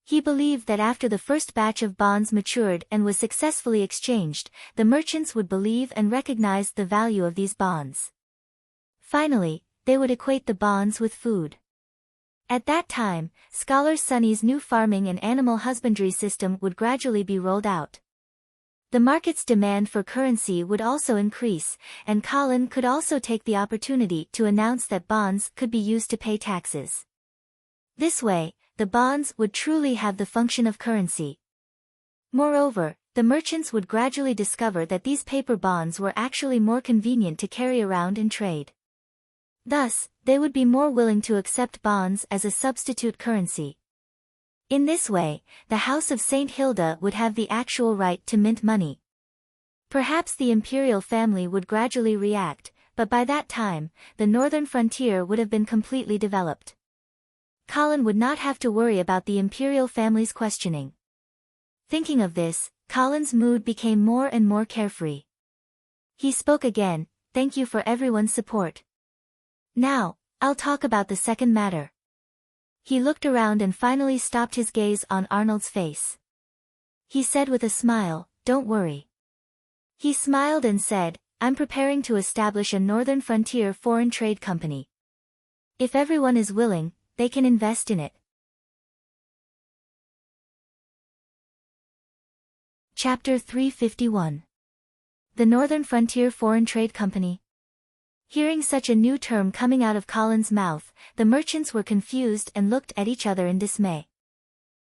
He believed that after the first batch of bonds matured and was successfully exchanged, the merchants would believe and recognize the value of these bonds. Finally, they would equate the bonds with food. At that time, Scholar Sonny's new farming and animal husbandry system would gradually be rolled out. The market's demand for currency would also increase, and Colin could also take the opportunity to announce that bonds could be used to pay taxes. This way, the bonds would truly have the function of currency. Moreover, the merchants would gradually discover that these paper bonds were actually more convenient to carry around and trade. Thus, they would be more willing to accept bonds as a substitute currency. In this way, the House of St. Hilda would have the actual right to mint money. Perhaps the imperial family would gradually react, but by that time, the northern frontier would have been completely developed. Colin would not have to worry about the imperial family's questioning. Thinking of this, Colin's mood became more and more carefree. He spoke again, "Thank you for everyone's support. Now, I'll talk about the second matter." He looked around and finally stopped his gaze on Arnold's face. He said with a smile, "Don't worry." He smiled and said, "I'm preparing to establish a Northern Frontier Foreign Trade Company. If everyone is willing, they can invest in it." Chapter 351. The Northern Frontier Foreign Trade Company. Hearing such a new term coming out of Colin's mouth, the merchants were confused and looked at each other in dismay.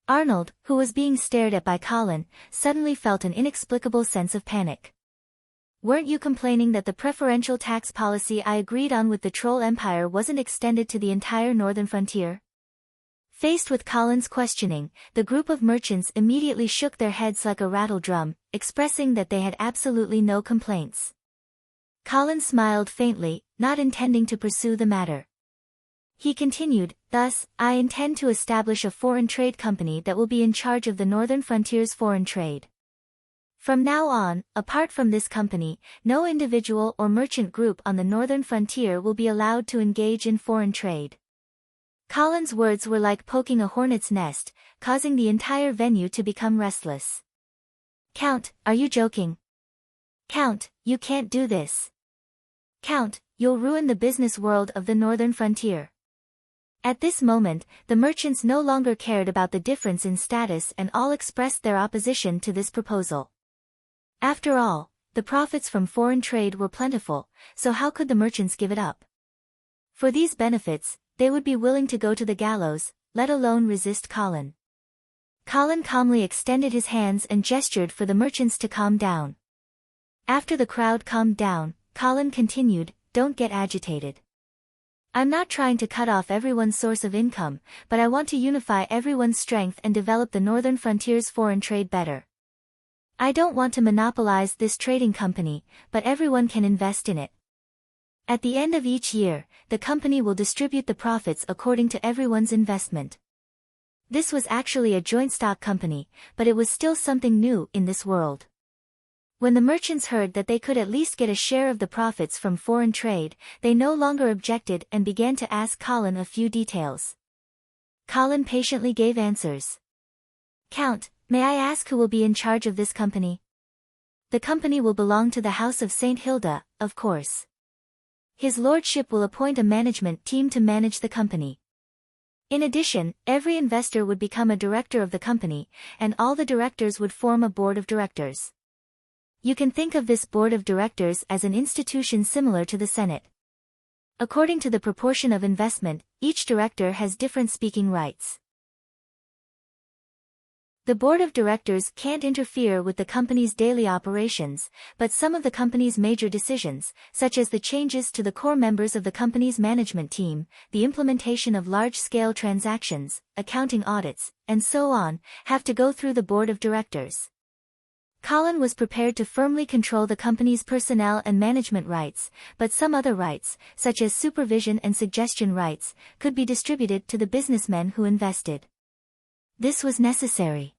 Arnold, who was being stared at by Colin, suddenly felt an inexplicable sense of panic. "Weren't you complaining that the preferential tax policy I agreed on with the Troll Empire wasn't extended to the entire northern frontier?" Faced with Colin's questioning, the group of merchants immediately shook their heads like a rattle drum, expressing that they had absolutely no complaints. Colin smiled faintly, not intending to pursue the matter. He continued, "Thus, I intend to establish a foreign trade company that will be in charge of the northern frontier's foreign trade. From now on, apart from this company, no individual or merchant group on the northern frontier will be allowed to engage in foreign trade." Colin's words were like poking a hornet's nest, causing the entire venue to become restless. "Count, are you joking? Count, you can't do this. Count, you'll ruin the business world of the northern frontier." At this moment, the merchants no longer cared about the difference in status and all expressed their opposition to this proposal. After all, the profits from foreign trade were plentiful, so how could the merchants give it up? For these benefits, they would be willing to go to the gallows, let alone resist Colin. Colin calmly extended his hands and gestured for the merchants to calm down. After the crowd calmed down, Colin continued, "Don't get agitated. I'm not trying to cut off everyone's source of income, but I want to unify everyone's strength and develop the northern frontier's foreign trade better. I don't want to monopolize this trading company, but everyone can invest in it. At the end of each year, the company will distribute the profits according to everyone's investment." This was actually a joint stock company, but it was still something new in this world. When the merchants heard that they could at least get a share of the profits from foreign trade, they no longer objected and began to ask Colin a few details. Colin patiently gave answers. "Count, may I ask who will be in charge of this company?" "The company will belong to the House of St. Hilda, of course." His lordship will appoint a management team to manage the company. In addition, every investor would become a director of the company, and all the directors would form a board of directors. You can think of this board of directors as an institution similar to the Senate. According to the proportion of investment, each director has different speaking rights. The board of directors can't interfere with the company's daily operations, but some of the company's major decisions, such as the changes to the core members of the company's management team, the implementation of large-scale transactions, accounting audits, and so on, have to go through the board of directors. Colin was prepared to firmly control the company's personnel and management rights, but some other rights, such as supervision and suggestion rights, could be distributed to the businessmen who invested. This was necessary.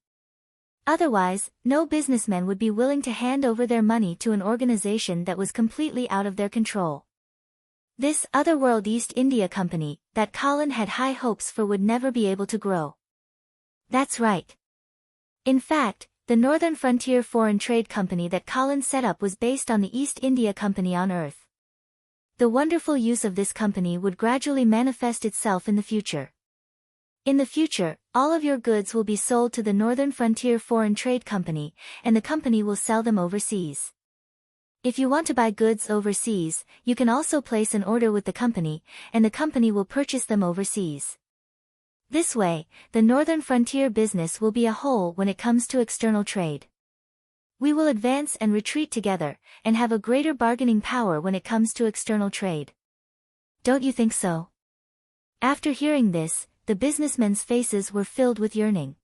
Otherwise, no businessmen would be willing to hand over their money to an organization that was completely out of their control. This otherworld East India Company, that Colin had high hopes for, would never be able to grow. That's right. In fact, the Northern Frontier Foreign Trade Company that Colin set up was based on the East India Company on Earth. The wonderful use of this company would gradually manifest itself in the future. In the future, all of your goods will be sold to the Northern Frontier Foreign Trade Company, and the company will sell them overseas. If you want to buy goods overseas, you can also place an order with the company, and the company will purchase them overseas. This way, the Northern Frontier business will be a whole when it comes to external trade. We will advance and retreat together, and have a greater bargaining power when it comes to external trade. Don't you think so? After hearing this, the businessmen's faces were filled with yearning.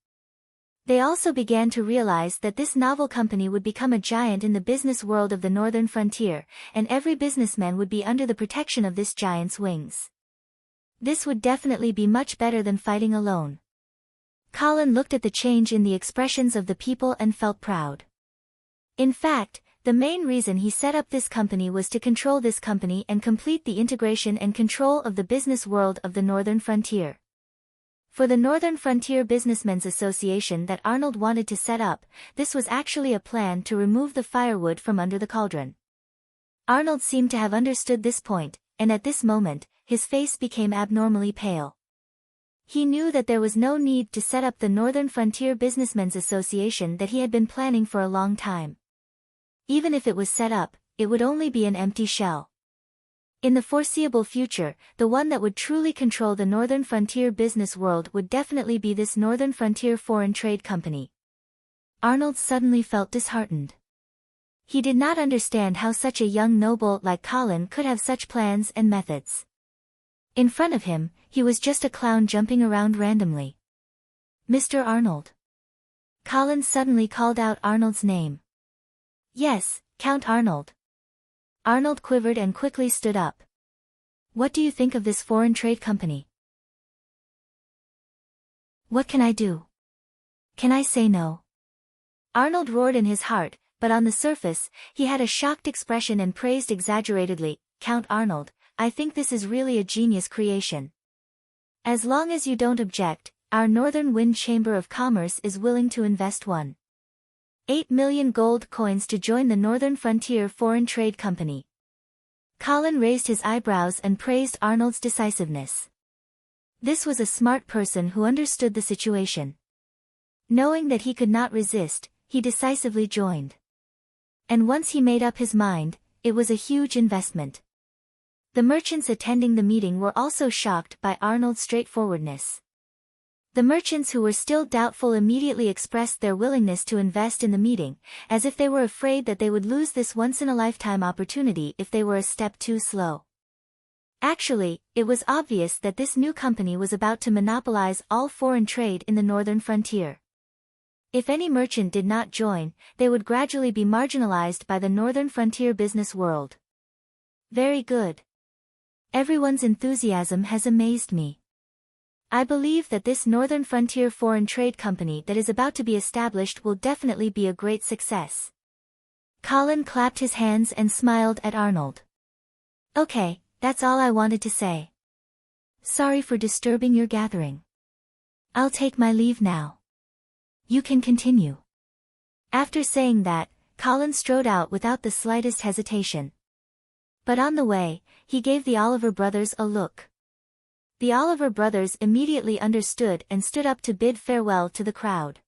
They also began to realize that this novel company would become a giant in the business world of the Northern Frontier, and every businessman would be under the protection of this giant's wings. This would definitely be much better than fighting alone. Colin looked at the change in the expressions of the people and felt proud. In fact, the main reason he set up this company was to control this company and complete the integration and control of the business world of the Northern Frontier. For the Northern Frontier Businessmen's Association that Arnold wanted to set up, this was actually a plan to remove the firewood from under the cauldron. Arnold seemed to have understood this point, and at this moment, his face became abnormally pale. He knew that there was no need to set up the Northern Frontier Businessmen's Association that he had been planning for a long time. Even if it was set up, it would only be an empty shell. In the foreseeable future, the one that would truly control the Northern Frontier business world would definitely be this Northern Frontier Foreign Trade Company. Arnold suddenly felt disheartened. He did not understand how such a young noble like Colin could have such plans and methods. In front of him, he was just a clown jumping around randomly. Mr. Arnold. Colin suddenly called out Arnold's name. Yes, Count Arnold. Arnold quivered and quickly stood up. What do you think of this foreign trade company? What can I do? Can I say no? Arnold roared in his heart, but on the surface, he had a shocked expression and praised exaggeratedly, Count Arnold, I think this is really a genius creation. As long as you don't object, our Northern Wind Chamber of Commerce is willing to invest 1.8 million gold coins to join the Northern Frontier Foreign Trade Company. Colin raised his eyebrows and praised Arnold's decisiveness. This was a smart person who understood the situation. Knowing that he could not resist, he decisively joined. And once he made up his mind, it was a huge investment. The merchants attending the meeting were also shocked by Arnold's straightforwardness. The merchants who were still doubtful immediately expressed their willingness to invest in the meeting, as if they were afraid that they would lose this once-in-a-lifetime opportunity if they were a step too slow. Actually, it was obvious that this new company was about to monopolize all foreign trade in the Northern Frontier. If any merchant did not join, they would gradually be marginalized by the Northern Frontier business world. Very good. Everyone's enthusiasm has amazed me. I believe that this Northern Frontier Foreign Trade Company that is about to be established will definitely be a great success. Colin clapped his hands and smiled at Arnold. Okay, that's all I wanted to say. Sorry for disturbing your gathering. I'll take my leave now. You can continue. After saying that, Colin strode out without the slightest hesitation. But on the way, he gave the Oliver brothers a look. The Oliver brothers immediately understood and stood up to bid farewell to the crowd.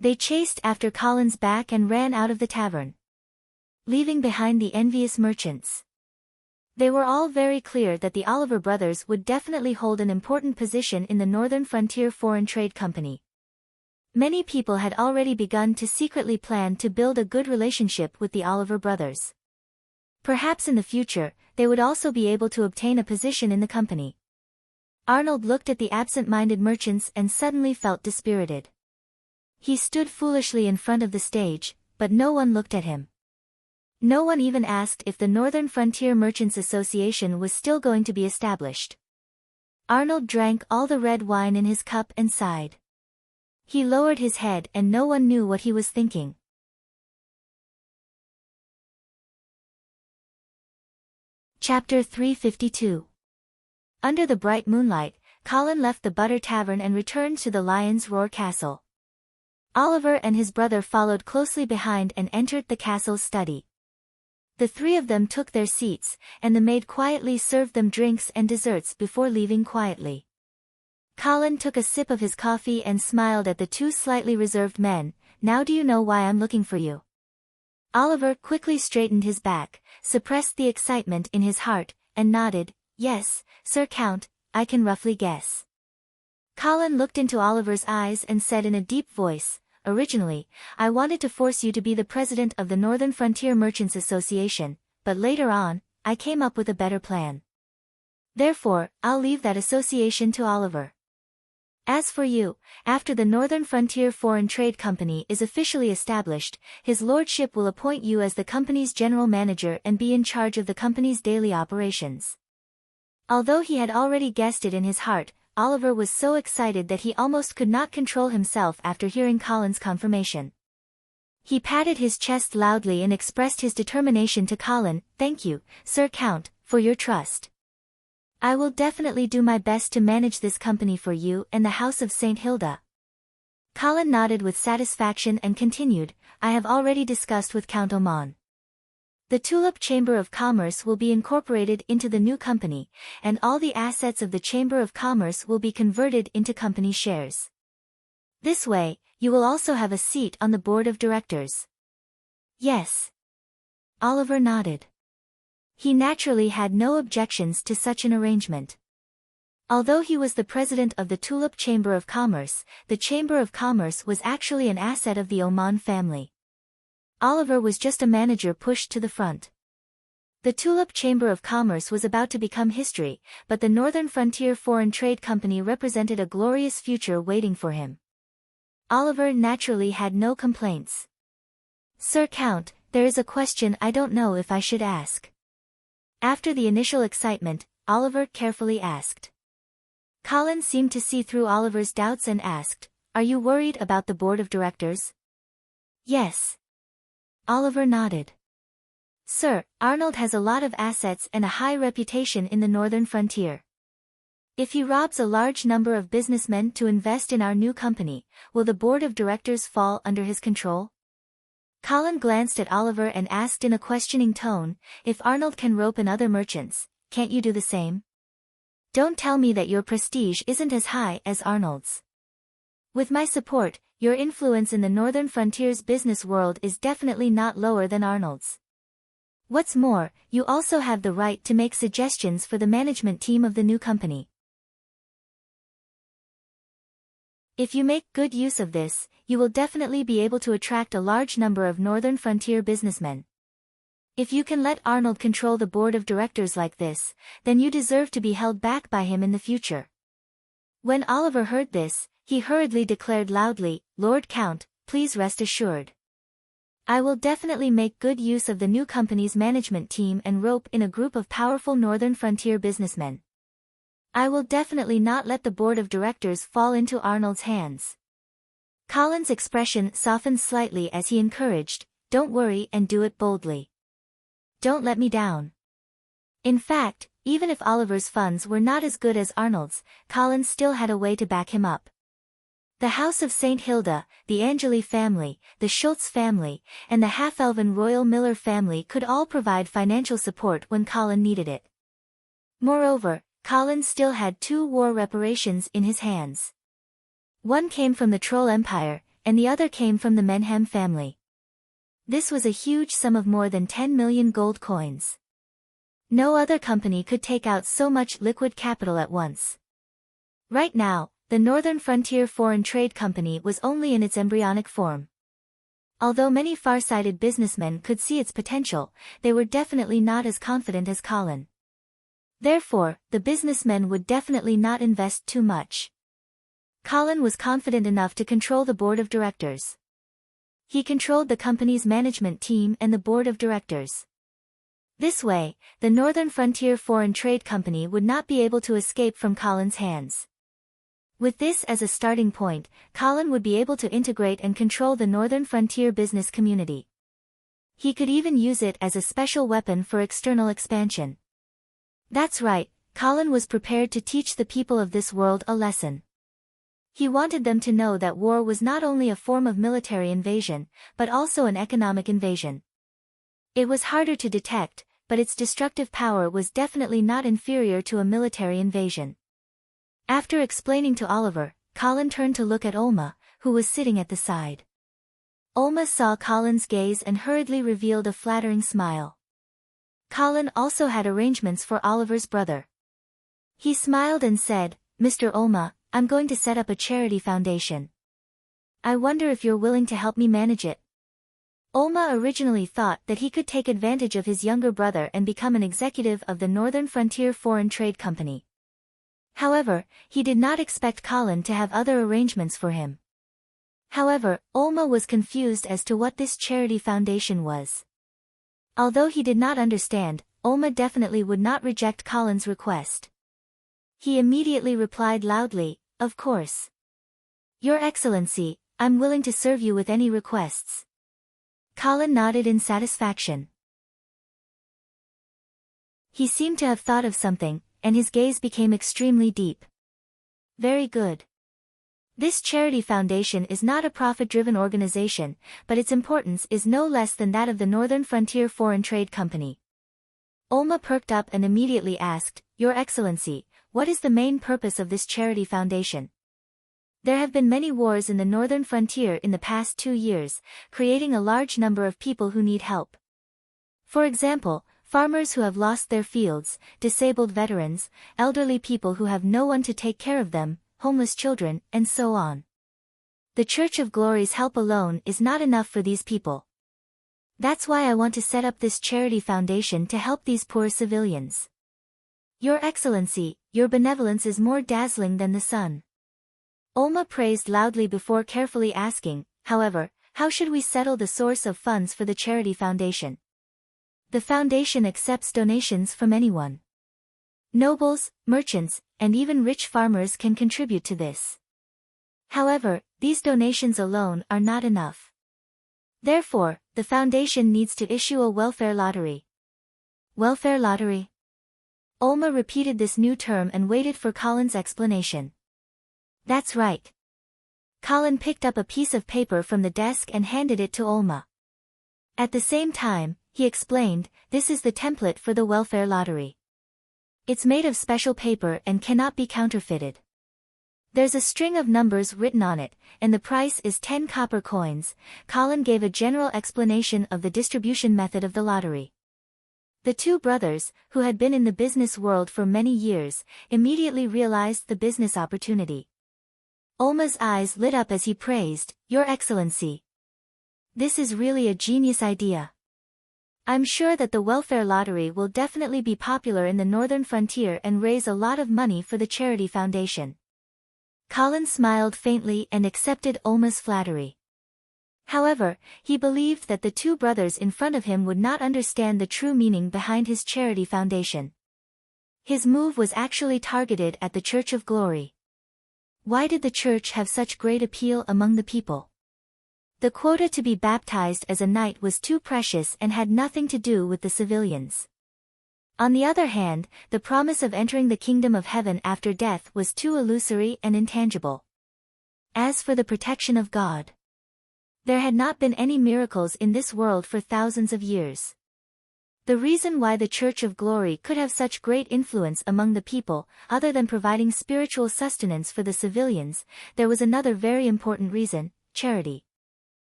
They chased after Colin's back and ran out of the tavern, leaving behind the envious merchants. They were all very clear that the Oliver brothers would definitely hold an important position in the Northern Frontier Foreign Trade Company. Many people had already begun to secretly plan to build a good relationship with the Oliver brothers. Perhaps in the future, they would also be able to obtain a position in the company. Arnold looked at the absent-minded merchants and suddenly felt dispirited. He stood foolishly in front of the stage, but no one looked at him. No one even asked if the Northern Frontier Merchants Association was still going to be established. Arnold drank all the red wine in his cup and sighed. He lowered his head and no one knew what he was thinking. Chapter 352. Under the bright moonlight, Colin left the Butter Tavern and returned to the Lion's Roar Castle. Oliver and his brother followed closely behind and entered the castle's study. The three of them took their seats, and the maid quietly served them drinks and desserts before leaving quietly. Colin took a sip of his coffee and smiled at the two slightly reserved men. "Now do you know why I'm looking for you?" Oliver quickly straightened his back, suppressed the excitement in his heart, and nodded. "Yes, Sir Count, I can roughly guess." Colin looked into Oliver's eyes and said in a deep voice, "Originally, I wanted to force you to be the president of the Northern Frontier Merchants Association, but later on, I came up with a better plan. Therefore, I'll leave that association to Oliver. As for you, after the Northern Frontier Foreign Trade Company is officially established, His Lordship will appoint you as the company's general manager and be in charge of the company's daily operations." Although he had already guessed it in his heart, Oliver was so excited that he almost could not control himself after hearing Colin's confirmation. He patted his chest loudly and expressed his determination to Colin. "Thank you, Sir Count, for your trust. I will definitely do my best to manage this company for you and the House of St. Hilda." Colin nodded with satisfaction and continued, "I have already discussed with Count Oman. The Tulip Chamber of Commerce will be incorporated into the new company, and all the assets of the Chamber of Commerce will be converted into company shares. This way, you will also have a seat on the board of directors." "Yes." Oliver nodded. He naturally had no objections to such an arrangement. Although he was the president of the Tulip Chamber of Commerce, the Chamber of Commerce was actually an asset of the Oman family. Oliver was just a manager pushed to the front. The Tulip Chamber of Commerce was about to become history, but the Northern Frontier Foreign Trade Company represented a glorious future waiting for him. Oliver naturally had no complaints. "Sir Count, there is a question I don't know if I should ask." After the initial excitement, Oliver carefully asked. Colin seemed to see through Oliver's doubts and asked, "Are you worried about the board of directors?" "Yes." Oliver nodded. "Sir, Arnold has a lot of assets and a high reputation in the Northern Frontier. If he robs a large number of businessmen to invest in our new company, will the board of directors fall under his control?" Colin glanced at Oliver and asked in a questioning tone, "If Arnold can rope in other merchants, can't you do the same? Don't tell me that your prestige isn't as high as Arnold's. With my support, your influence in the Northern Frontier's business world is definitely not lower than Arnold's. What's more, you also have the right to make suggestions for the management team of the new company. If you make good use of this, you will definitely be able to attract a large number of Northern Frontier businessmen. If you can let Arnold control the board of directors like this, then you deserve to be held back by him in the future." When Oliver heard this, he hurriedly declared loudly, "Lord Count, please rest assured. I will definitely make good use of the new company's management team and rope in a group of powerful Northern Frontier businessmen. I will definitely not let the board of directors fall into Arnold's hands." Colin's expression softened slightly as he encouraged, "Don't worry and do it boldly. Don't let me down." In fact, even if Oliver's funds were not as good as Arnold's, Colin still had a way to back him up. The House of St. Hilda, the Angeli family, the Schultz family, and the half-elven Royal Miller family could all provide financial support when Colin needed it. Moreover, Colin still had 2 war reparations in his hands. One came from the Troll Empire, and the other came from the Menham family. This was a huge sum of more than 10 million gold coins. No other company could take out so much liquid capital at once. Right now, the Northern Frontier Foreign Trade Company was only in its embryonic form. Although many far-sighted businessmen could see its potential, they were definitely not as confident as Colin. Therefore, the businessmen would definitely not invest too much. Colin was confident enough to control the board of directors. He controlled the company's management team and the board of directors. This way, the Northern Frontier Foreign Trade Company would not be able to escape from Colin's hands. With this as a starting point, Colin would be able to integrate and control the Northern Frontier business community. He could even use it as a special weapon for external expansion. That's right, Colin was prepared to teach the people of this world a lesson. He wanted them to know that war was not only a form of military invasion, but also an economic invasion. It was harder to detect, but its destructive power was definitely not inferior to a military invasion. After explaining to Oliver, Colin turned to look at Olma, who was sitting at the side. Olma saw Colin's gaze and hurriedly revealed a flattering smile. Colin also had arrangements for Oliver's brother. He smiled and said, "Mr. Olma, I'm going to set up a charity foundation. I wonder if you're willing to help me manage it." Olma originally thought that he could take advantage of his younger brother and become an executive of the Northern Frontier Foreign Trade Company. However, he did not expect Colin to have other arrangements for him. However, Olma was confused as to what this charity foundation was. Although he did not understand, Olma definitely would not reject Colin's request. He immediately replied loudly, "Of course. Your Excellency, I'm willing to serve you with any requests." Colin nodded in satisfaction. He seemed to have thought of something, and his gaze became extremely deep. "Very good. This charity foundation is not a profit-driven organization, but its importance is no less than that of the Northern Frontier Foreign Trade Company." Olma perked up and immediately asked, "Your Excellency, what is the main purpose of this charity foundation?" There have been many wars in the Northern Frontier in the past 2 years, creating a large number of people who need help. For example, farmers who have lost their fields, disabled veterans, elderly people who have no one to take care of them, homeless children, and so on. The Church of Glory's help alone is not enough for these people. That's why I want to set up this charity foundation to help these poor civilians. Your Excellency, your benevolence is more dazzling than the sun. Olma praised loudly before carefully asking, "However, how should we settle the source of funds for the charity foundation?" The foundation accepts donations from anyone. Nobles, merchants, and even rich farmers can contribute to this. However, these donations alone are not enough. Therefore, the foundation needs to issue a welfare lottery. Welfare lottery? Olma repeated this new term and waited for Colin's explanation. That's right. Colin picked up a piece of paper from the desk and handed it to Olma. At the same time, he explained, "This is the template for the welfare lottery. It's made of special paper and cannot be counterfeited. There's a string of numbers written on it, and the price is 10 copper coins." Colin gave a general explanation of the distribution method of the lottery. The 2 brothers, who had been in the business world for many years, immediately realized the business opportunity. Olma's eyes lit up as he praised, "Your Excellency. This is really a genius idea. I'm sure that the welfare lottery will definitely be popular in the Northern Frontier and raise a lot of money for the charity foundation." Colin smiled faintly and accepted Olma's flattery. However, he believed that the 2 brothers in front of him would not understand the true meaning behind his charity foundation. His move was actually targeted at the Church of Glory. Why did the church have such great appeal among the people? The quota to be baptized as a knight was too precious and had nothing to do with the civilians. On the other hand, the promise of entering the kingdom of heaven after death was too illusory and intangible. As for the protection of God, there had not been any miracles in this world for thousands of years. The reason why the Church of Glory could have such great influence among the people, other than providing spiritual sustenance for the civilians, there was another very important reason: charity.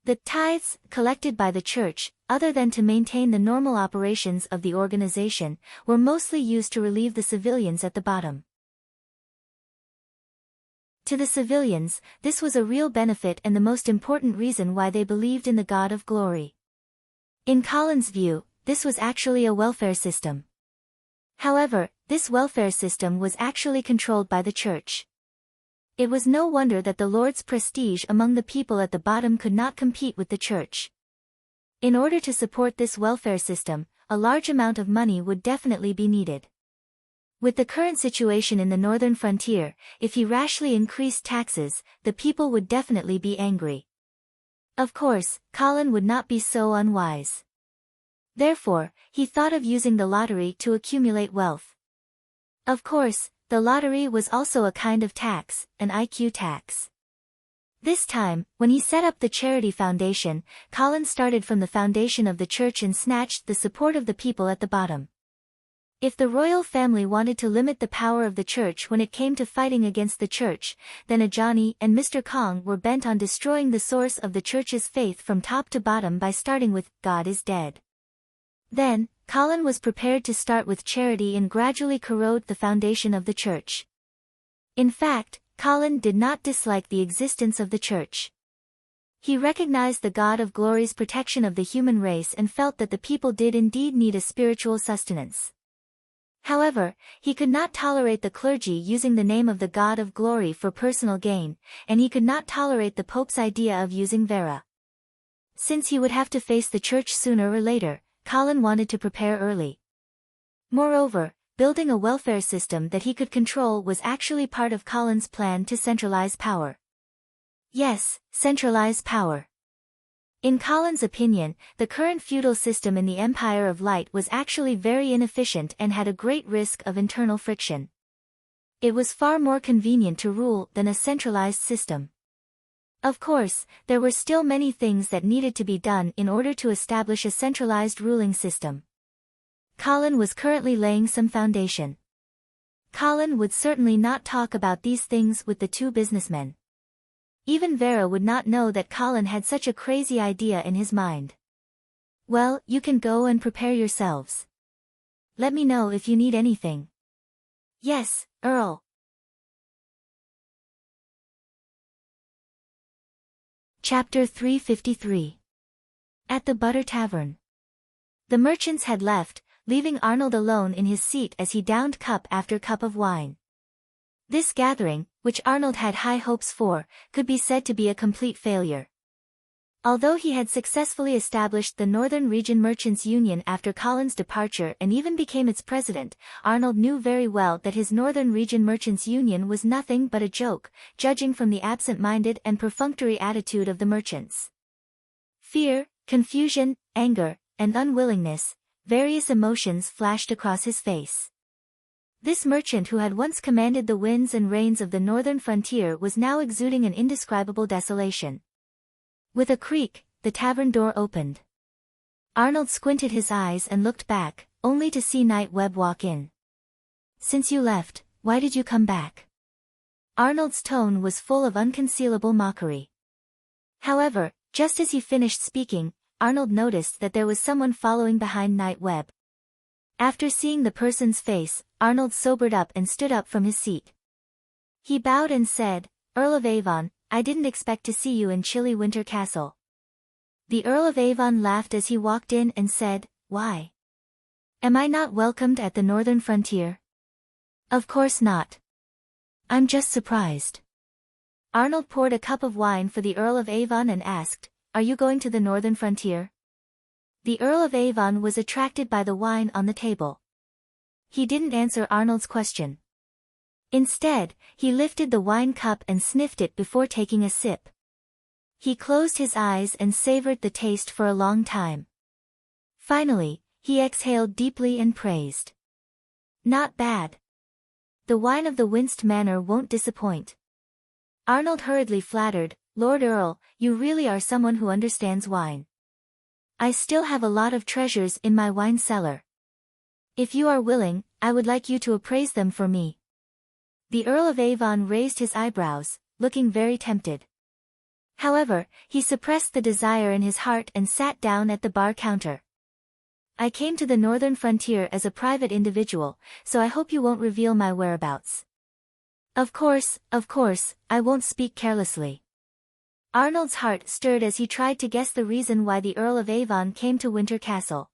The tithes, collected by the Church, other than to maintain the normal operations of the organization, were mostly used to relieve the civilians at the bottom. To the civilians, this was a real benefit and the most important reason why they believed in the God of Glory. In Colin's view, this was actually a welfare system. However, this welfare system was actually controlled by the Church. It was no wonder that the Lord's prestige among the people at the bottom could not compete with the Church. In order to support this welfare system, a large amount of money would definitely be needed. With the current situation in the northern frontier, if he rashly increased taxes, the people would definitely be angry. Of course, Colin would not be so unwise. Therefore, he thought of using the lottery to accumulate wealth. Of course, the lottery was also a kind of tax, an IQ tax. This time, when he set up the charity foundation, Colin started from the foundation of the church and snatched the support of the people at the bottom. If the royal family wanted to limit the power of the church when it came to fighting against the church, then Ajani and Mr. Kong were bent on destroying the source of the church's faith from top to bottom by starting with, "God is dead." Then, Colin was prepared to start with charity and gradually corrode the foundation of the church. In fact, Colin did not dislike the existence of the church. He recognized the God of Glory's protection of the human race and felt that the people did indeed need a spiritual sustenance. However, he could not tolerate the clergy using the name of the God of Glory for personal gain, and he could not tolerate the Pope's idea of using Vera. Since he would have to face the church sooner or later, Colin wanted to prepare early. Moreover, building a welfare system that he could control was actually part of Colin's plan to centralize power. Yes, centralize power. In Colin's opinion, the current feudal system in the Empire of Light was actually very inefficient and had a great risk of internal friction. It was far more convenient to rule than a centralized system. Of course, there were still many things that needed to be done in order to establish a centralized ruling system. Colin was currently laying some foundation. Colin would certainly not talk about these things with the two businessmen. Even Vera would not know that Colin had such a crazy idea in his mind. Well, you can go and prepare yourselves. Let me know if you need anything. Yes, Earl. Chapter 353. At the Butter Tavern. The merchants had left, leaving Arnold alone in his seat as he downed cup after cup of wine. This gathering, which Arnold had high hopes for, could be said to be a complete failure. Although he had successfully established the Northern Region Merchants' Union after Colin's departure and even became its president, Arnold knew very well that his Northern Region Merchants' Union was nothing but a joke, judging from the absent-minded and perfunctory attitude of the merchants. Fear, confusion, anger, and unwillingness, various emotions flashed across his face. This merchant who had once commanded the winds and rains of the northern frontier was now exuding an indescribable desolation. With a creak, the tavern door opened. Arnold squinted his eyes and looked back, only to see Night Webb walk in. "Since you left, why did you come back?" Arnold's tone was full of unconcealable mockery. However, just as he finished speaking, Arnold noticed that there was someone following behind Night Webb. After seeing the person's face, Arnold sobered up and stood up from his seat. He bowed and said, "Earl of Avon, I didn't expect to see you in chilly Winter Castle." The Earl of Avon laughed as he walked in and said, "Why? Am I not welcomed at the northern frontier?" "Of course not. I'm just surprised." Arnold poured a cup of wine for the Earl of Avon and asked, "Are you going to the northern frontier?" The Earl of Avon was attracted by the wine on the table. He didn't answer Arnold's question. Instead, he lifted the wine cup and sniffed it before taking a sip. He closed his eyes and savored the taste for a long time. Finally, he exhaled deeply and praised. "Not bad. The wine of the Winst Manor won't disappoint." Arnold hurriedly flattered, "Lord Earl, you really are someone who understands wine. I still have a lot of treasures in my wine cellar. If you are willing, I would like you to appraise them for me." The Earl of Avon raised his eyebrows, looking very tempted. However, he suppressed the desire in his heart and sat down at the bar counter. "I came to the northern frontier as a private individual, so I hope you won't reveal my whereabouts." Of course, I won't speak carelessly." Arnold's heart stirred as he tried to guess the reason why the Earl of Avon came to Winter Castle.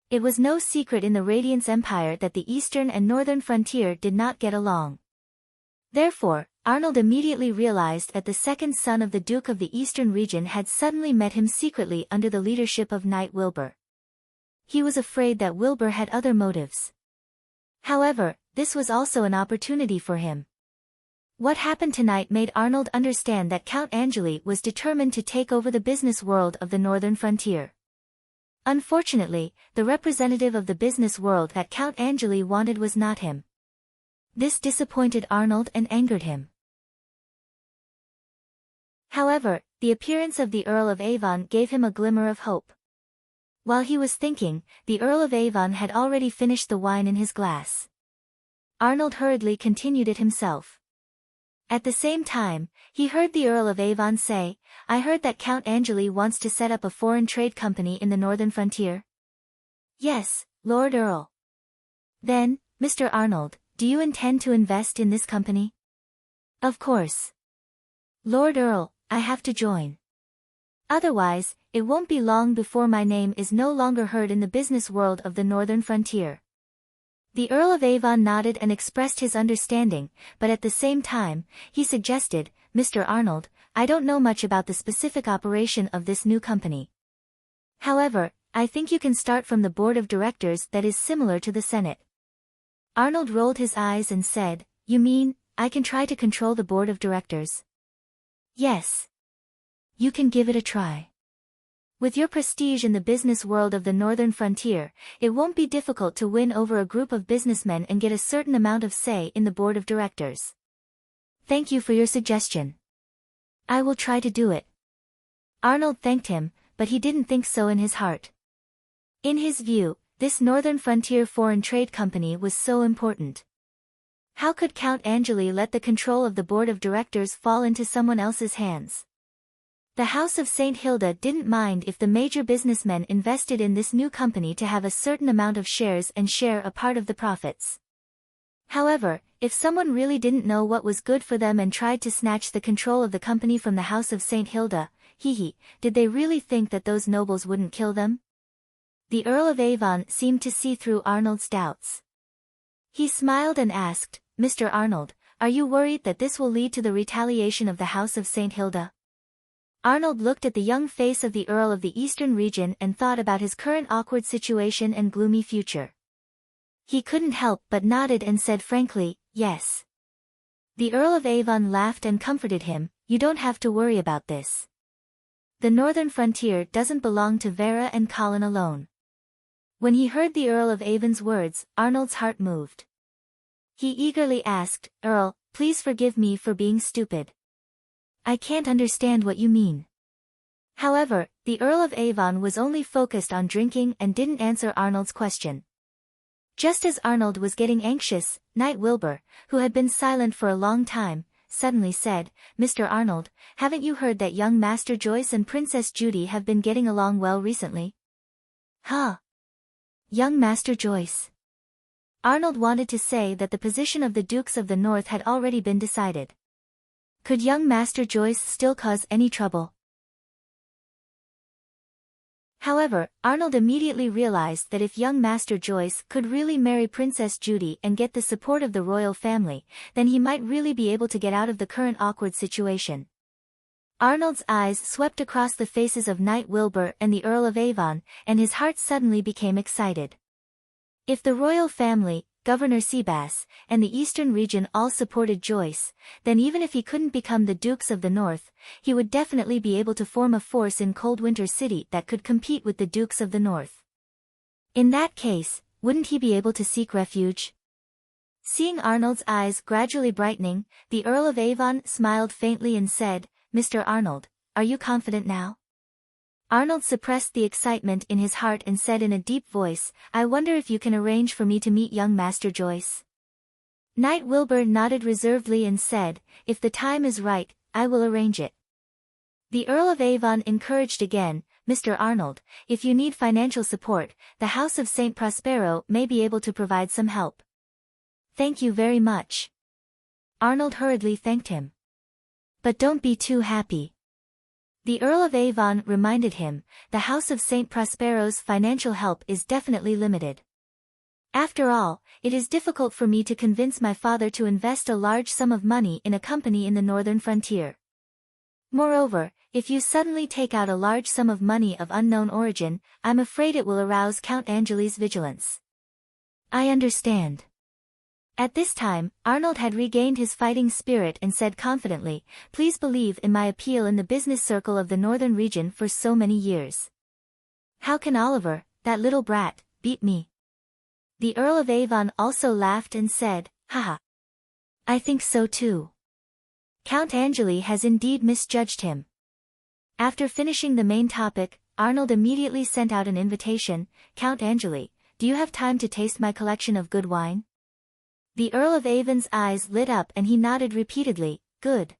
It was no secret in the Radiance Empire that the eastern and northern frontier did not get along. Therefore, Arnold immediately realized that the second son of the Duke of the Eastern region had suddenly met him secretly under the leadership of Knight Wilbur. He was afraid that Wilbur had other motives. However, this was also an opportunity for him. What happened tonight made Arnold understand that Count Angeli was determined to take over the business world of the northern frontier. Unfortunately, the representative of the business world that Count Angeli wanted was not him. This disappointed Arnold and angered him. However, the appearance of the Earl of Avon gave him a glimmer of hope. While he was thinking, the Earl of Avon had already finished the wine in his glass. Arnold hurriedly continued it himself. At the same time, he heard the Earl of Avon say, "I heard that Count Angeli wants to set up a foreign trade company in the northern frontier." "Yes, Lord Earl." "Then, Mr. Arnold, do you intend to invest in this company?" "Of course. Lord Earl, I have to join. Otherwise, it won't be long before my name is no longer heard in the business world of the northern frontier." The Earl of Avon nodded and expressed his understanding, but at the same time, he suggested, "Mr. Arnold, I don't know much about the specific operation of this new company. However, I think you can start from the board of directors that is similar to the Senate." Arnold rolled his eyes and said, "You mean, I can try to control the board of directors?" "Yes. You can give it a try. With your prestige in the business world of the northern frontier, it won't be difficult to win over a group of businessmen and get a certain amount of say in the board of directors." "Thank you for your suggestion. I will try to do it." Arnold thanked him, but he didn't think so in his heart. In his view, this northern frontier foreign trade company was so important. How could Count Angeli let the control of the board of directors fall into someone else's hands? The House of St. Hilda didn't mind if the major businessmen invested in this new company to have a certain amount of shares and share a part of the profits. However, if someone really didn't know what was good for them and tried to snatch the control of the company from the House of St. Hilda, did they really think that those nobles wouldn't kill them? The Earl of Avon seemed to see through Arnold's doubts. He smiled and asked, "Mr. Arnold, are you worried that this will lead to the retaliation of the House of St. Hilda?" Arnold looked at the young face of the Earl of the Eastern region and thought about his current awkward situation and gloomy future. He couldn't help but nodded and said frankly, "Yes." The Earl of Avon laughed and comforted him, "You don't have to worry about this. The northern frontier doesn't belong to Vera and Colin alone." When he heard the Earl of Avon's words, Arnold's heart moved. He eagerly asked, "Earl, please forgive me for being stupid. I can't understand what you mean." However, the Earl of Avon was only focused on drinking and didn't answer Arnold's question. Just as Arnold was getting anxious, Knight Wilbur, who had been silent for a long time, suddenly said, "Mr. Arnold, haven't you heard that young Master Joyce and Princess Judy have been getting along well recently?" "Huh? Young Master Joyce?" Arnold wanted to say that the position of the Dukes of the North had already been decided. Could young Master Joyce still cause any trouble? However, Arnold immediately realized that if young Master Joyce could really marry Princess Judy and get the support of the royal family, then he might really be able to get out of the current awkward situation. Arnold's eyes swept across the faces of Knight Wilbur and the Earl of Avon, and his heart suddenly became excited. If the royal family, Governor Seabass, and the Eastern region all supported Joyce, then even if he couldn't become the Dukes of the North, he would definitely be able to form a force in Coldwinter City that could compete with the Dukes of the North. In that case, wouldn't he be able to seek refuge? Seeing Arnold's eyes gradually brightening, the Earl of Avon smiled faintly and said, "Mr. Arnold, are you confident now?" Arnold suppressed the excitement in his heart and said in a deep voice, "I wonder if you can arrange for me to meet young Master Joyce?" Knight Wilbur nodded reservedly and said, "If the time is right, I will arrange it." The Earl of Avon encouraged again, "Mr. Arnold, if you need financial support, the House of St. Prospero may be able to provide some help." "Thank you very much." Arnold hurriedly thanked him. "But don't be too happy." The Earl of Avon reminded him, "The House of St. Prospero's financial help is definitely limited. After all, it is difficult for me to convince my father to invest a large sum of money in a company in the northern frontier. Moreover, if you suddenly take out a large sum of money of unknown origin, I'm afraid it will arouse Count Angeli's vigilance." "I understand." At this time, Arnold had regained his fighting spirit and said confidently, "Please believe in my appeal in the business circle of the northern region for so many years. How can Oliver, that little brat, beat me?" The Earl of Avon also laughed and said, "Haha. I think so too. Count Angeli has indeed misjudged him." After finishing the main topic, Arnold immediately sent out an invitation, "Count Angeli, do you have time to taste my collection of good wine?" The Earl of Avon's eyes lit up and he nodded repeatedly, "Good.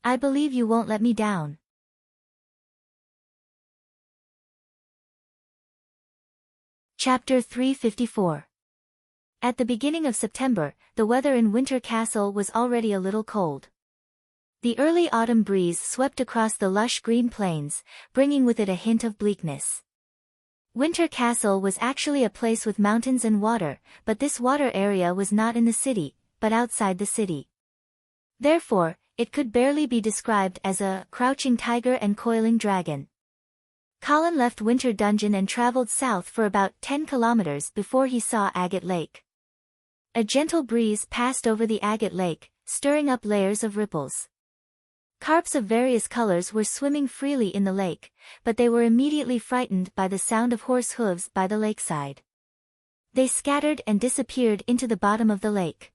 I believe you won't let me down." Chapter 354. At the beginning of September, the weather in Winter Castle was already a little cold. The early autumn breeze swept across the lush green plains, bringing with it a hint of bleakness. Winter Castle was actually a place with mountains and water, but this water area was not in the city, but outside the city. Therefore, it could barely be described as a crouching tiger and coiling dragon. Colin left Winter Dungeon and traveled south for about 10 kilometers before he saw Agate Lake. A gentle breeze passed over the Agate Lake, stirring up layers of ripples. Carps of various colors were swimming freely in the lake, but they were immediately frightened by the sound of horse hooves by the lakeside. They scattered and disappeared into the bottom of the lake.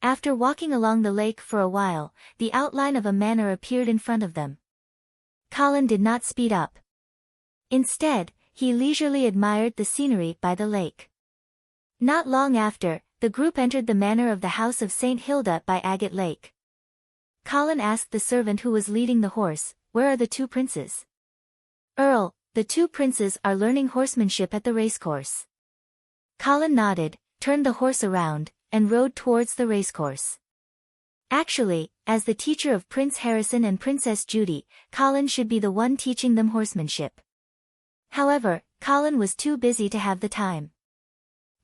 After walking along the lake for a while, the outline of a manor appeared in front of them. Colin did not speed up. Instead, he leisurely admired the scenery by the lake. Not long after, the group entered the manor of the House of St. Hilda by Agate Lake. Colin asked the servant who was leading the horse, "Where are the two princes?" "Earl, the two princes are learning horsemanship at the racecourse." Colin nodded, turned the horse around, and rode towards the racecourse. Actually, as the teacher of Prince Harrison and Princess Judy, Colin should be the one teaching them horsemanship. However, Colin was too busy to have the time.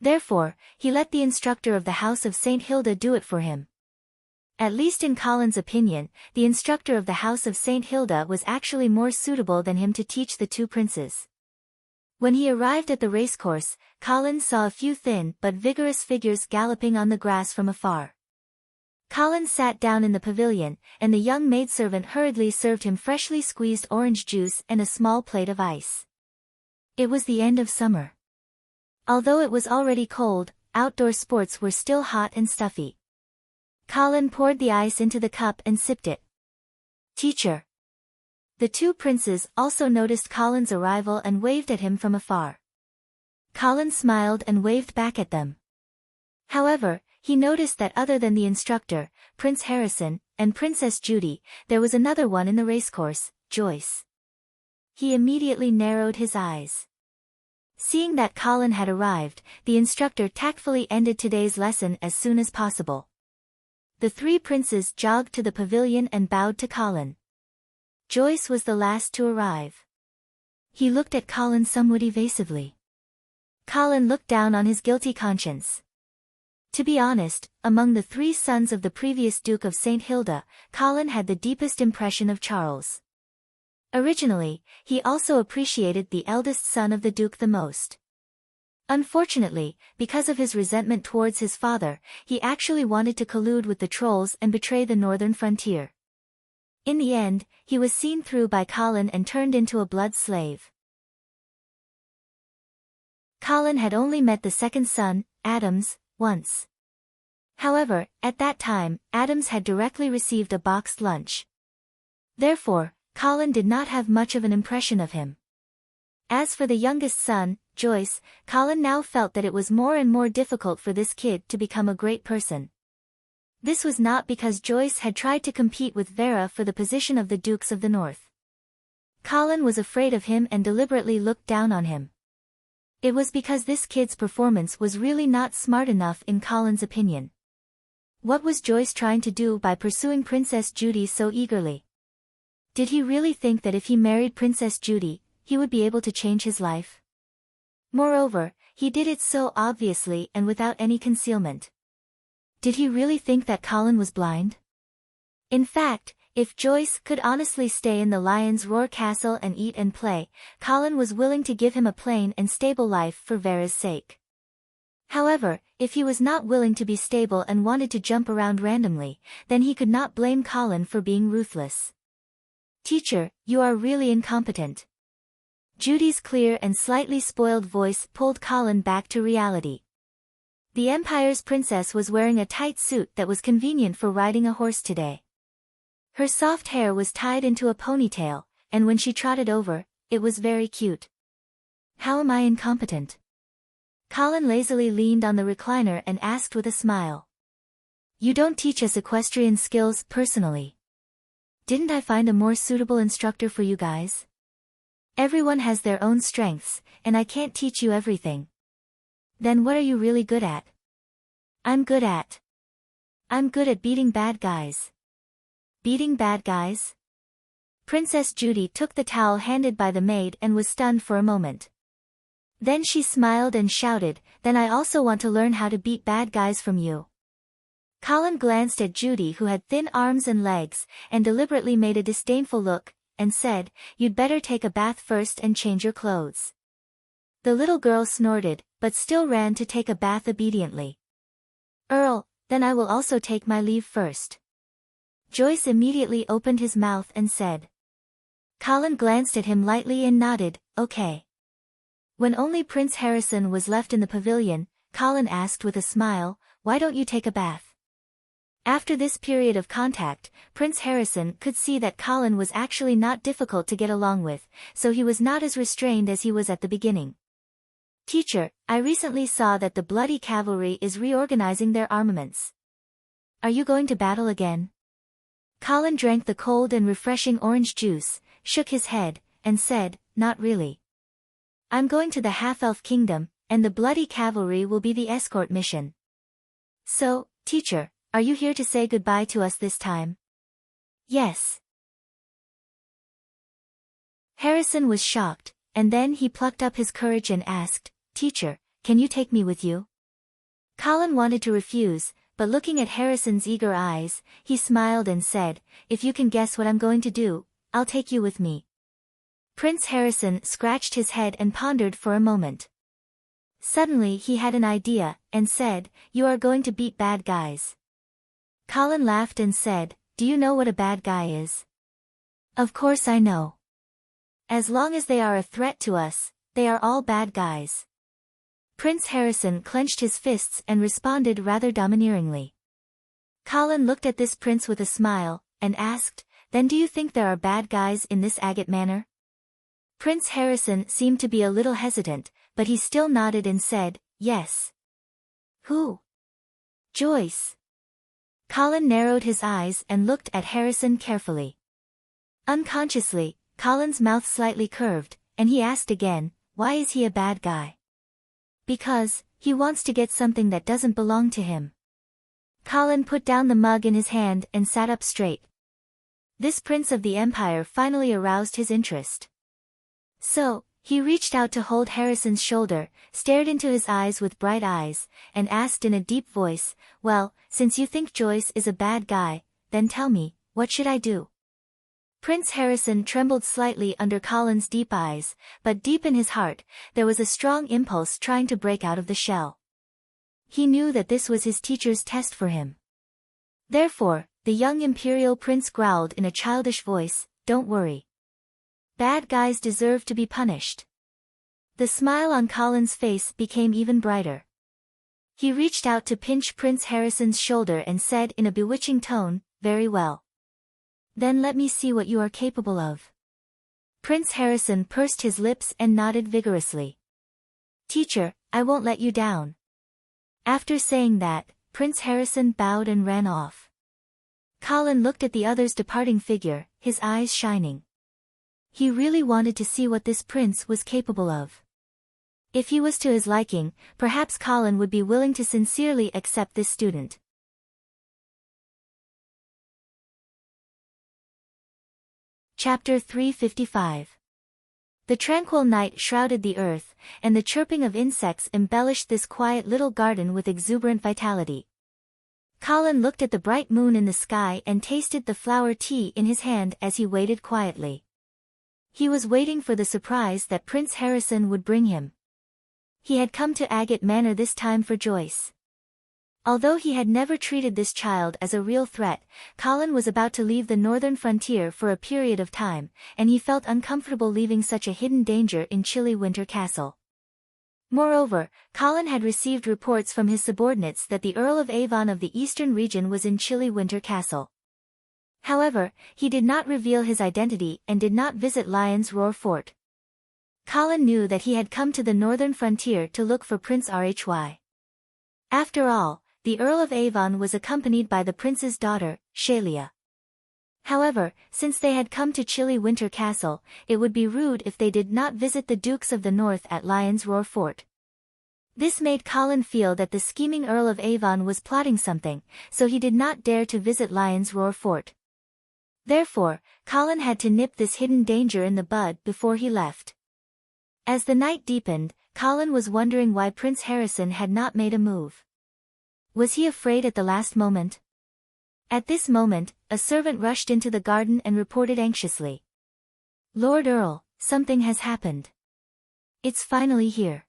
Therefore, he let the instructor of the House of St. Hilda do it for him. At least in Colin's opinion, the instructor of the House of St. Hilda was actually more suitable than him to teach the two princes. When he arrived at the racecourse, Colin saw a few thin but vigorous figures galloping on the grass from afar. Colin sat down in the pavilion, and the young maidservant hurriedly served him freshly squeezed orange juice and a small plate of ice. It was the end of summer. Although it was already cold, outdoor sports were still hot and stuffy. Colin poured the ice into the cup and sipped it. "Teacher." The two princes also noticed Colin's arrival and waved at him from afar. Colin smiled and waved back at them. However, he noticed that other than the instructor, Prince Harrison, and Princess Judy, there was another one in the racecourse, Joyce. He immediately narrowed his eyes. Seeing that Colin had arrived, the instructor tactfully ended today's lesson as soon as possible. The three princes jogged to the pavilion and bowed to Colin. Joyce was the last to arrive. He looked at Colin somewhat evasively. Colin looked down on his guilty conscience. To be honest, among the three sons of the previous Duke of St. Hilda, Colin had the deepest impression of Charles. Originally, he also appreciated the eldest son of the Duke the most. Unfortunately, because of his resentment towards his father, he actually wanted to collude with the trolls and betray the northern frontier. In the end, he was seen through by Colin and turned into a blood slave. Colin had only met the second son, Adams, once. However, at that time, Adams had directly received a boxed lunch. Therefore, Colin did not have much of an impression of him. As for the youngest son, Joyce, Colin now felt that it was more and more difficult for this kid to become a great person. This was not because Joyce had tried to compete with Vera for the position of the Dukes of the North. Colin was afraid of him and deliberately looked down on him. It was because this kid's performance was really not smart enough in Colin's opinion. What was Joyce trying to do by pursuing Princess Judy so eagerly? Did he really think that if he married Princess Judy, he would be able to change his life? Moreover, he did it so obviously and without any concealment. Did he really think that Colin was blind? In fact, if Joyce could honestly stay in the Lion's Roar castle and eat and play, Colin was willing to give him a plain and stable life for Vera's sake. However, if he was not willing to be stable and wanted to jump around randomly, then he could not blame Colin for being ruthless. "Teacher, you are really incompetent." Judy's clear and slightly spoiled voice pulled Colin back to reality. The Empire's princess was wearing a tight suit that was convenient for riding a horse today. Her soft hair was tied into a ponytail, and when she trotted over, it was very cute. "How am I incompetent?" Colin lazily leaned on the recliner and asked with a smile. "You don't teach us equestrian skills personally. Didn't I find a more suitable instructor for you guys? Everyone has their own strengths, and I can't teach you everything." "Then what are you really good at?" I'm good at beating bad guys." "Beating bad guys?" Princess Judy took the towel handed by the maid and was stunned for a moment. Then she smiled and shouted, "Then I also want to learn how to beat bad guys from you." Colin glanced at Judy, who had thin arms and legs, and deliberately made a disdainful look, and said, "You'd better take a bath first and change your clothes." The little girl snorted, but still ran to take a bath obediently. "Earl, then I will also take my leave first." Joyce immediately opened his mouth and said. Colin glanced at him lightly and nodded, "Okay." When only Prince Harrison was left in the pavilion, Colin asked with a smile, "Why don't you take a bath?" After this period of contact, Prince Harrison could see that Colin was actually not difficult to get along with, so he was not as restrained as he was at the beginning. "Teacher, I recently saw that the Bloody Cavalry is reorganizing their armaments. Are you going to battle again?" Colin drank the cold and refreshing orange juice, shook his head, and said, "Not really. I'm going to the Half-Elf Kingdom, and the Bloody Cavalry will be the escort mission." "So, teacher, are you here to say goodbye to us this time?" "Yes." Harrison was shocked, and then he plucked up his courage and asked, "Teacher, can you take me with you?" Colin wanted to refuse, but looking at Harrison's eager eyes, he smiled and said, "If you can guess what I'm going to do, I'll take you with me." Prince Harrison scratched his head and pondered for a moment. Suddenly he had an idea, and said, "You are going to beat bad guys." Colin laughed and said, "Do you know what a bad guy is?" "Of course I know. As long as they are a threat to us, they are all bad guys." Prince Harrison clenched his fists and responded rather domineeringly. Colin looked at this prince with a smile, and asked, "Then do you think there are bad guys in this agate manor?" Prince Harrison seemed to be a little hesitant, but he still nodded and said, "Yes." "Who?" "Joyce." Colin narrowed his eyes and looked at Harrison carefully. Unconsciously, Colin's mouth slightly curved, and he asked again, "Why is he a bad guy?" "Because he wants to get something that doesn't belong to him." Colin put down the mug in his hand and sat up straight. This prince of the Empire finally aroused his interest. So, he reached out to hold Harrison's shoulder, stared into his eyes with bright eyes, and asked in a deep voice, "Well, since you think Joyce is a bad guy, then tell me, what should I do?" Prince Harrison trembled slightly under Colin's deep eyes, but deep in his heart, there was a strong impulse trying to break out of the shell. He knew that this was his teacher's test for him. Therefore, the young imperial prince growled in a childish voice, "Don't worry. Bad guys deserve to be punished." The smile on Colin's face became even brighter. He reached out to pinch Prince Harrison's shoulder and said in a bewitching tone, "Very well. Then let me see what you are capable of." Prince Harrison pursed his lips and nodded vigorously. "Teacher, I won't let you down." After saying that, Prince Harrison bowed and ran off. Colin looked at the other's departing figure, his eyes shining. He really wanted to see what this prince was capable of. If he was to his liking, perhaps Colin would be willing to sincerely accept this student. Chapter 355. The tranquil night shrouded the earth, and the chirping of insects embellished this quiet little garden with exuberant vitality. Colin looked at the bright moon in the sky and tasted the flower tea in his hand as he waited quietly. He was waiting for the surprise that Prince Harrison would bring him. He had come to Agate Manor this time for Joyce. Although he had never treated this child as a real threat, Colin was about to leave the northern frontier for a period of time, and he felt uncomfortable leaving such a hidden danger in chilly Winter Castle. Moreover, Colin had received reports from his subordinates that the Earl of Avon of the Eastern region was in chilly Winter Castle. However, he did not reveal his identity and did not visit Lion's Roar Fort. Colin knew that he had come to the northern frontier to look for Prince Rhy. After all, the Earl of Avon was accompanied by the prince's daughter, Shelia. However, since they had come to chilly Winter Castle, it would be rude if they did not visit the Dukes of the North at Lion's Roar Fort. This made Colin feel that the scheming Earl of Avon was plotting something, so he did not dare to visit Lion's Roar Fort. Therefore, Colin had to nip this hidden danger in the bud before he left. As the night deepened, Colin was wondering why Prince Harrison had not made a move. Was he afraid at the last moment? At this moment, a servant rushed into the garden and reported anxiously. "Lord Earl, something has happened. It's finally here."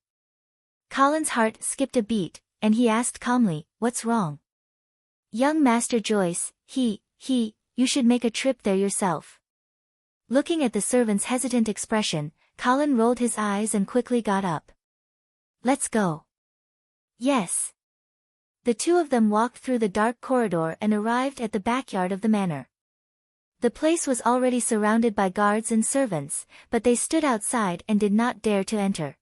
Colin's heart skipped a beat, and he asked calmly, "What's wrong?" "Young Master Joyce, you should make a trip there yourself." Looking at the servant's hesitant expression, Colin rolled his eyes and quickly got up. "Let's go." "Yes." The two of them walked through the dark corridor and arrived at the backyard of the manor. The place was already surrounded by guards and servants, but they stood outside and did not dare to enter.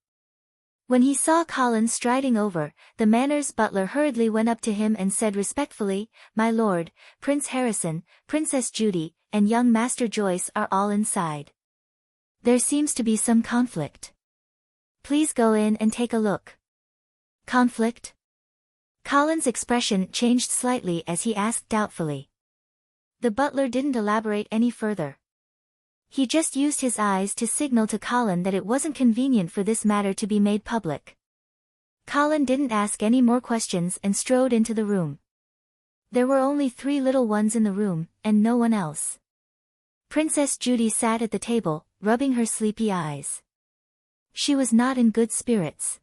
When he saw Colin striding over, the manor's butler hurriedly went up to him and said respectfully, "My lord, Prince Harrison, Princess Judy, and young Master Joyce are all inside. There seems to be some conflict. Please go in and take a look." "Conflict?" Colin's expression changed slightly as he asked doubtfully. The butler didn't elaborate any further. He just used his eyes to signal to Colin that it wasn't convenient for this matter to be made public. Colin didn't ask any more questions and strode into the room. There were only 3 little ones in the room, and no one else. Princess Judy sat at the table, rubbing her sleepy eyes. She was not in good spirits.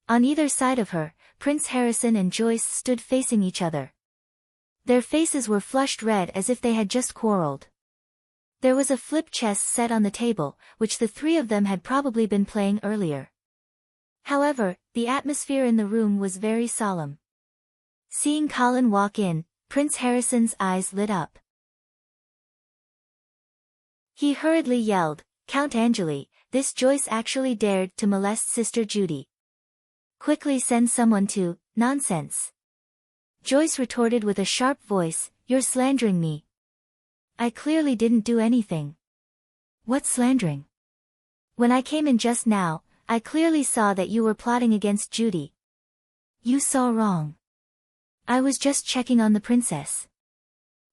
On either side of her, Prince Harrison and Joyce stood facing each other. Their faces were flushed red as if they had just quarreled. There was a flip chess set on the table, which the 3 of them had probably been playing earlier. However, the atmosphere in the room was very solemn. Seeing Colin walk in, Prince Harrison's eyes lit up. He hurriedly yelled, "Count Angeli, this Joyce actually dared to molest Sister Judy. Quickly send someone to..." "Nonsense!" Joyce retorted with a sharp voice, "You're slandering me." "I clearly didn't do anything." "What slandering?" "When I came in just now, I clearly saw that you were plotting against Judy." "You saw wrong. I was just checking on the princess."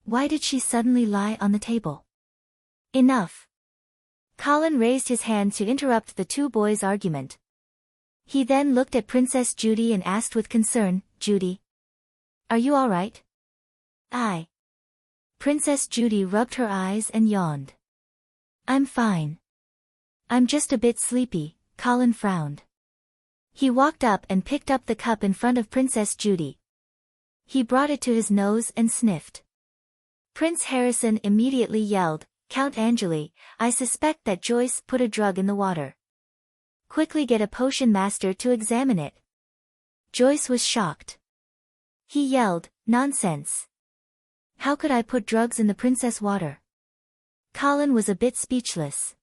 "Why did she suddenly lie on the table?" "Enough." Colin raised his hand to interrupt the 2 boys' argument. He then looked at Princess Judy and asked with concern, "Judy, are you all right?" "Aye." Princess Judy rubbed her eyes and yawned. "I'm fine. I'm just a bit sleepy." Colin frowned. He walked up and picked up the cup in front of Princess Judy. He brought it to his nose and sniffed. Prince Harrison immediately yelled, "Count Angeli, I suspect that Joyce put a drug in the water. Quickly get a potion master to examine it." Joyce was shocked. He yelled, "Nonsense! How could I put drugs in the princess' water?" Colin was a bit speechless.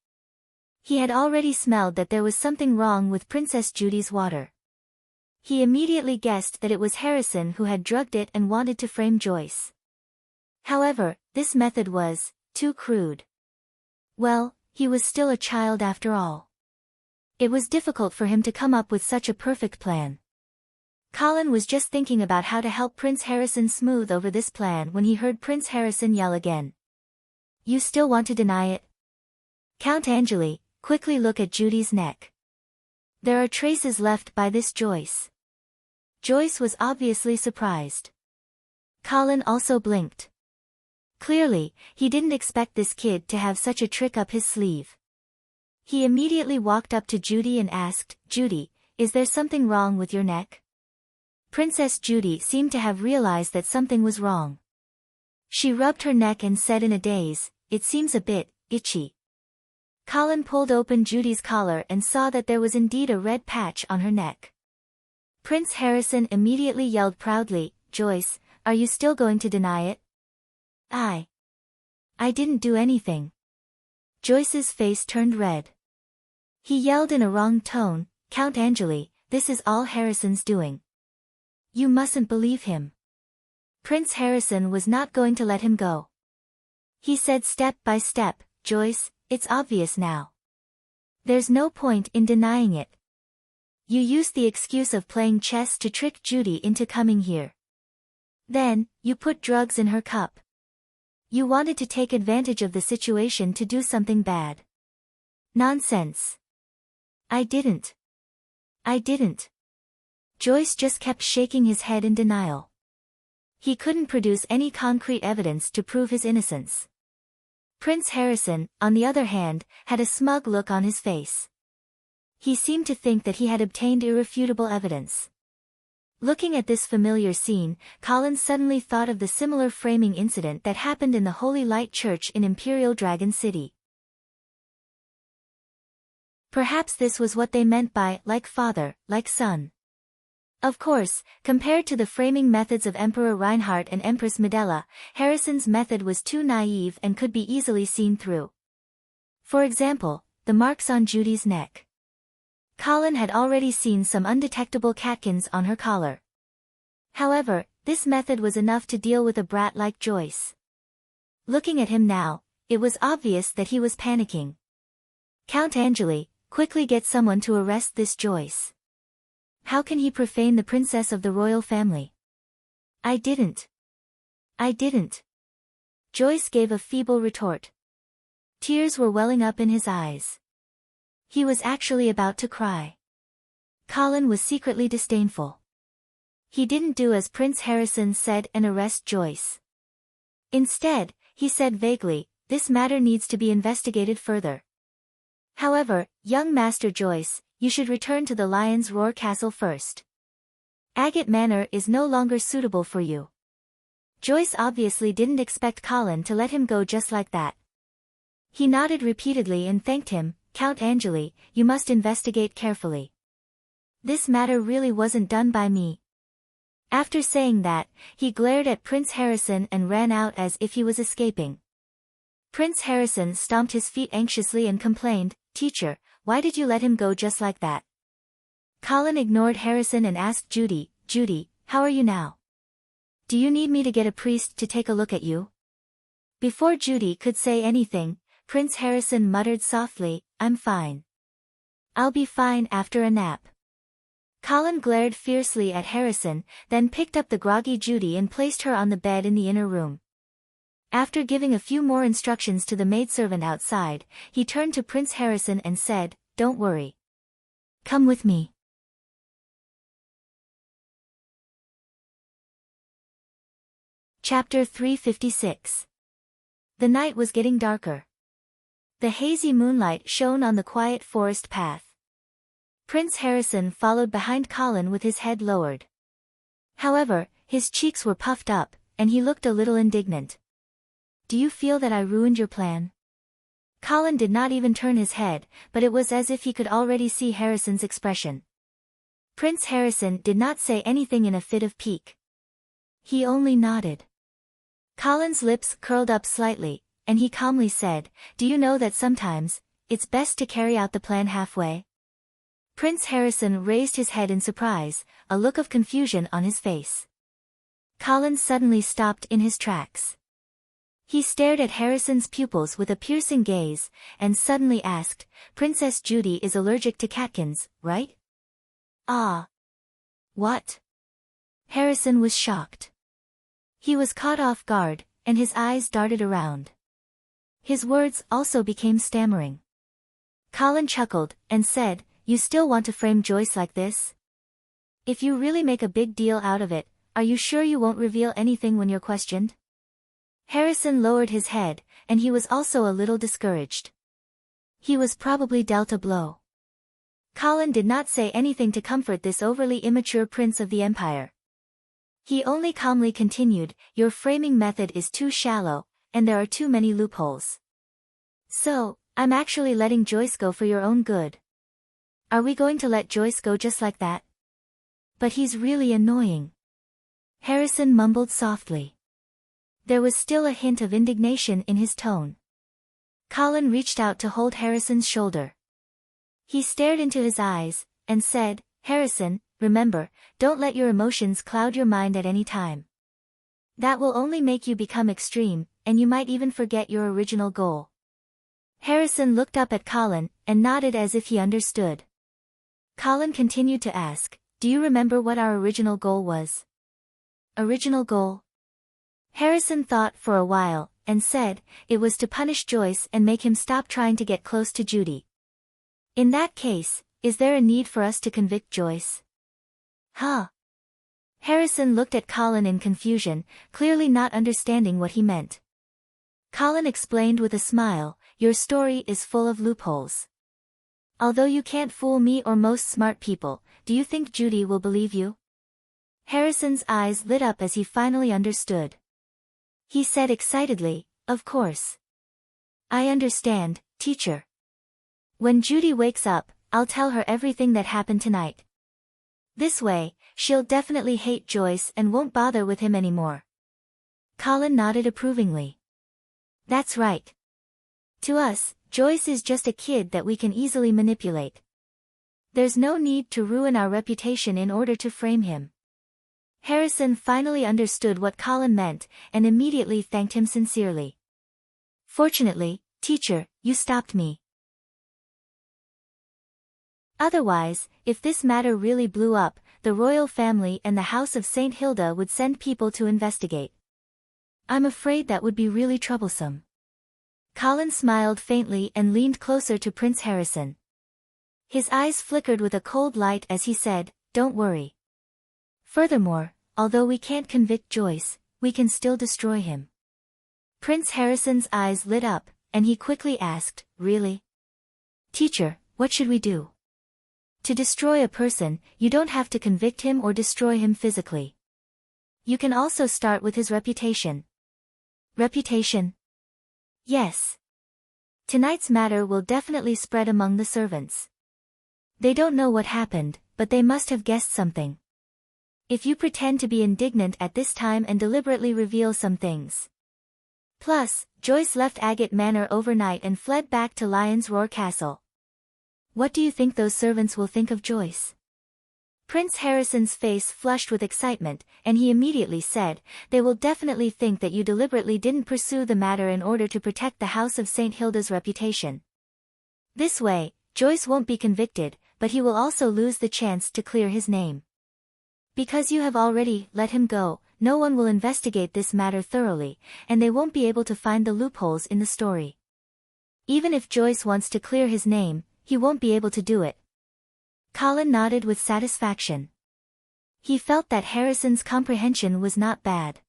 He had already smelled that there was something wrong with Princess Judy's water. He immediately guessed that it was Harrison who had drugged it and wanted to frame Joyce. However, this method was too crude. Well, he was still a child after all. It was difficult for him to come up with such a perfect plan. Colin was just thinking about how to help Prince Harrison smooth over this plan when he heard Prince Harrison yell again. "You still want to deny it?" Count Angeli, quickly look at Judy's neck. There are traces left by this Joyce. Joyce was obviously surprised. Colin also blinked. Clearly, he didn't expect this kid to have such a trick up his sleeve. He immediately walked up to Judy and asked, "Judy, is there something wrong with your neck?" Princess Judy seemed to have realized that something was wrong. She rubbed her neck and said in a daze, "It seems a bit itchy." Colin pulled open Judy's collar and saw that there was indeed a red patch on her neck. Prince Harrison immediately yelled proudly, "Joyce, are you still going to deny it?" I didn't do anything." Joyce's face turned red. He yelled in a wrong tone, "Count Angeli, this is all Harrison's doing. You mustn't believe him." Prince Harrison was not going to let him go. He said step by step, "Joyce, it's obvious now. There's no point in denying it. You used the excuse of playing chess to trick Judy into coming here. Then, you put drugs in her cup. You wanted to take advantage of the situation to do something bad." "Nonsense. I didn't. Joyce just kept shaking his head in denial. He couldn't produce any concrete evidence to prove his innocence. Prince Harrison, on the other hand, had a smug look on his face. He seemed to think that he had obtained irrefutable evidence. Looking at this familiar scene, Colin suddenly thought of the similar framing incident that happened in the Holy Light Church in Imperial Dragon City. Perhaps this was what they meant by like father, like son. Of course, compared to the framing methods of Emperor Reinhardt and Empress Medela, Harrison's method was too naive and could be easily seen through. For example, the marks on Judy's neck. Colin had already seen some undetectable catkins on her collar. However, this method was enough to deal with a brat like Joyce. Looking at him now, it was obvious that he was panicking. "Count Angeli, quickly get someone to arrest this Joyce. How can he profane the princess of the royal family?" I didn't. Joyce gave a feeble retort. Tears were welling up in his eyes. He was actually about to cry. Colin was secretly disdainful. He didn't do as Prince Harrison said and arrest Joyce. Instead, he said vaguely, "This matter needs to be investigated further. However, young Master Joyce, you should return to the Lion's Roar Castle first. Agate Manor is no longer suitable for you." Joyce obviously didn't expect Colin to let him go just like that. He nodded repeatedly and thanked him, "Count Angeli, you must investigate carefully. This matter really wasn't done by me." After saying that, he glared at Prince Harrison and ran out as if he was escaping. Prince Harrison stomped his feet anxiously and complained, "Teacher, why did you let him go just like that?" Colin ignored Harrison and asked Judy, "Judy, how are you now? Do you need me to get a priest to take a look at you?" Before Judy could say anything, Prince Harrison muttered softly, "I'm fine. I'll be fine after a nap." Colin glared fiercely at Harrison, then picked up the groggy Judy and placed her on the bed in the inner room. After giving a few more instructions to the maidservant outside, he turned to Prince Harrison and said, "Don't worry. Come with me." Chapter 356. The night was getting darker. The hazy moonlight shone on the quiet forest path. Prince Harrison followed behind Colin with his head lowered. However, his cheeks were puffed up, and he looked a little indignant. "Do you feel that I ruined your plan?" Colin did not even turn his head, but it was as if he could already see Harrison's expression. Prince Harrison did not say anything in a fit of pique. He only nodded. Colin's lips curled up slightly, and he calmly said, "Do you know that sometimes, it's best to carry out the plan halfway?" Prince Harrison raised his head in surprise, a look of confusion on his face. Colin suddenly stopped in his tracks. He stared at Harrison's pupils with a piercing gaze, and suddenly asked, "Princess Judy is allergic to catkins, right?" "Ah. What?" Harrison was shocked. He was caught off guard, and his eyes darted around. His words also became stammering. Colin chuckled, and said, "You still want to frame Joyce like this? If you really make a big deal out of it, are you sure you won't reveal anything when you're questioned?" Harrison lowered his head, and he was also a little discouraged. He was probably dealt a blow. Colin did not say anything to comfort this overly immature prince of the empire. He only calmly continued, "Your framing method is too shallow, and there are too many loopholes. So, I'm actually letting Joyce go for your own good." "Are we going to let Joyce go just like that?" "But he's really annoying." Harrison mumbled softly. There was still a hint of indignation in his tone. Colin reached out to hold Harrison's shoulder. He stared into his eyes, and said, "Harrison, remember, don't let your emotions cloud your mind at any time. That will only make you become extreme, and you might even forget your original goal." Harrison looked up at Colin, and nodded as if he understood. Colin continued to ask, "Do you remember what our original goal was?" "Original goal?" Harrison thought for a while, and said, "It was to punish Joyce and make him stop trying to get close to Judy." "In that case, is there a need for us to convict Joyce?" "Huh?" Harrison looked at Colin in confusion, clearly not understanding what he meant. Colin explained with a smile, "Your story is full of loopholes. Although you can't fool me or most smart people, do you think Judy will believe you?" Harrison's eyes lit up as he finally understood. He said excitedly, "Of course. I understand, teacher. When Judy wakes up, I'll tell her everything that happened tonight. This way, she'll definitely hate Joyce and won't bother with him anymore." Colin nodded approvingly. "That's right. To us, Joyce is just a kid that we can easily manipulate. There's no need to ruin our reputation in order to frame him." Harrison finally understood what Colin meant, and immediately thanked him sincerely. "Fortunately, teacher, you stopped me. Otherwise, if this matter really blew up, the royal family and the House of St. Hilda would send people to investigate. I'm afraid that would be really troublesome." Colin smiled faintly and leaned closer to Prince Harrison. His eyes flickered with a cold light as he said, "Don't worry. Furthermore, although we can't convict Joyce, we can still destroy him." Prince Harrison's eyes lit up, and he quickly asked, "Really? Teacher, what should we do?" "To destroy a person, you don't have to convict him or destroy him physically. You can also start with his reputation." "Reputation?" "Yes. Tonight's matter will definitely spread among the servants. They don't know what happened, but they must have guessed something. If you pretend to be indignant at this time and deliberately reveal some things. Plus, Joyce left Agate Manor overnight and fled back to Lion's Roar Castle. What do you think those servants will think of Joyce?" Prince Harrison's face flushed with excitement, and he immediately said, "They will definitely think that you deliberately didn't pursue the matter in order to protect the House of St. Hilda's reputation. This way, Joyce won't be convicted, but he will also lose the chance to clear his name. Because you have already let him go, no one will investigate this matter thoroughly, and they won't be able to find the loopholes in the story. Even if Joyce wants to clear his name, he won't be able to do it." Colin nodded with satisfaction. He felt that Harrison's comprehension was not bad.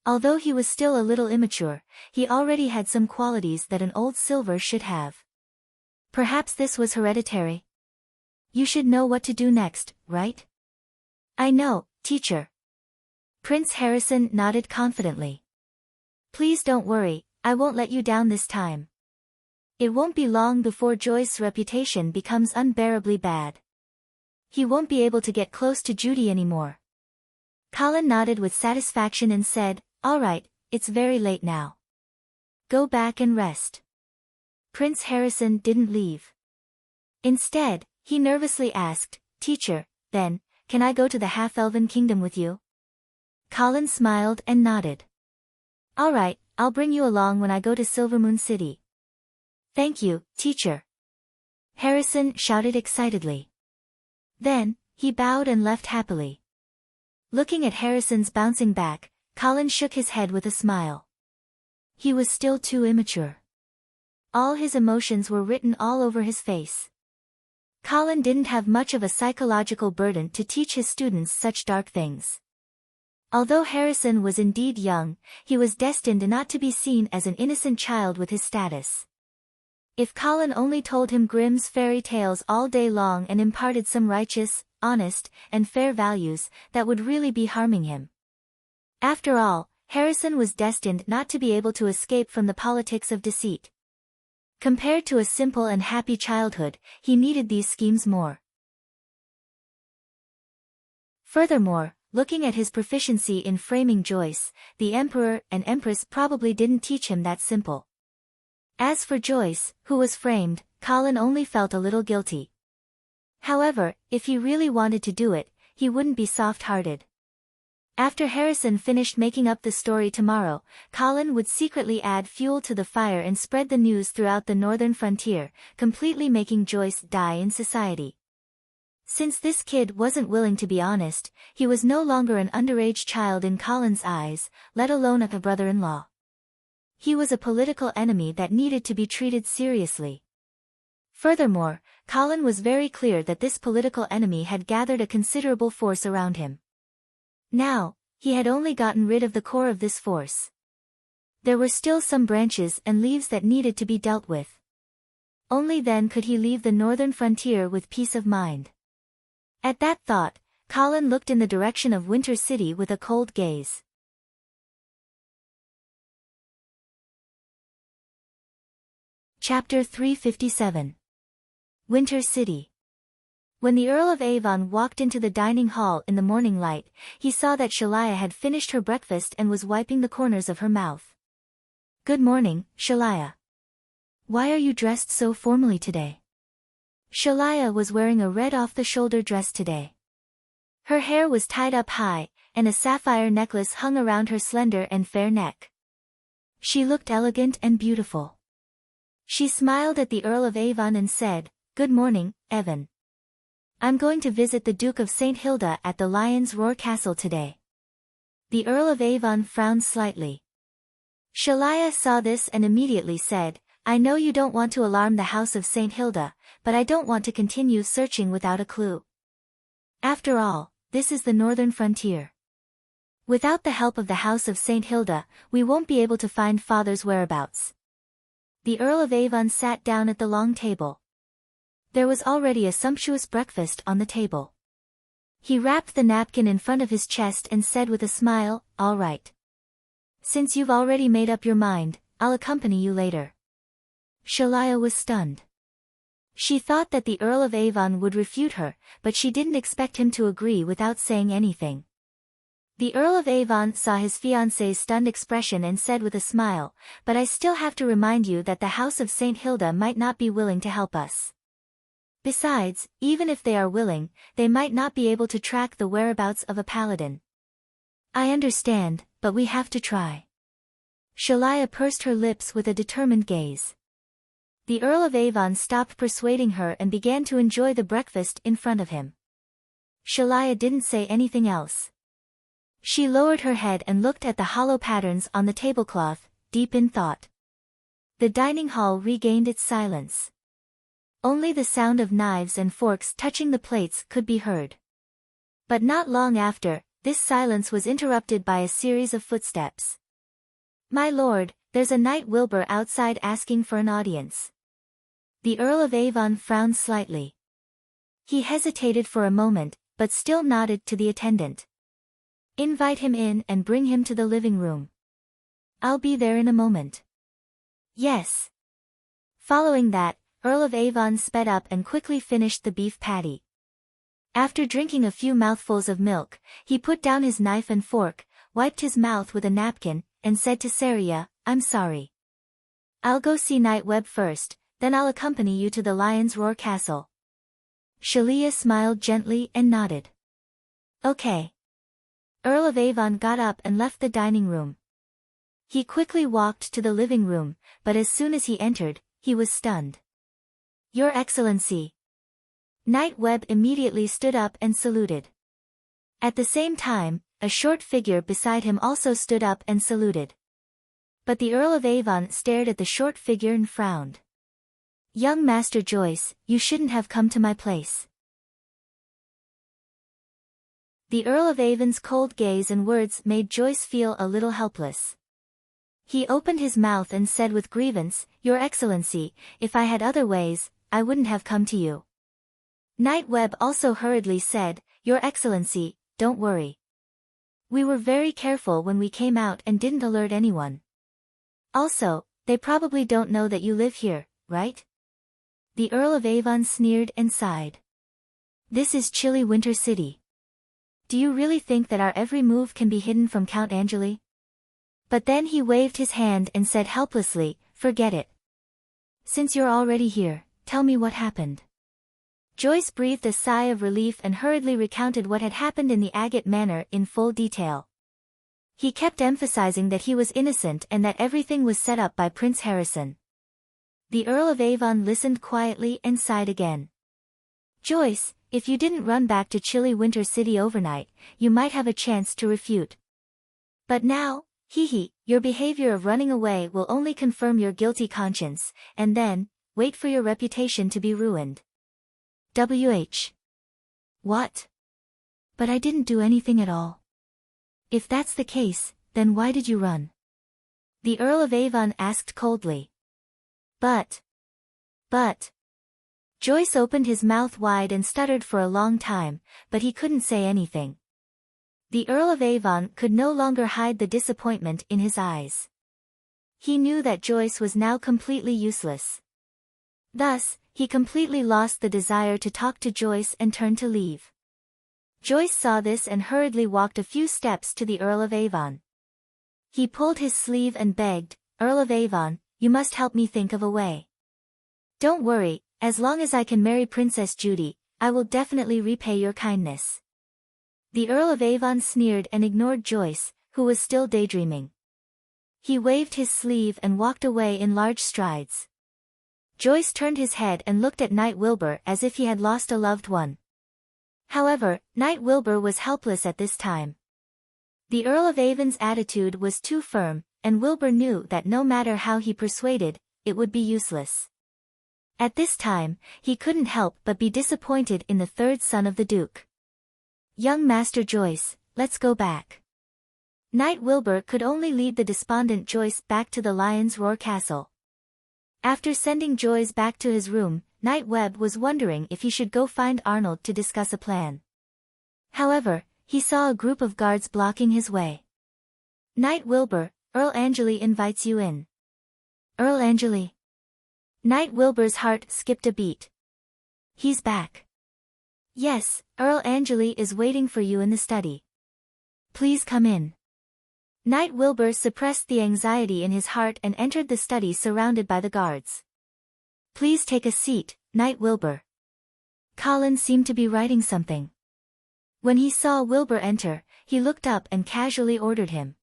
Although he was still a little immature, he already had some qualities that an old silver should have. Perhaps this was hereditary. "You should know what to do next, right?" "I know, teacher." Prince Harrison nodded confidently. "Please don't worry, I won't let you down this time. It won't be long before Joyce's reputation becomes unbearably bad. He won't be able to get close to Judy anymore. Colin nodded with satisfaction and said, "All right, it's very late now. Go back and rest." Prince Harrison didn't leave. Instead, he nervously asked, "Teacher, then, can I go to the half-elven kingdom with you?" Colin smiled and nodded. "All right, I'll bring you along when I go to Silvermoon City." "Thank you, teacher," Harrison shouted excitedly. Then, he bowed and left happily. Looking at Harrison's bouncing back, Colin shook his head with a smile. He was still too immature. All his emotions were written all over his face. Colin didn't have much of a psychological burden to teach his students such dark things. Although Harrison was indeed young, he was destined not to be seen as an innocent child with his status. If Colin only told him Grimm's fairy tales all day long and imparted some righteous, honest, and fair values, that would really be harming him. After all, Harrison was destined not to be able to escape from the politics of deceit. Compared to a simple and happy childhood, he needed these schemes more. Furthermore, looking at his proficiency in framing Joyce, the Emperor and Empress probably didn't teach him that simple. As for Joyce, who was framed, Colin only felt a little guilty. However, if he really wanted to do it, he wouldn't be soft-hearted. After Harrison finished making up the story tomorrow, Colin would secretly add fuel to the fire and spread the news throughout the northern frontier, completely making Joyce die in society. Since this kid wasn't willing to be honest, he was no longer an underage child in Colin's eyes, let alone a brother-in-law. He was a political enemy that needed to be treated seriously. Furthermore, Colin was very clear that this political enemy had gathered a considerable force around him. Now, he had only gotten rid of the core of this force. There were still some branches and leaves that needed to be dealt with. Only then could he leave the northern frontier with peace of mind. At that thought, Colin looked in the direction of Winter City with a cold gaze. Chapter 357. Winter City. When the Earl of Avon walked into the dining hall in the morning light, he saw that Shalaya had finished her breakfast and was wiping the corners of her mouth. "Good morning, Shalaya. Why are you dressed so formally today?" Shalaya was wearing a red off-the-shoulder dress today. Her hair was tied up high, and a sapphire necklace hung around her slender and fair neck. She looked elegant and beautiful. She smiled at the Earl of Avon and said, "Good morning, Evan. I'm going to visit the Duke of St. Hilda at the Lion's Roar Castle today." The Earl of Avon frowned slightly. Shalaya saw this and immediately said, "I know you don't want to alarm the House of St. Hilda, but I don't want to continue searching without a clue. After all, this is the northern frontier. Without the help of the House of St. Hilda, we won't be able to find Father's whereabouts." The Earl of Avon sat down at the long table. There was already a sumptuous breakfast on the table. He wrapped the napkin in front of his chest and said with a smile, "All right. Since you've already made up your mind, I'll accompany you later." Shalaya was stunned. She thought that the Earl of Avon would refute her, but she didn't expect him to agree without saying anything. The Earl of Avon saw his fiancée's stunned expression and said with a smile, "But I still have to remind you that the House of St. Hilda might not be willing to help us. Besides, even if they are willing, they might not be able to track the whereabouts of a paladin." "I understand, but we have to try." Shalaya pursed her lips with a determined gaze. The Earl of Avon stopped persuading her and began to enjoy the breakfast in front of him. Shalaya didn't say anything else. She lowered her head and looked at the hollow patterns on the tablecloth, deep in thought. The dining hall regained its silence. Only the sound of knives and forks touching the plates could be heard. But not long after, this silence was interrupted by a series of footsteps. "My lord, there's a Knight Wilbur outside asking for an audience." The Earl of Avon frowned slightly. He hesitated for a moment, but still nodded to the attendant. "Invite him in and bring him to the living room. I'll be there in a moment." "Yes." Following that, Earl of Avon sped up and quickly finished the beef patty. After drinking a few mouthfuls of milk, he put down his knife and fork, wiped his mouth with a napkin, and said to Saria, "I'm sorry. I'll go see Nightweb first, then I'll accompany you to the Lion's Roar Castle." Shelia smiled gently and nodded. "Okay." Earl of Avon got up and left the dining room. He quickly walked to the living room, but as soon as he entered, he was stunned. "Your Excellency." Nightweb immediately stood up and saluted. At the same time, a short figure beside him also stood up and saluted. But the Earl of Avon stared at the short figure and frowned. "Young Master Joyce, you shouldn't have come to my place." The Earl of Avon's cold gaze and words made Joyce feel a little helpless. He opened his mouth and said with grievance, "Your Excellency, if I had other ways, I wouldn't have come to you." Nightweb also hurriedly said, "Your Excellency, don't worry. We were very careful when we came out and didn't alert anyone. Also, they probably don't know that you live here, right?" The Earl of Avon sneered and sighed. "This is chilly Winter City. Do you really think that our every move can be hidden from Count Angeli?" But then he waved his hand and said helplessly, "Forget it. Since you're already here, tell me what happened." Joyce breathed a sigh of relief and hurriedly recounted what had happened in the agate manor in full detail. He kept emphasizing that he was innocent and that everything was set up by Prince Harrison. The Earl of Avon listened quietly and sighed again. "Joyce, if you didn't run back to chilly Winter City overnight, you might have a chance to refute. But now, your behavior of running away will only confirm your guilty conscience, and then, wait for your reputation to be ruined." "WH. What? But I didn't do anything at all." "If that's the case, then why did you run?" the Earl of Avon asked coldly. But. Joyce opened his mouth wide and stuttered for a long time, but he couldn't say anything. The Earl of Avon could no longer hide the disappointment in his eyes. He knew that Joyce was now completely useless. Thus, he completely lost the desire to talk to Joyce and turned to leave. Joyce saw this and hurriedly walked a few steps to the Earl of Avon. He pulled his sleeve and begged, "Earl of Avon, you must help me think of a way. Don't worry, as long as I can marry Princess Judy, I will definitely repay your kindness." The Earl of Avon sneered and ignored Joyce, who was still daydreaming. He waved his sleeve and walked away in large strides. Joyce turned his head and looked at Knight Wilbur as if he had lost a loved one. However, Knight Wilbur was helpless at this time. The Earl of Avon's attitude was too firm, and Wilbur knew that no matter how he persuaded, it would be useless. At this time, he couldn't help but be disappointed in the third son of the Duke. "Young Master Joyce, let's go back." Knight Wilbur could only lead the despondent Joyce back to the Lion's Roar Castle. After sending Joyce back to his room, Nightweb was wondering if he should go find Arnold to discuss a plan. However, he saw a group of guards blocking his way. "Knight Wilbur, Earl Angeli invites you in." "Earl Angeli?" Knight Wilbur's heart skipped a beat. "He's back." "Yes, Earl Angeli is waiting for you in the study. Please come in." Knight Wilbur suppressed the anxiety in his heart and entered the study surrounded by the guards. "Please take a seat, Knight Wilbur." Colin seemed to be writing something. When he saw Wilbur enter, he looked up and casually ordered him.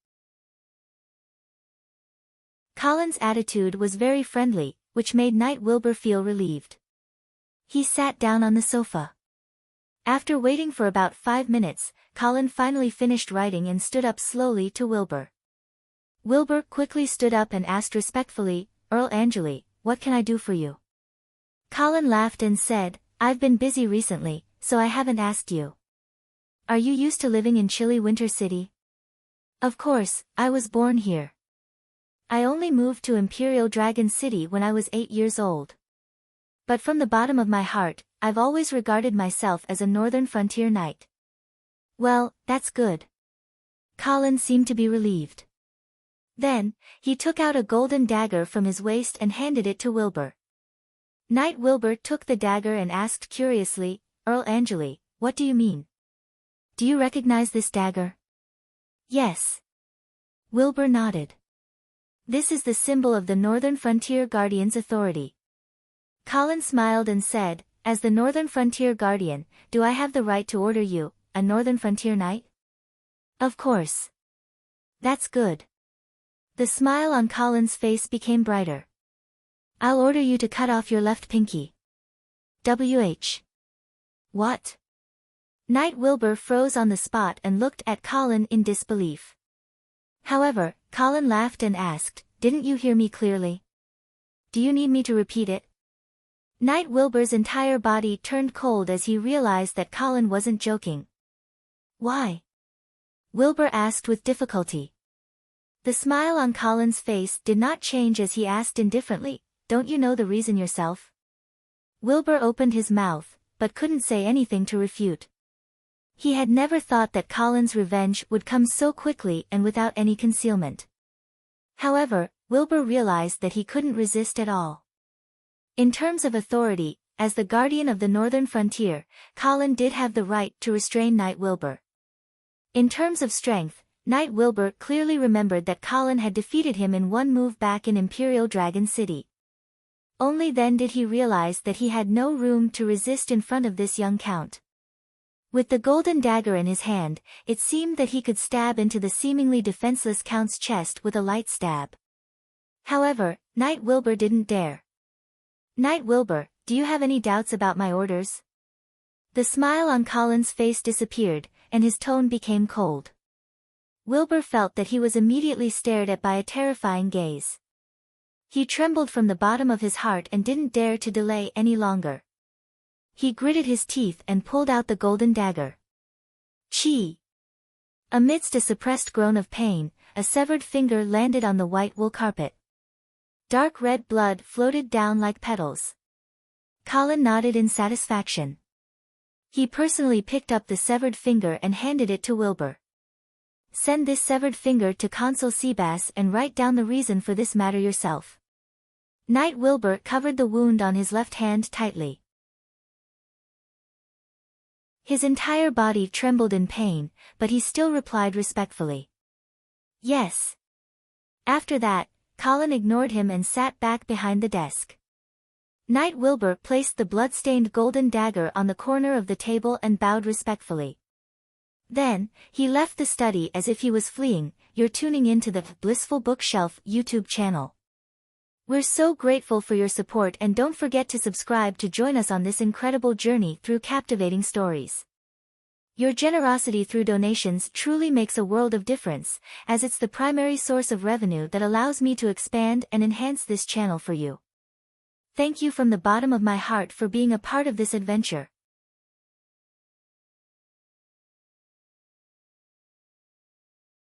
Colin's attitude was very friendly, which made Knight Wilbur feel relieved. He sat down on the sofa. After waiting for about 5 minutes, Colin finally finished writing and stood up slowly to Wilbur. Wilbur quickly stood up and asked respectfully, "Earl Angeli, what can I do for you?" Colin laughed and said, "I've been busy recently, so I haven't asked you. Are you used to living in chilly Winter City?" "Of course, I was born here. I only moved to Imperial Dragon City when I was 8 years old. But from the bottom of my heart, I've always regarded myself as a northern frontier knight." "Well, that's good." Colin seemed to be relieved. Then, he took out a golden dagger from his waist and handed it to Wilbur. Knight Wilbur took the dagger and asked curiously, "Earl Angeli, What do you mean? Do you recognize this dagger? Yes. Wilbur nodded. This is the symbol of the Northern Frontier Guardian's authority. Colin smiled and said, as the Northern Frontier Guardian, do I have the right to order you, a Northern Frontier Knight? Of course. That's good. The smile on Colin's face became brighter. I'll order you to cut off your left pinky. WH. What? Knight Wilbur froze on the spot and looked at Colin in disbelief. However, Colin laughed and asked, didn't you hear me clearly? Do you need me to repeat it? Knight Wilbur's entire body turned cold as he realized that Colin wasn't joking. Why? Wilbur asked with difficulty. The smile on Colin's face did not change as he asked indifferently, don't you know the reason yourself? Wilbur opened his mouth, but couldn't say anything to refute. He had never thought that Colin's revenge would come so quickly and without any concealment. However, Wilbur realized that he couldn't resist at all. In terms of authority, as the guardian of the Northern Frontier, Colin did have the right to restrain Knight Wilbur. In terms of strength, Knight Wilbur clearly remembered that Colin had defeated him in one move back in Imperial Dragon City. Only then did he realize that he had no room to resist in front of this young count. With the golden dagger in his hand, it seemed that he could stab into the seemingly defenseless count's chest with a light stab. However, Knight Wilbur didn't dare. Knight Wilbur, do you have any doubts about my orders? The smile on Colin's face disappeared, and his tone became cold. Wilbur felt that he was immediately stared at by a terrifying gaze. He trembled from the bottom of his heart and didn't dare to delay any longer. He gritted his teeth and pulled out the golden dagger. Chi! Amidst a suppressed groan of pain, a severed finger landed on the white wool carpet. Dark red blood floated down like petals. Colin nodded in satisfaction. He personally picked up the severed finger and handed it to Wilbur. Send this severed finger to Consul Seabass and write down the reason for this matter yourself. Knight Wilbur covered the wound on his left hand tightly. His entire body trembled in pain, but he still replied respectfully. Yes. After that, Colin ignored him and sat back behind the desk. Knight Wilbur placed the blood-stained golden dagger on the corner of the table and bowed respectfully. Then, he left the study as if he was fleeing. You're tuning into the Blissful Bookshelf YouTube channel. We're so grateful for your support, and don't forget to subscribe to join us on this incredible journey through captivating stories. Your generosity through donations truly makes a world of difference, as it's the primary source of revenue that allows me to expand and enhance this channel for you. Thank you from the bottom of my heart for being a part of this adventure.